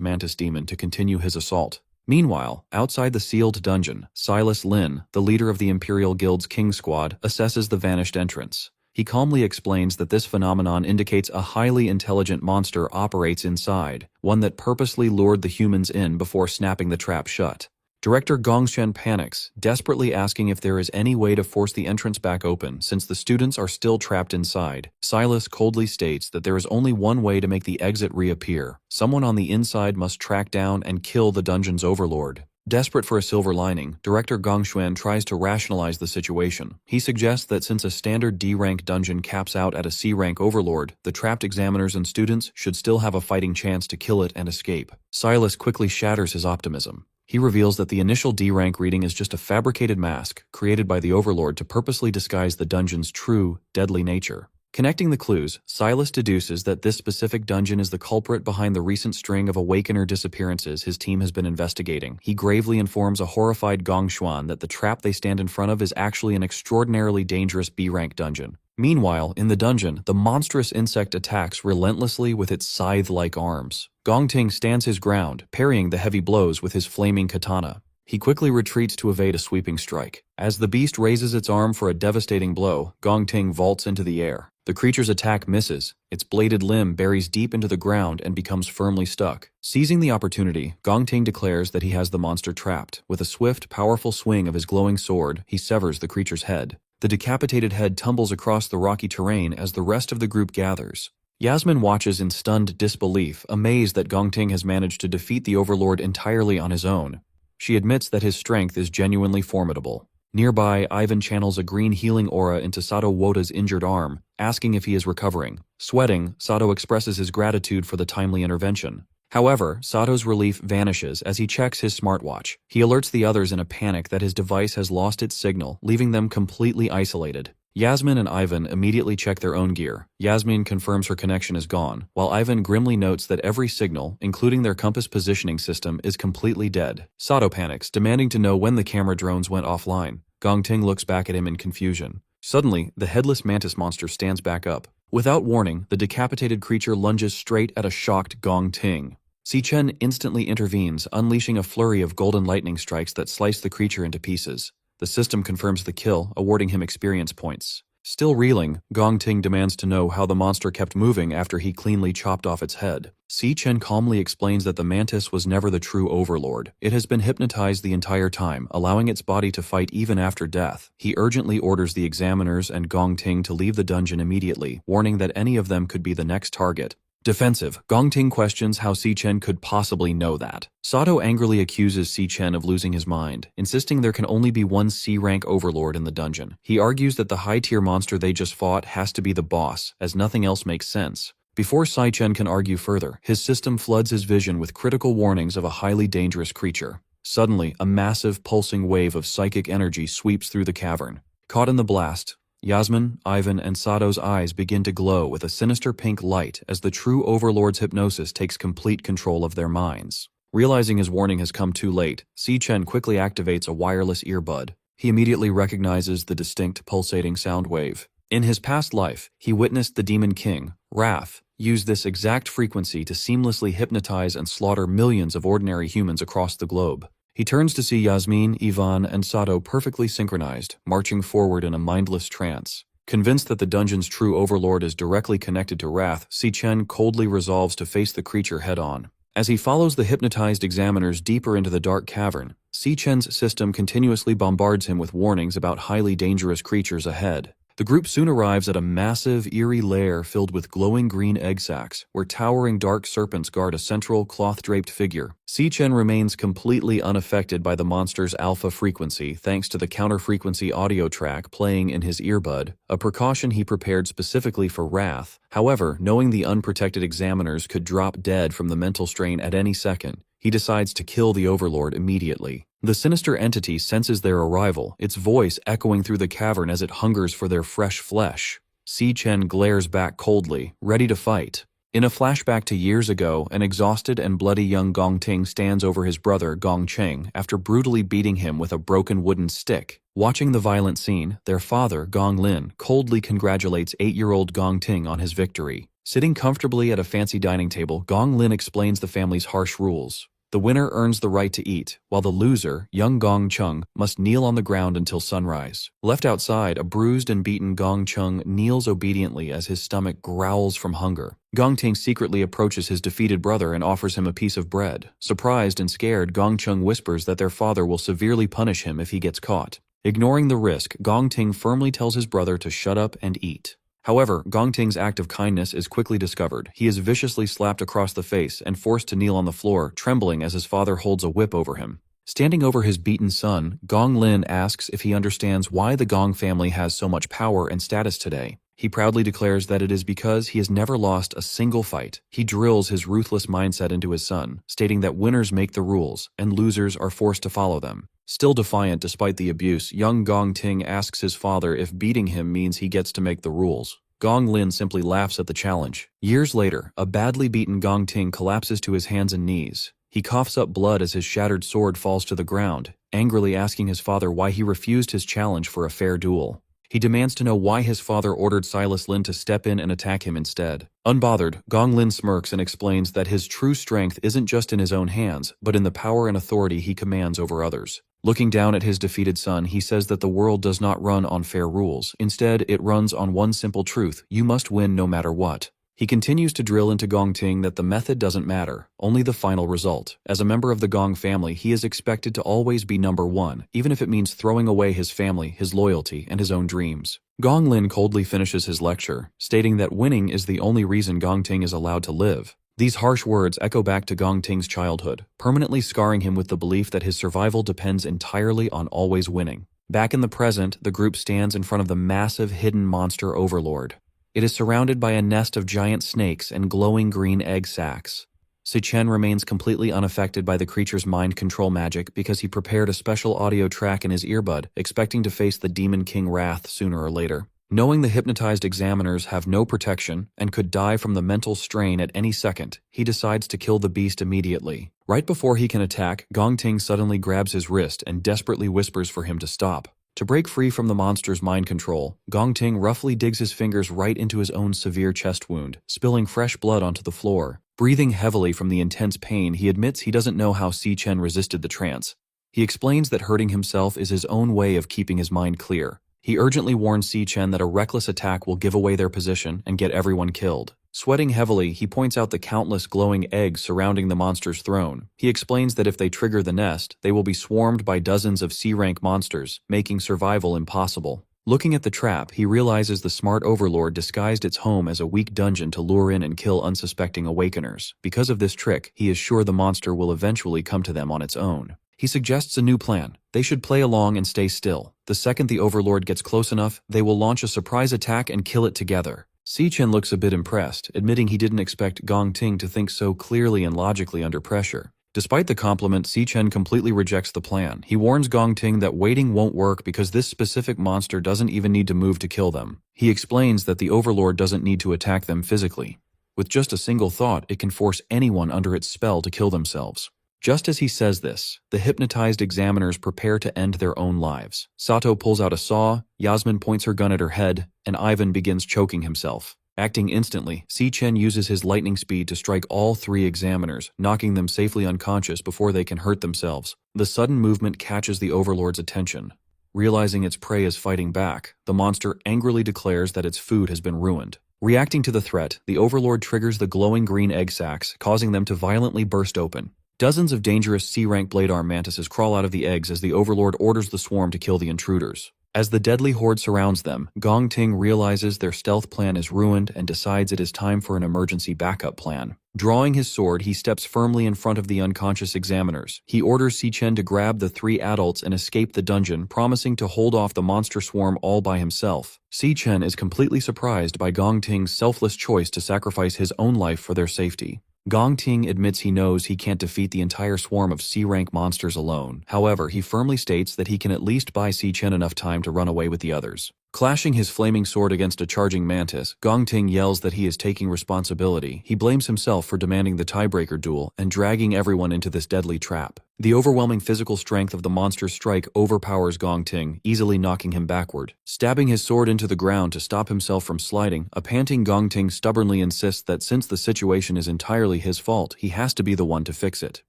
mantis demon to continue his assault. Meanwhile, outside the sealed dungeon, Silas Lin, the leader of the Imperial Guild's King Squad, assesses the vanished entrance. He calmly explains that this phenomenon indicates a highly intelligent monster operates inside, one that purposely lured the humans in before snapping the trap shut. Director Gongshen panics, desperately asking if there is any way to force the entrance back open since the students are still trapped inside. Silas coldly states that there is only one way to make the exit reappear. Someone on the inside must track down and kill the dungeon's overlord. Desperate for a silver lining, Director Gongshuan tries to rationalize the situation. He suggests that since a standard D-rank dungeon caps out at a C-rank overlord, the trapped examiners and students should still have a fighting chance to kill it and escape. Silas quickly shatters his optimism. He reveals that the initial D-rank reading is just a fabricated mask created by the Overlord to purposely disguise the dungeon's true, deadly nature. Connecting the clues, Silas deduces that this specific dungeon is the culprit behind the recent string of Awakener disappearances his team has been investigating. He gravely informs a horrified Gongshuan that the trap they stand in front of is actually an extraordinarily dangerous B-rank dungeon. Meanwhile, in the dungeon, the monstrous insect attacks relentlessly with its scythe-like arms. Gong Ting stands his ground, parrying the heavy blows with his flaming katana. He quickly retreats to evade a sweeping strike. As the beast raises its arm for a devastating blow, Gong Ting vaults into the air. The creature's attack misses. Its bladed limb buries deep into the ground and becomes firmly stuck. Seizing the opportunity, Gong Ting declares that he has the monster trapped. With a swift, powerful swing of his glowing sword, he severs the creature's head. The decapitated head tumbles across the rocky terrain as the rest of the group gathers. Yasmin watches in stunned disbelief, amazed that Gong Ting has managed to defeat the Overlord entirely on his own. She admits that his strength is genuinely formidable. Nearby, Ivan channels a green healing aura into Sato Wota's injured arm, asking if he is recovering. Sweating, Sato expresses his gratitude for the timely intervention. However, Sato's relief vanishes as he checks his smartwatch. He alerts the others in a panic that his device has lost its signal, leaving them completely isolated. Yasmin and Ivan immediately check their own gear. Yasmin confirms her connection is gone, while Ivan grimly notes that every signal, including their compass positioning system, is completely dead. Sato panics, demanding to know when the camera drones went offline. Gong Ting looks back at him in confusion. Suddenly, the headless mantis monster stands back up. Without warning, the decapitated creature lunges straight at a shocked Gong Ting. Si Chen instantly intervenes, unleashing a flurry of golden lightning strikes that slice the creature into pieces. The system confirms the kill, awarding him experience points. Still reeling, Gong Ting demands to know how the monster kept moving after he cleanly chopped off its head. Si Chen calmly explains that the mantis was never the true overlord. It has been hypnotized the entire time, allowing its body to fight even after death. He urgently orders the examiners and Gong Ting to leave the dungeon immediately, warning that any of them could be the next target. Defensive, Gong Ting questions how Si Chen could possibly know that. Sato angrily accuses Si Chen of losing his mind, insisting there can only be one C-rank overlord in the dungeon. He argues that the high-tier monster they just fought has to be the boss, as nothing else makes sense. Before Si Chen can argue further, his system floods his vision with critical warnings of a highly dangerous creature. Suddenly, a massive, pulsing wave of psychic energy sweeps through the cavern. Caught in the blast, Yasmin, Ivan, and Sato's eyes begin to glow with a sinister pink light as the true Overlord's hypnosis takes complete control of their minds. Realizing his warning has come too late, Si Chen quickly activates a wireless earbud. He immediately recognizes the distinct pulsating sound wave. In his past life, he witnessed the Demon King, Wrath, use this exact frequency to seamlessly hypnotize and slaughter millions of ordinary humans across the globe. He turns to see Yasmin, Ivan, and Sato perfectly synchronized, marching forward in a mindless trance. Convinced that the dungeon's true overlord is directly connected to Wrath, Si Chen coldly resolves to face the creature head-on. As he follows the hypnotized examiners deeper into the dark cavern, Si Chen's system continuously bombards him with warnings about highly dangerous creatures ahead. The group soon arrives at a massive, eerie lair filled with glowing green egg sacs, where towering dark serpents guard a central, cloth-draped figure. Si Chen remains completely unaffected by the monster's alpha frequency thanks to the counter-frequency audio track playing in his earbud, a precaution he prepared specifically for Wrath. However, knowing the unprotected examiners could drop dead from the mental strain at any second, he decides to kill the overlord immediately. The sinister entity senses their arrival, its voice echoing through the cavern as it hungers for their fresh flesh. Si Chen glares back coldly, ready to fight. In a flashback to years ago, an exhausted and bloody young Gong Ting stands over his brother Gong Cheng after brutally beating him with a broken wooden stick. Watching the violent scene, their father, Gong Lin, coldly congratulates 8-year-old Gong Ting on his victory. Sitting comfortably at a fancy dining table, Gong Lin explains the family's harsh rules. The winner earns the right to eat, while the loser, young Gong Chung, must kneel on the ground until sunrise. Left outside, a bruised and beaten Gong Chung kneels obediently as his stomach growls from hunger. Gong Ting secretly approaches his defeated brother and offers him a piece of bread. Surprised and scared, Gong Chung whispers that their father will severely punish him if he gets caught. Ignoring the risk, Gong Ting firmly tells his brother to shut up and eat. However, Gong Ting's act of kindness is quickly discovered. He is viciously slapped across the face and forced to kneel on the floor, trembling as his father holds a whip over him. Standing over his beaten son, Gong Lin asks if he understands why the Gong family has so much power and status today. He proudly declares that it is because he has never lost a single fight. He drills his ruthless mindset into his son, stating that winners make the rules, and losers are forced to follow them. Still defiant despite the abuse, young Gong Ting asks his father if beating him means he gets to make the rules. Gong Lin simply laughs at the challenge. Years later, a badly beaten Gong Ting collapses to his hands and knees. He coughs up blood as his shattered sword falls to the ground, angrily asking his father why he refused his challenge for a fair duel. He demands to know why his father ordered Silas Lin to step in and attack him instead. Unbothered, Gong Lin smirks and explains that his true strength isn't just in his own hands, but in the power and authority he commands over others. Looking down at his defeated son, he says that the world does not run on fair rules. Instead, it runs on one simple truth: you must win no matter what. He continues to drill into Gong Ting that the method doesn't matter, only the final result. As a member of the Gong family, he is expected to always be number one, even if it means throwing away his family, his loyalty, and his own dreams. Gong Lin coldly finishes his lecture, stating that winning is the only reason Gong Ting is allowed to live. These harsh words echo back to Gong Ting's childhood, permanently scarring him with the belief that his survival depends entirely on always winning. Back in the present, the group stands in front of the massive hidden monster overlord. It is surrounded by a nest of giant snakes and glowing green egg sacs. Si Chen remains completely unaffected by the creature's mind control magic because he prepared a special audio track in his earbud, expecting to face the Demon King Wrath sooner or later. Knowing the hypnotized examiners have no protection and could die from the mental strain at any second, he decides to kill the beast immediately. Right before he can attack, Gong Ting suddenly grabs his wrist and desperately whispers for him to stop. To break free from the monster's mind control, Gong Ting roughly digs his fingers right into his own severe chest wound, spilling fresh blood onto the floor. Breathing heavily from the intense pain, he admits he doesn't know how Si Chen resisted the trance. He explains that hurting himself is his own way of keeping his mind clear. He urgently warns Si Chen that a reckless attack will give away their position and get everyone killed. Sweating heavily, he points out the countless glowing eggs surrounding the monster's throne. He explains that if they trigger the nest, they will be swarmed by dozens of C-rank monsters, making survival impossible. Looking at the trap, he realizes the smart overlord disguised its home as a weak dungeon to lure in and kill unsuspecting awakeners. Because of this trick, he is sure the monster will eventually come to them on its own. He suggests a new plan. They should play along and stay still. The second the overlord gets close enough, they will launch a surprise attack and kill it together. Si Chen looks a bit impressed, admitting he didn't expect Gong Ting to think so clearly and logically under pressure. Despite the compliment, Si Chen completely rejects the plan. He warns Gong Ting that waiting won't work because this specific monster doesn't even need to move to kill them. He explains that the overlord doesn't need to attack them physically. With just a single thought, it can force anyone under its spell to kill themselves. Just as he says this, the hypnotized examiners prepare to end their own lives. Sato pulls out a saw, Yasmin points her gun at her head, and Ivan begins choking himself. Acting instantly, Si-Chen uses his lightning speed to strike all three examiners, knocking them safely unconscious before they can hurt themselves. The sudden movement catches the Overlord's attention. Realizing its prey is fighting back, the monster angrily declares that its food has been ruined. Reacting to the threat, the Overlord triggers the glowing green egg sacs, causing them to violently burst open. Dozens of dangerous C-rank blade arm mantises crawl out of the eggs as the Overlord orders the swarm to kill the intruders. As the deadly horde surrounds them, Gong Ting realizes their stealth plan is ruined and decides it is time for an emergency backup plan. Drawing his sword, he steps firmly in front of the unconscious examiners. He orders Si-Chen to grab the three adults and escape the dungeon, promising to hold off the monster swarm all by himself. Si-Chen is completely surprised by Gong Ting's selfless choice to sacrifice his own life for their safety. Gong Ting admits he knows he can't defeat the entire swarm of C-rank monsters alone. However, he firmly states that he can at least buy Si-Chen enough time to run away with the others. Clashing his flaming sword against a charging mantis, Gong Ting yells that he is taking responsibility. He blames himself for demanding the tiebreaker duel and dragging everyone into this deadly trap. The overwhelming physical strength of the monster's strike overpowers Gong Ting, easily knocking him backward. Stabbing his sword into the ground to stop himself from sliding, a panting Gong Ting stubbornly insists that since the situation is entirely his fault, he has to be the one to fix it.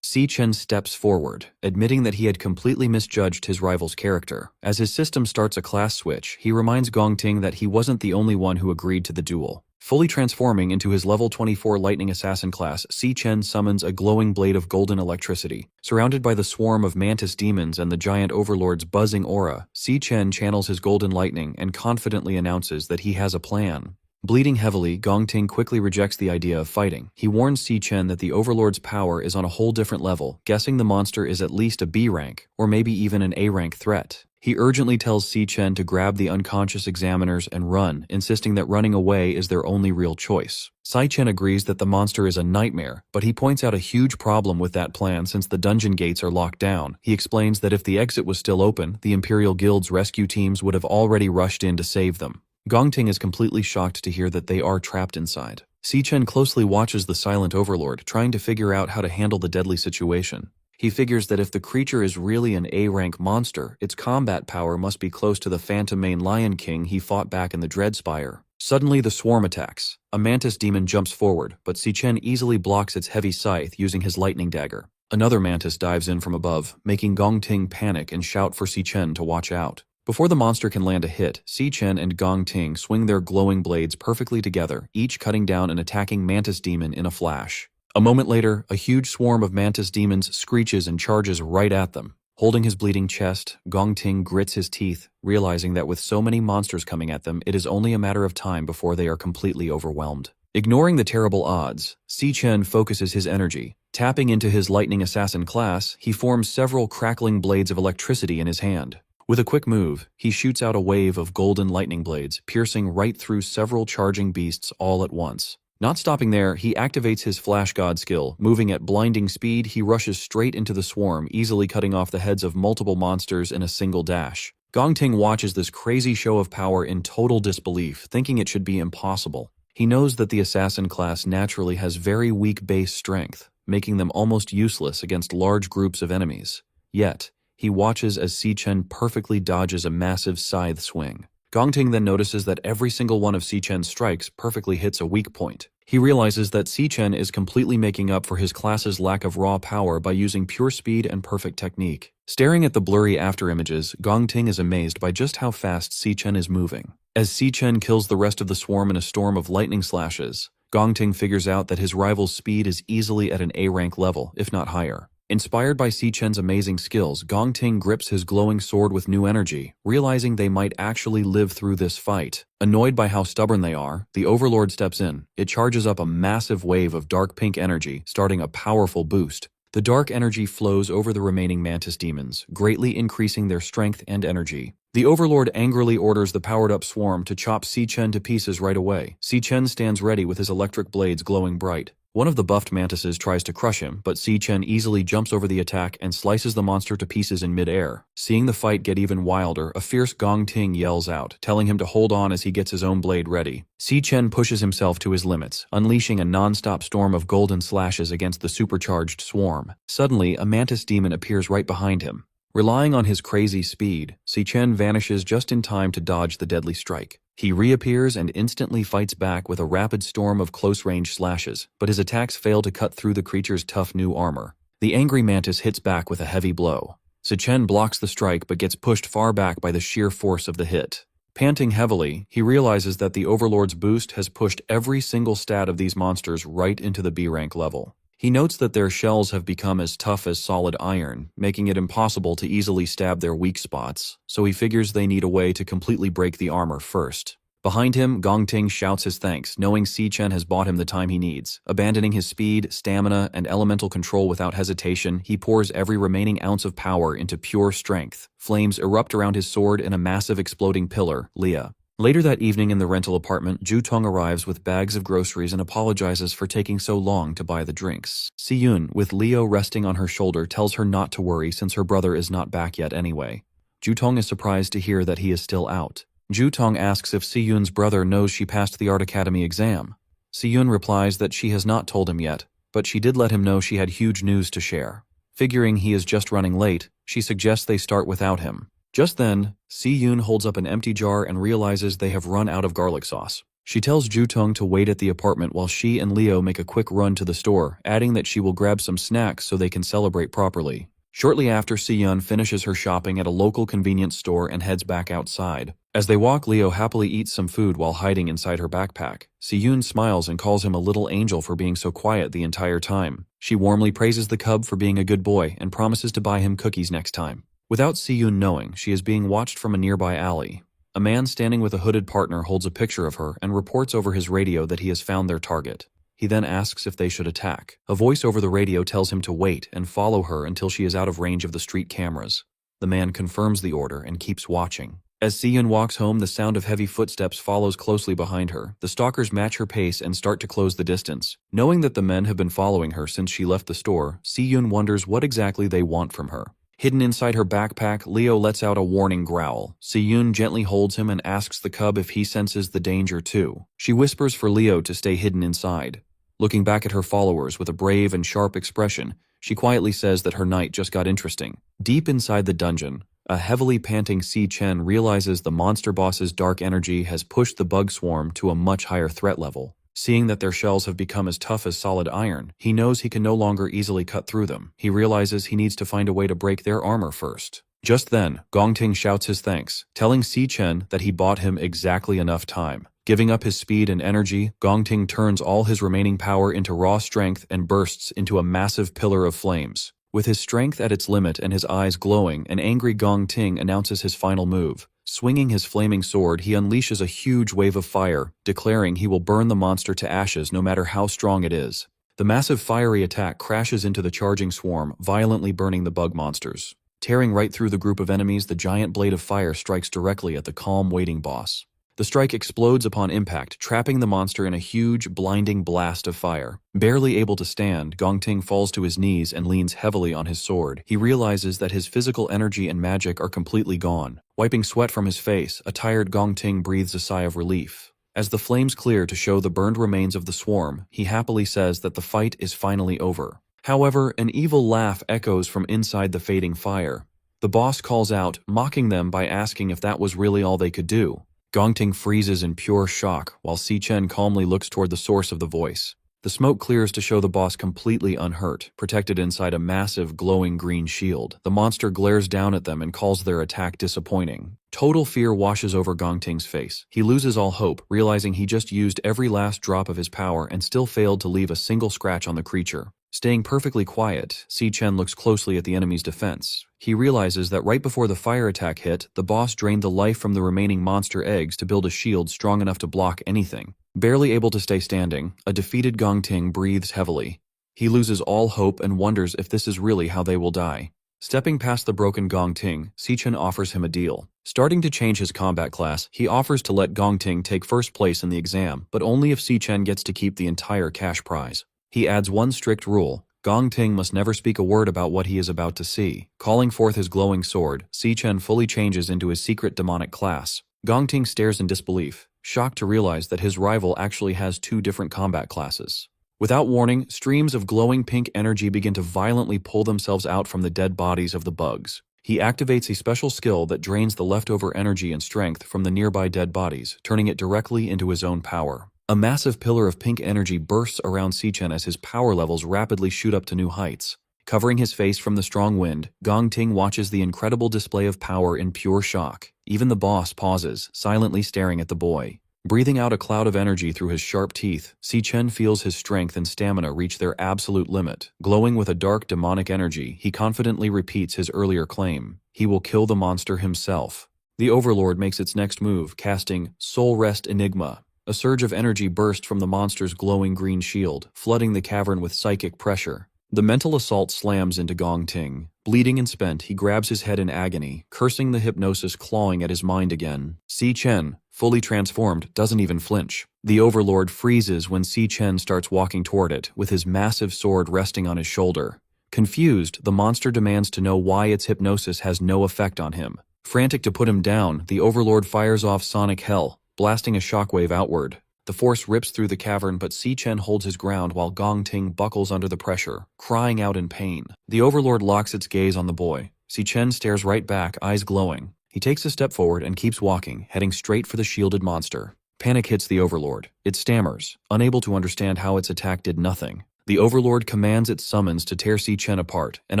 Si-Chen steps forward, admitting that he had completely misjudged his rival's character. As his system starts a class switch, he reminds Gong Ting that he wasn't the only one who agreed to the duel. Fully transforming into his level 24 Lightning Assassin class, Si-Chen summons a glowing blade of golden electricity. Surrounded by the swarm of mantis demons and the giant overlord's buzzing aura, Si-Chen channels his golden lightning and confidently announces that he has a plan. Bleeding heavily, Gong Ting quickly rejects the idea of fighting. He warns Si-Chen that the Overlord's power is on a whole different level, guessing the monster is at least a B rank, or maybe even an A rank threat. He urgently tells Si-Chen to grab the unconscious examiners and run, insisting that running away is their only real choice. Si-Chen agrees that the monster is a nightmare, but he points out a huge problem with that plan since the dungeon gates are locked down. He explains that if the exit was still open, the Imperial Guild's rescue teams would have already rushed in to save them. Gong Ting is completely shocked to hear that they are trapped inside. Si-Chen closely watches the silent overlord, trying to figure out how to handle the deadly situation. He figures that if the creature is really an A-rank monster, its combat power must be close to the Phantom Mane Lion King he fought back in the Dreadspire. Suddenly, the swarm attacks. A mantis demon jumps forward, but Si-Chen easily blocks its heavy scythe using his lightning dagger. Another mantis dives in from above, making Gong Ting panic and shout for Si-Chen to watch out. Before the monster can land a hit, Si-Chen and Gong Ting swing their glowing blades perfectly together, each cutting down an attacking mantis demon in a flash. A moment later, a huge swarm of mantis demons screeches and charges right at them. Holding his bleeding chest, Gong Ting grits his teeth, realizing that with so many monsters coming at them, it is only a matter of time before they are completely overwhelmed. Ignoring the terrible odds, Si-Chen focuses his energy. Tapping into his Lightning Assassin class, he forms several crackling blades of electricity in his hand. With a quick move, he shoots out a wave of golden lightning blades, piercing right through several charging beasts all at once. Not stopping there, he activates his Flash God skill. Moving at blinding speed, he rushes straight into the swarm, easily cutting off the heads of multiple monsters in a single dash. Gong Ting watches this crazy show of power in total disbelief, thinking it should be impossible. He knows that the assassin class naturally has very weak base strength, making them almost useless against large groups of enemies. Yet, he watches as Si-Chen perfectly dodges a massive scythe swing. Gong Ting then notices that every single one of Si-Chen's strikes perfectly hits a weak point. He realizes that Si-Chen is completely making up for his class's lack of raw power by using pure speed and perfect technique. Staring at the blurry afterimages, Gong Ting is amazed by just how fast Si-Chen is moving. As Si-Chen kills the rest of the swarm in a storm of lightning slashes, Gong Ting figures out that his rival's speed is easily at an A-rank level, if not higher. Inspired by Si-Chen's amazing skills, Gong Ting grips his glowing sword with new energy, realizing they might actually live through this fight. Annoyed by how stubborn they are, the Overlord steps in. It charges up a massive wave of dark pink energy, starting a powerful boost. The dark energy flows over the remaining mantis demons, greatly increasing their strength and energy. The Overlord angrily orders the powered-up swarm to chop Si-Chen to pieces right away. Si-Chen stands ready with his electric blades glowing bright. One of the buffed mantises tries to crush him, but Si Chen easily jumps over the attack and slices the monster to pieces in mid-air. Seeing the fight get even wilder, a fierce Gong Ting yells out, telling him to hold on as he gets his own blade ready. Si Chen pushes himself to his limits, unleashing a non-stop storm of golden slashes against the supercharged swarm. Suddenly, a mantis demon appears right behind him. Relying on his crazy speed, Si Chen vanishes just in time to dodge the deadly strike. He reappears and instantly fights back with a rapid storm of close-range slashes, but his attacks fail to cut through the creature's tough new armor. The angry mantis hits back with a heavy blow. Si Chen blocks the strike but gets pushed far back by the sheer force of the hit. Panting heavily, he realizes that the Overlord's boost has pushed every single stat of these monsters right into the B-rank level. He notes that their shells have become as tough as solid iron, making it impossible to easily stab their weak spots, so he figures they need a way to completely break the armor first. Behind him, Gong Ting shouts his thanks, knowing Si Chen has bought him the time he needs. Abandoning his speed, stamina, and elemental control without hesitation, he pours every remaining ounce of power into pure strength. Flames erupt around his sword in a massive exploding pillar, Leah. Later that evening in the rental apartment, Ju Tong arrives with bags of groceries and apologizes for taking so long to buy the drinks. Si Yun, with Leo resting on her shoulder, tells her not to worry since her brother is not back yet anyway. Ju Tong is surprised to hear that he is still out. Ju Tong asks if Si Yun's brother knows she passed the Art Academy exam. Si Yun replies that she has not told him yet, but she did let him know she had huge news to share. Figuring he is just running late, she suggests they start without him. Just then, Si Yun holds up an empty jar and realizes they have run out of garlic sauce. She tells Ju Tong to wait at the apartment while she and Leo make a quick run to the store, adding that she will grab some snacks so they can celebrate properly. Shortly after, Si Yun finishes her shopping at a local convenience store and heads back outside. As they walk, Leo happily eats some food while hiding inside her backpack. Si Yun smiles and calls him a little angel for being so quiet the entire time. She warmly praises the cub for being a good boy and promises to buy him cookies next time. Without Si Yun knowing, she is being watched from a nearby alley. A man standing with a hooded partner holds a picture of her and reports over his radio that he has found their target. He then asks if they should attack. A voice over the radio tells him to wait and follow her until she is out of range of the street cameras. The man confirms the order and keeps watching. As Si Yun walks home, the sound of heavy footsteps follows closely behind her. The stalkers match her pace and start to close the distance. Knowing that the men have been following her since she left the store, Si Yun wonders what exactly they want from her. Hidden inside her backpack, Leo lets out a warning growl. Si Yun gently holds him and asks the cub if he senses the danger too. She whispers for Leo to stay hidden inside. Looking back at her followers with a brave and sharp expression, she quietly says that her night just got interesting. Deep inside the dungeon, a heavily panting Si Chen realizes the monster boss's dark energy has pushed the bug swarm to a much higher threat level. Seeing that their shells have become as tough as solid iron, he knows he can no longer easily cut through them. He realizes he needs to find a way to break their armor first. Just then, Gong Ting shouts his thanks, telling Si Chen that he bought him exactly enough time. Giving up his speed and energy, Gong Ting turns all his remaining power into raw strength and bursts into a massive pillar of flames. With his strength at its limit and his eyes glowing, an angry Gong Ting announces his final move. Swinging his flaming sword, he unleashes a huge wave of fire, declaring he will burn the monster to ashes no matter how strong it is. The massive fiery attack crashes into the charging swarm, violently burning the bug monsters. Tearing right through the group of enemies, the giant blade of fire strikes directly at the calm, waiting boss. The strike explodes upon impact, trapping the monster in a huge, blinding blast of fire. Barely able to stand, Gong Ting falls to his knees and leans heavily on his sword. He realizes that his physical energy and magic are completely gone. Wiping sweat from his face, a tired Gong Ting breathes a sigh of relief. As the flames clear to show the burned remains of the swarm, he happily says that the fight is finally over. However, an evil laugh echoes from inside the fading fire. The boss calls out, mocking them by asking if that was really all they could do. Gong Ting freezes in pure shock, while Si Chen calmly looks toward the source of the voice. The smoke clears to show the boss completely unhurt, protected inside a massive, glowing green shield. The monster glares down at them and calls their attack disappointing. Total fear washes over Gong Ting's face. He loses all hope, realizing he just used every last drop of his power and still failed to leave a single scratch on the creature. Staying perfectly quiet, Si Chen looks closely at the enemy's defense. He realizes that right before the fire attack hit, the boss drained the life from the remaining monster eggs to build a shield strong enough to block anything. Barely able to stay standing, a defeated Gong Ting breathes heavily. He loses all hope and wonders if this is really how they will die. Stepping past the broken Gong Ting, Si Chen offers him a deal. Starting to change his combat class, he offers to let Gong Ting take first place in the exam, but only if Si Chen gets to keep the entire cash prize. He adds one strict rule: Gong Ting must never speak a word about what he is about to see. Calling forth his glowing sword, Si Chen fully changes into his secret demonic class. Gong Ting stares in disbelief, shocked to realize that his rival actually has two different combat classes. Without warning, streams of glowing pink energy begin to violently pull themselves out from the dead bodies of the bugs. He activates a special skill that drains the leftover energy and strength from the nearby dead bodies, turning it directly into his own power. A massive pillar of pink energy bursts around Si Chen as his power levels rapidly shoot up to new heights. Covering his face from the strong wind, Gong Ting watches the incredible display of power in pure shock. Even the boss pauses, silently staring at the boy. Breathing out a cloud of energy through his sharp teeth, Si Chen feels his strength and stamina reach their absolute limit. Glowing with a dark demonic energy, he confidently repeats his earlier claim. He will kill the monster himself. The Overlord makes its next move, casting Soul Rest Enigma. A surge of energy burst from the monster's glowing green shield, flooding the cavern with psychic pressure. The mental assault slams into Gong Ting. Bleeding and spent, he grabs his head in agony, cursing the hypnosis clawing at his mind again. Si Chen, fully transformed, doesn't even flinch. The Overlord freezes when Si Chen starts walking toward it, with his massive sword resting on his shoulder. Confused, the monster demands to know why its hypnosis has no effect on him. Frantic to put him down, the Overlord fires off Sonic Hell, blasting a shockwave outward. The force rips through the cavern, but Si Chen holds his ground while Gong Ting buckles under the pressure, crying out in pain. The Overlord locks its gaze on the boy. Si Chen stares right back, eyes glowing. He takes a step forward and keeps walking, heading straight for the shielded monster. Panic hits the Overlord. It stammers, unable to understand how its attack did nothing. The Overlord commands its summons to tear Si Chen apart, and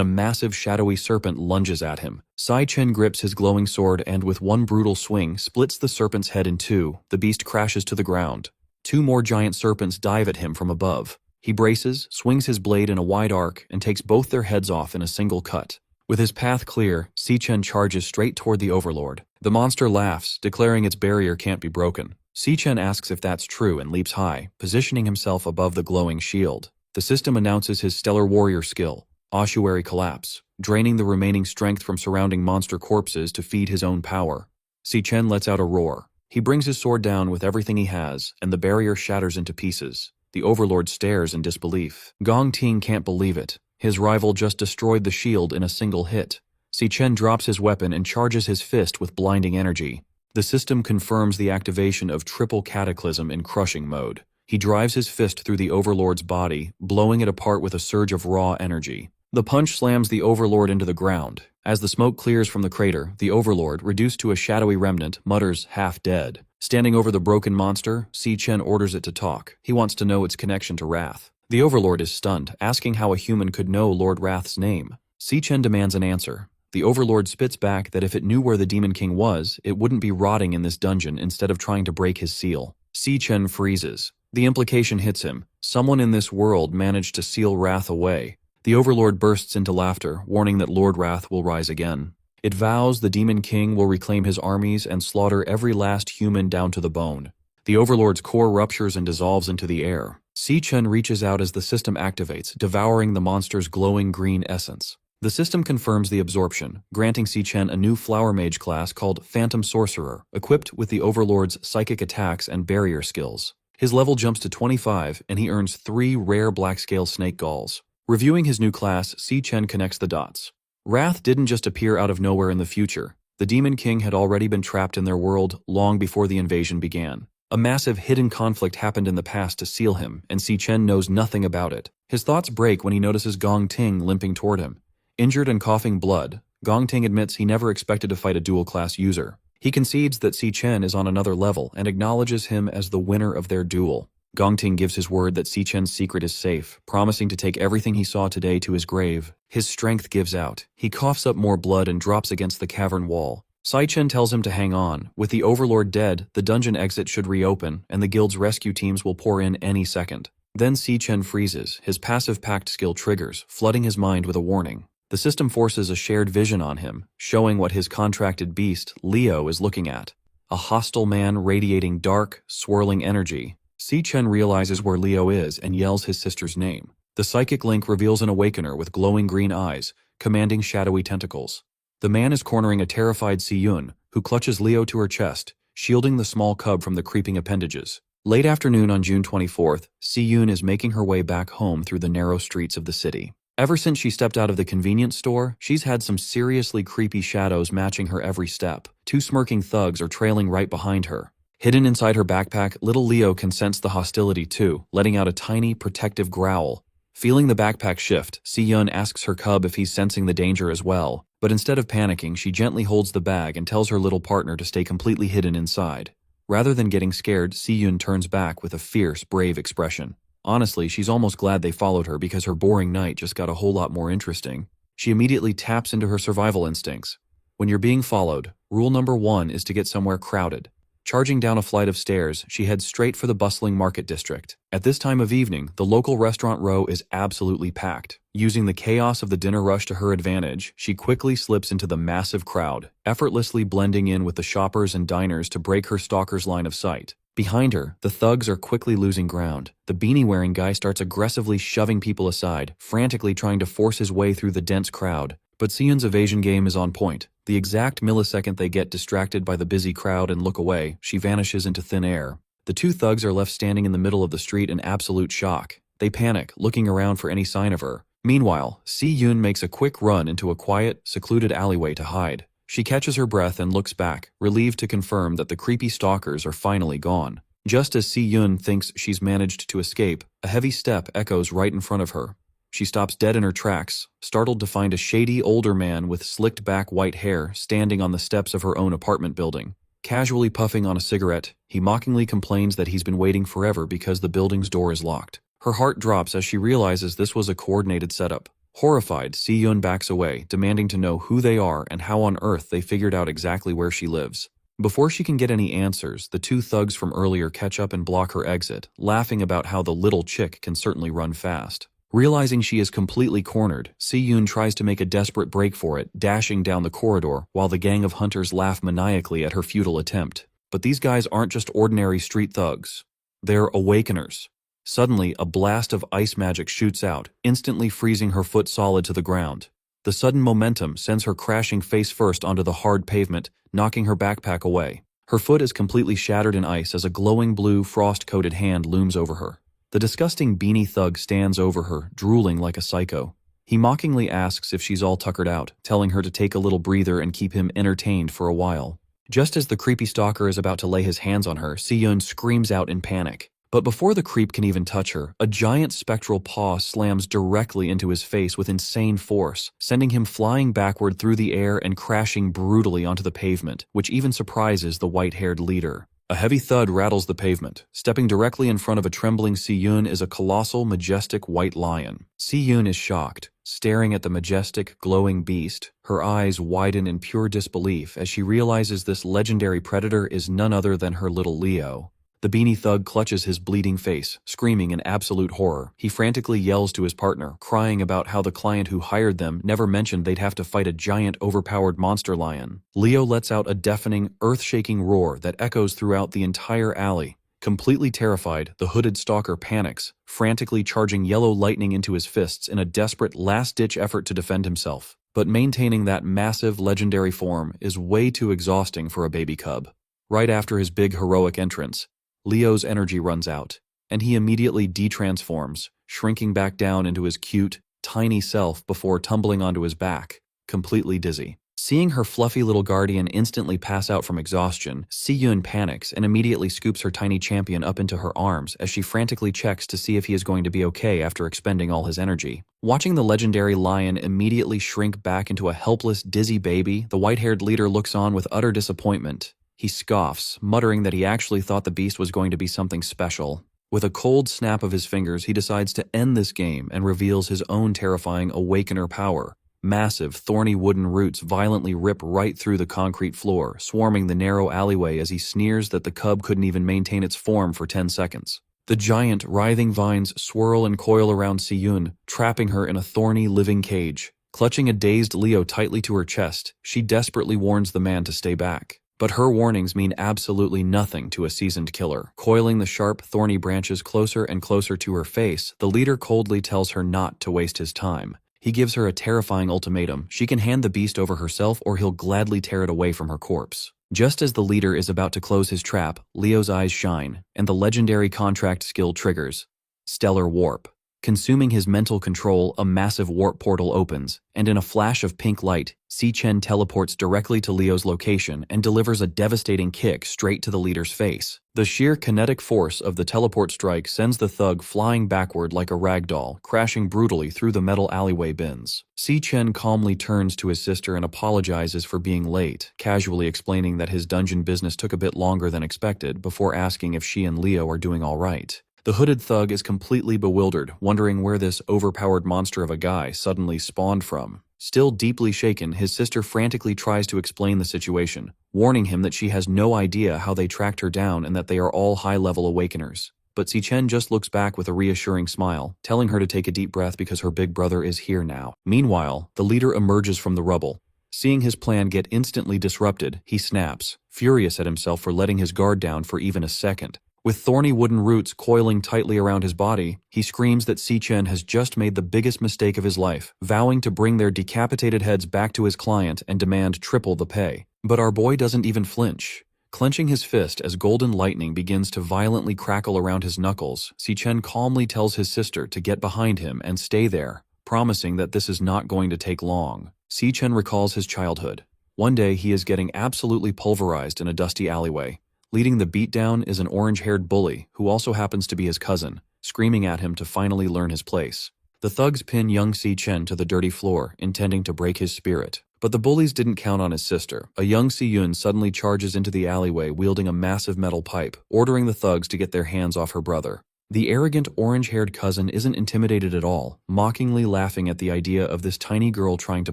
a massive shadowy serpent lunges at him. Si Chen grips his glowing sword and with one brutal swing splits the serpent's head in two. The beast crashes to the ground. Two more giant serpents dive at him from above. He braces, swings his blade in a wide arc, and takes both their heads off in a single cut. With his path clear, Si Chen charges straight toward the Overlord. The monster laughs, declaring its barrier can't be broken. Si Chen asks if that's true and leaps high, positioning himself above the glowing shield. The system announces his Stellar Warrior skill, Ossuary Collapse, draining the remaining strength from surrounding monster corpses to feed his own power. Si Chen lets out a roar. He brings his sword down with everything he has, and the barrier shatters into pieces. The Overlord stares in disbelief. Gong Ting can't believe it. His rival just destroyed the shield in a single hit. Si Chen drops his weapon and charges his fist with blinding energy. The system confirms the activation of Triple Cataclysm in crushing mode. He drives his fist through the Overlord's body, blowing it apart with a surge of raw energy. The punch slams the Overlord into the ground. As the smoke clears from the crater, the Overlord, reduced to a shadowy remnant, mutters, half dead. Standing over the broken monster, Si Chen orders it to talk. He wants to know its connection to Wrath. The Overlord is stunned, asking how a human could know Lord Wrath's name. Si Chen demands an answer. The Overlord spits back that if it knew where the Demon King was, it wouldn't be rotting in this dungeon instead of trying to break his seal. Si Chen freezes. The implication hits him. Someone in this world managed to seal Wrath away. The Overlord bursts into laughter, warning that Lord Wrath will rise again. It vows the Demon King will reclaim his armies and slaughter every last human down to the bone. The Overlord's core ruptures and dissolves into the air. Si Chen reaches out as the system activates, devouring the monster's glowing green essence. The system confirms the absorption, granting Si Chen a new Flower Mage class called Phantom Sorcerer, equipped with the Overlord's psychic attacks and barrier skills. His level jumps to 25, and he earns 3 rare black-scale snake galls. Reviewing his new class, Si Chen connects the dots. Wrath didn't just appear out of nowhere in the future. The Demon King had already been trapped in their world long before the invasion began. A massive hidden conflict happened in the past to seal him, and Si Chen knows nothing about it. His thoughts break when he notices Gong Ting limping toward him. Injured and coughing blood, Gong Ting admits he never expected to fight a dual-class user. He concedes that Si Chen is on another level and acknowledges him as the winner of their duel. Gong Ting gives his word that Si Chen's secret is safe, promising to take everything he saw today to his grave. His strength gives out. He coughs up more blood and drops against the cavern wall. Si Chen tells him to hang on. With the Overlord dead, the dungeon exit should reopen, and the guild's rescue teams will pour in any second. Then Si Chen freezes. His passive pact skill triggers, flooding his mind with a warning. The system forces a shared vision on him, showing what his contracted beast, Leo, is looking at. A hostile man radiating dark, swirling energy. Si Chen realizes where Leo is and yells his sister's name. The psychic link reveals an awakener with glowing green eyes, commanding shadowy tentacles. The man is cornering a terrified Si Yun, who clutches Leo to her chest, shielding the small cub from the creeping appendages. Late afternoon on June 24th, Si-yoon is making her way back home through the narrow streets of the city. Ever since she stepped out of the convenience store, she's had some seriously creepy shadows matching her every step. Two smirking thugs are trailing right behind her. Hidden inside her backpack, little Leo can sense the hostility too, letting out a tiny, protective growl. Feeling the backpack shift, Si-yoon asks her cub if he's sensing the danger as well, but instead of panicking, she gently holds the bag and tells her little partner to stay completely hidden inside. Rather than getting scared, Si-yoon turns back with a fierce, brave expression. Honestly, she's almost glad they followed her because her boring night just got a whole lot more interesting. She immediately taps into her survival instincts. When you're being followed, rule number 1 is to get somewhere crowded. Charging down a flight of stairs, she heads straight for the bustling market district. At this time of evening, the local restaurant row is absolutely packed. Using the chaos of the dinner rush to her advantage, she quickly slips into the massive crowd, effortlessly blending in with the shoppers and diners to break her stalker's line of sight. Behind her, the thugs are quickly losing ground. The beanie-wearing guy starts aggressively shoving people aside, frantically trying to force his way through the dense crowd. But Si-yoon's evasion game is on point. The exact millisecond they get distracted by the busy crowd and look away, she vanishes into thin air. The two thugs are left standing in the middle of the street in absolute shock. They panic, looking around for any sign of her. Meanwhile, Si-yoon makes a quick run into a quiet, secluded alleyway to hide. She catches her breath and looks back, relieved to confirm that the creepy stalkers are finally gone. Just as Si-yoon thinks she's managed to escape, a heavy step echoes right in front of her. She stops dead in her tracks, startled to find a shady older man with slicked-back white hair standing on the steps of her own apartment building. Casually puffing on a cigarette, he mockingly complains that he's been waiting forever because the building's door is locked. Her heart drops as she realizes this was a coordinated setup. Horrified, Si-yoon backs away, demanding to know who they are and how on earth they figured out exactly where she lives. Before she can get any answers, the two thugs from earlier catch up and block her exit, laughing about how the little chick can certainly run fast. Realizing she is completely cornered, Si-yoon tries to make a desperate break for it, dashing down the corridor, while the gang of hunters laugh maniacally at her futile attempt. But these guys aren't just ordinary street thugs. They're awakeners. Suddenly, a blast of ice magic shoots out, instantly freezing her foot solid to the ground. The sudden momentum sends her crashing face first onto the hard pavement, knocking her backpack away. Her foot is completely shattered in ice as a glowing blue, frost-coated hand looms over her. The disgusting beanie thug stands over her, drooling like a psycho. He mockingly asks if she's all tuckered out, telling her to take a little breather and keep him entertained for a while. Just as the creepy stalker is about to lay his hands on her, Si-yoon screams out in panic. But before the creep can even touch her, a giant spectral paw slams directly into his face with insane force, sending him flying backward through the air and crashing brutally onto the pavement, which even surprises the white-haired leader. A heavy thud rattles the pavement. Stepping directly in front of a trembling Si-yoon is a colossal, majestic white lion. Si-yoon is shocked, staring at the majestic, glowing beast. Her eyes widen in pure disbelief as she realizes this legendary predator is none other than her little Leo. The beanie thug clutches his bleeding face, screaming in absolute horror. He frantically yells to his partner, crying about how the client who hired them never mentioned they'd have to fight a giant, overpowered monster lion. Leo lets out a deafening, earth-shaking roar that echoes throughout the entire alley. Completely terrified, the hooded stalker panics, frantically charging yellow lightning into his fists in a desperate, last-ditch effort to defend himself. But maintaining that massive, legendary form is way too exhausting for a baby cub. Right after his big, heroic entrance, Leo's energy runs out, and he immediately de-transforms, shrinking back down into his cute, tiny self before tumbling onto his back, completely dizzy. Seeing her fluffy little guardian instantly pass out from exhaustion, Si-yoon panics and immediately scoops her tiny champion up into her arms as she frantically checks to see if he is going to be okay after expending all his energy. Watching the legendary lion immediately shrink back into a helpless, dizzy baby, the white-haired leader looks on with utter disappointment. He scoffs, muttering that he actually thought the beast was going to be something special. With a cold snap of his fingers, he decides to end this game and reveals his own terrifying awakener power. Massive, thorny wooden roots violently rip right through the concrete floor, swarming the narrow alleyway as he sneers that the cub couldn't even maintain its form for 10 seconds. The giant, writhing vines swirl and coil around Si-yoon, trapping her in a thorny, living cage. Clutching a dazed Leo tightly to her chest, she desperately warns the man to stay back. But her warnings mean absolutely nothing to a seasoned killer. Coiling the sharp, thorny branches closer and closer to her face, the leader coldly tells her not to waste his time. He gives her a terrifying ultimatum. She can hand the beast over herself or he'll gladly tear it away from her corpse. Just as the leader is about to close his trap, Leo's eyes shine, and the legendary contract skill triggers. Stellar Warp. Consuming his mental control, a massive warp portal opens, and in a flash of pink light, Si-Chen teleports directly to Leo's location and delivers a devastating kick straight to the leader's face. The sheer kinetic force of the teleport strike sends the thug flying backward like a ragdoll, crashing brutally through the metal alleyway bins. Si-Chen calmly turns to his sister and apologizes for being late, casually explaining that his dungeon business took a bit longer than expected before asking if she and Leo are doing all right. The hooded thug is completely bewildered, wondering where this overpowered monster of a guy suddenly spawned from. Still deeply shaken, his sister frantically tries to explain the situation, warning him that she has no idea how they tracked her down and that they are all high-level awakeners. But Si-Chen just looks back with a reassuring smile, telling her to take a deep breath because her big brother is here now. Meanwhile, the leader emerges from the rubble. Seeing his plan get instantly disrupted, he snaps, furious at himself for letting his guard down for even a second. With thorny wooden roots coiling tightly around his body, he screams that Si-Chen has just made the biggest mistake of his life, vowing to bring their decapitated heads back to his client and demand triple the pay. But our boy doesn't even flinch. Clenching his fist as golden lightning begins to violently crackle around his knuckles, Si-Chen calmly tells his sister to get behind him and stay there, promising that this is not going to take long. Si-Chen recalls his childhood. One day he is getting absolutely pulverized in a dusty alleyway. Leading the beatdown is an orange-haired bully who also happens to be his cousin, screaming at him to finally learn his place. The thugs pin young Si-Chen to the dirty floor, intending to break his spirit. But the bullies didn't count on his sister. A young Si-Yun suddenly charges into the alleyway wielding a massive metal pipe, ordering the thugs to get their hands off her brother. The arrogant orange-haired cousin isn't intimidated at all, mockingly laughing at the idea of this tiny girl trying to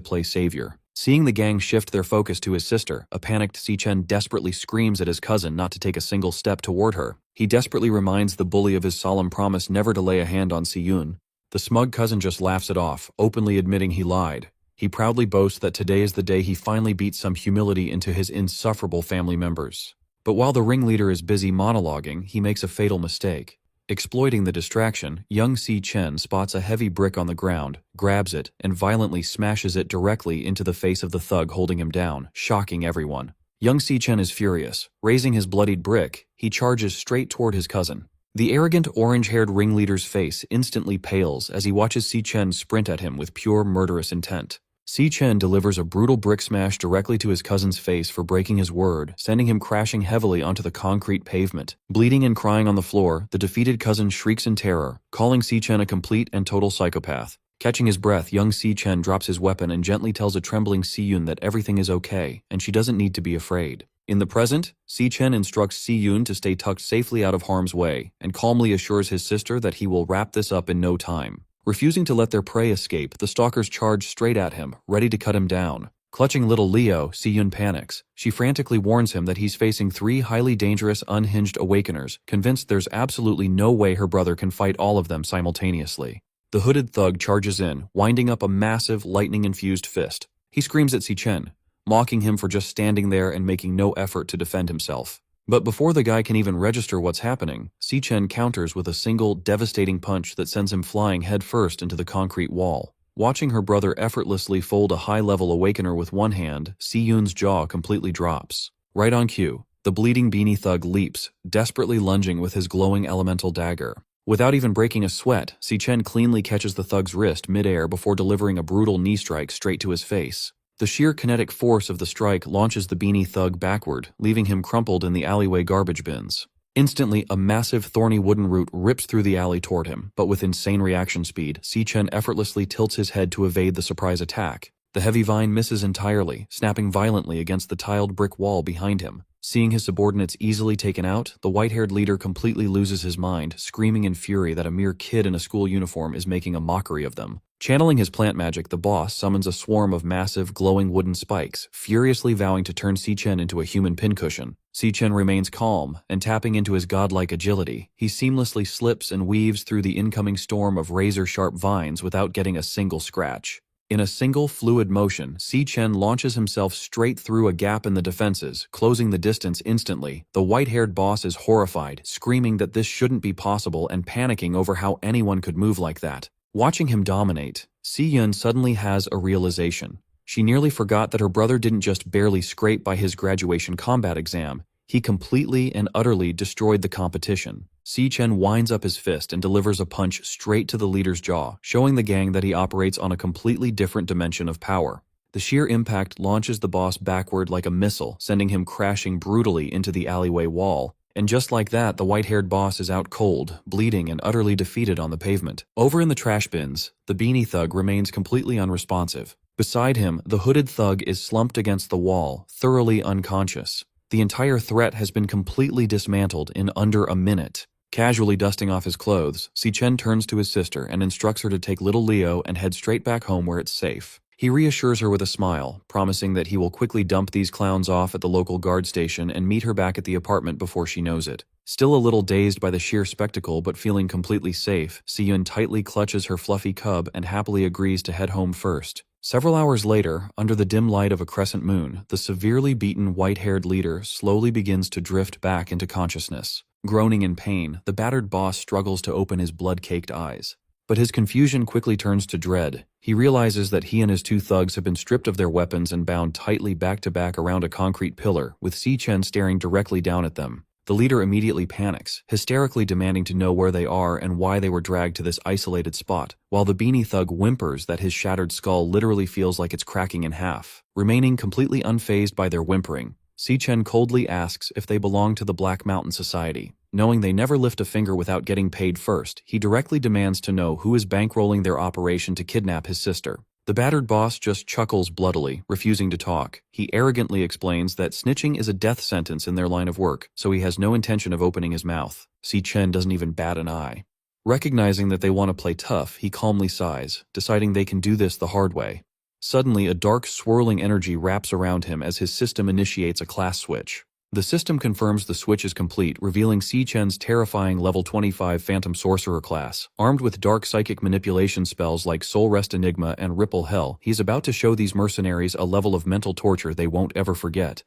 play savior. Seeing the gang shift their focus to his sister, a panicked Si-Chen desperately screams at his cousin not to take a single step toward her. He desperately reminds the bully of his solemn promise never to lay a hand on Si-Yun. The smug cousin just laughs it off, openly admitting he lied. He proudly boasts that today is the day he finally beats some humility into his insufferable family members. But while the ringleader is busy monologuing, he makes a fatal mistake. Exploiting the distraction, young Si-Chen spots a heavy brick on the ground, grabs it, and violently smashes it directly into the face of the thug holding him down, shocking everyone. Young Si-Chen is furious. Raising his bloodied brick, he charges straight toward his cousin. The arrogant orange-haired ringleader's face instantly pales as he watches Si-Chen sprint at him with pure murderous intent. Si-Chen delivers a brutal brick smash directly to his cousin's face for breaking his word, sending him crashing heavily onto the concrete pavement. Bleeding and crying on the floor, the defeated cousin shrieks in terror, calling Si-Chen a complete and total psychopath. Catching his breath, young Si-Chen drops his weapon and gently tells a trembling Si-Yun that everything is okay, and she doesn't need to be afraid. In the present, Si-Chen instructs Si-Yun to stay tucked safely out of harm's way, and calmly assures his sister that he will wrap this up in no time. Refusing to let their prey escape, the stalkers charge straight at him, ready to cut him down. Clutching little Leo, Si-Yun panics. She frantically warns him that he's facing 3 highly dangerous, unhinged awakeners, convinced there's absolutely no way her brother can fight all of them simultaneously. The hooded thug charges in, winding up a massive, lightning-infused fist. He screams at Si-Chen, mocking him for just standing there and making no effort to defend himself. But before the guy can even register what's happening, Si-Chen counters with a single, devastating punch that sends him flying headfirst into the concrete wall. Watching her brother effortlessly fold a high-level awakener with one hand, Si-Yun's jaw completely drops. Right on cue, the bleeding beanie thug leaps, desperately lunging with his glowing elemental dagger. Without even breaking a sweat, Si-Chen cleanly catches the thug's wrist mid-air before delivering a brutal knee strike straight to his face. The sheer kinetic force of the strike launches the beanie thug backward, leaving him crumpled in the alleyway garbage bins. Instantly, a massive thorny wooden root rips through the alley toward him, but with insane reaction speed, Si-Chen effortlessly tilts his head to evade the surprise attack. The heavy vine misses entirely, snapping violently against the tiled brick wall behind him. Seeing his subordinates easily taken out, the white-haired leader completely loses his mind, screaming in fury that a mere kid in a school uniform is making a mockery of them. Channeling his plant magic, the boss summons a swarm of massive, glowing wooden spikes, furiously vowing to turn Si-Chen into a human pincushion. Si-Chen remains calm, and tapping into his godlike agility, he seamlessly slips and weaves through the incoming storm of razor-sharp vines without getting a single scratch. In a single fluid motion, Si-Chen launches himself straight through a gap in the defenses, closing the distance instantly. The white-haired boss is horrified, screaming that this shouldn't be possible and panicking over how anyone could move like that. Watching him dominate, Si-Yun suddenly has a realization. She nearly forgot that her brother didn't just barely scrape by his graduation combat exam, he completely and utterly destroyed the competition. Si Chen winds up his fist and delivers a punch straight to the leader's jaw, showing the gang that he operates on a completely different dimension of power. The sheer impact launches the boss backward like a missile, sending him crashing brutally into the alleyway wall. And just like that, the white-haired boss is out cold, bleeding and utterly defeated on the pavement. Over in the trash bins, the beanie thug remains completely unresponsive. Beside him, the hooded thug is slumped against the wall, thoroughly unconscious. The entire threat has been completely dismantled in under a minute. Casually dusting off his clothes, Si Chen turns to his sister and instructs her to take little Leo and head straight back home where it's safe. He reassures her with a smile, promising that he will quickly dump these clowns off at the local guard station and meet her back at the apartment before she knows it. Still a little dazed by the sheer spectacle but feeling completely safe, Si-yun tightly clutches her fluffy cub and happily agrees to head home first. Several hours later, under the dim light of a crescent moon, the severely beaten white-haired leader slowly begins to drift back into consciousness. Groaning in pain, the battered boss struggles to open his blood-caked eyes. But his confusion quickly turns to dread. He realizes that he and his two thugs have been stripped of their weapons and bound tightly back-to-back around a concrete pillar, with Si Chen staring directly down at them. The leader immediately panics, hysterically demanding to know where they are and why they were dragged to this isolated spot, while the beanie thug whimpers that his shattered skull literally feels like it's cracking in half. Remaining completely unfazed by their whimpering, Si Chen coldly asks if they belong to the Black Mountain Society. Knowing they never lift a finger without getting paid first, he directly demands to know who is bankrolling their operation to kidnap his sister. The battered boss just chuckles bloodily, refusing to talk. He arrogantly explains that snitching is a death sentence in their line of work, so he has no intention of opening his mouth. Si Chen doesn't even bat an eye. Recognizing that they want to play tough, he calmly sighs, deciding they can do this the hard way. Suddenly, a dark, swirling energy wraps around him as his system initiates a class switch. The system confirms the switch is complete, revealing Si Chen's terrifying level 25 Phantom Sorcerer class. Armed with dark psychic manipulation spells like Soul Rest Enigma and Ripple Hell, he's about to show these mercenaries a level of mental torture they won't ever forget.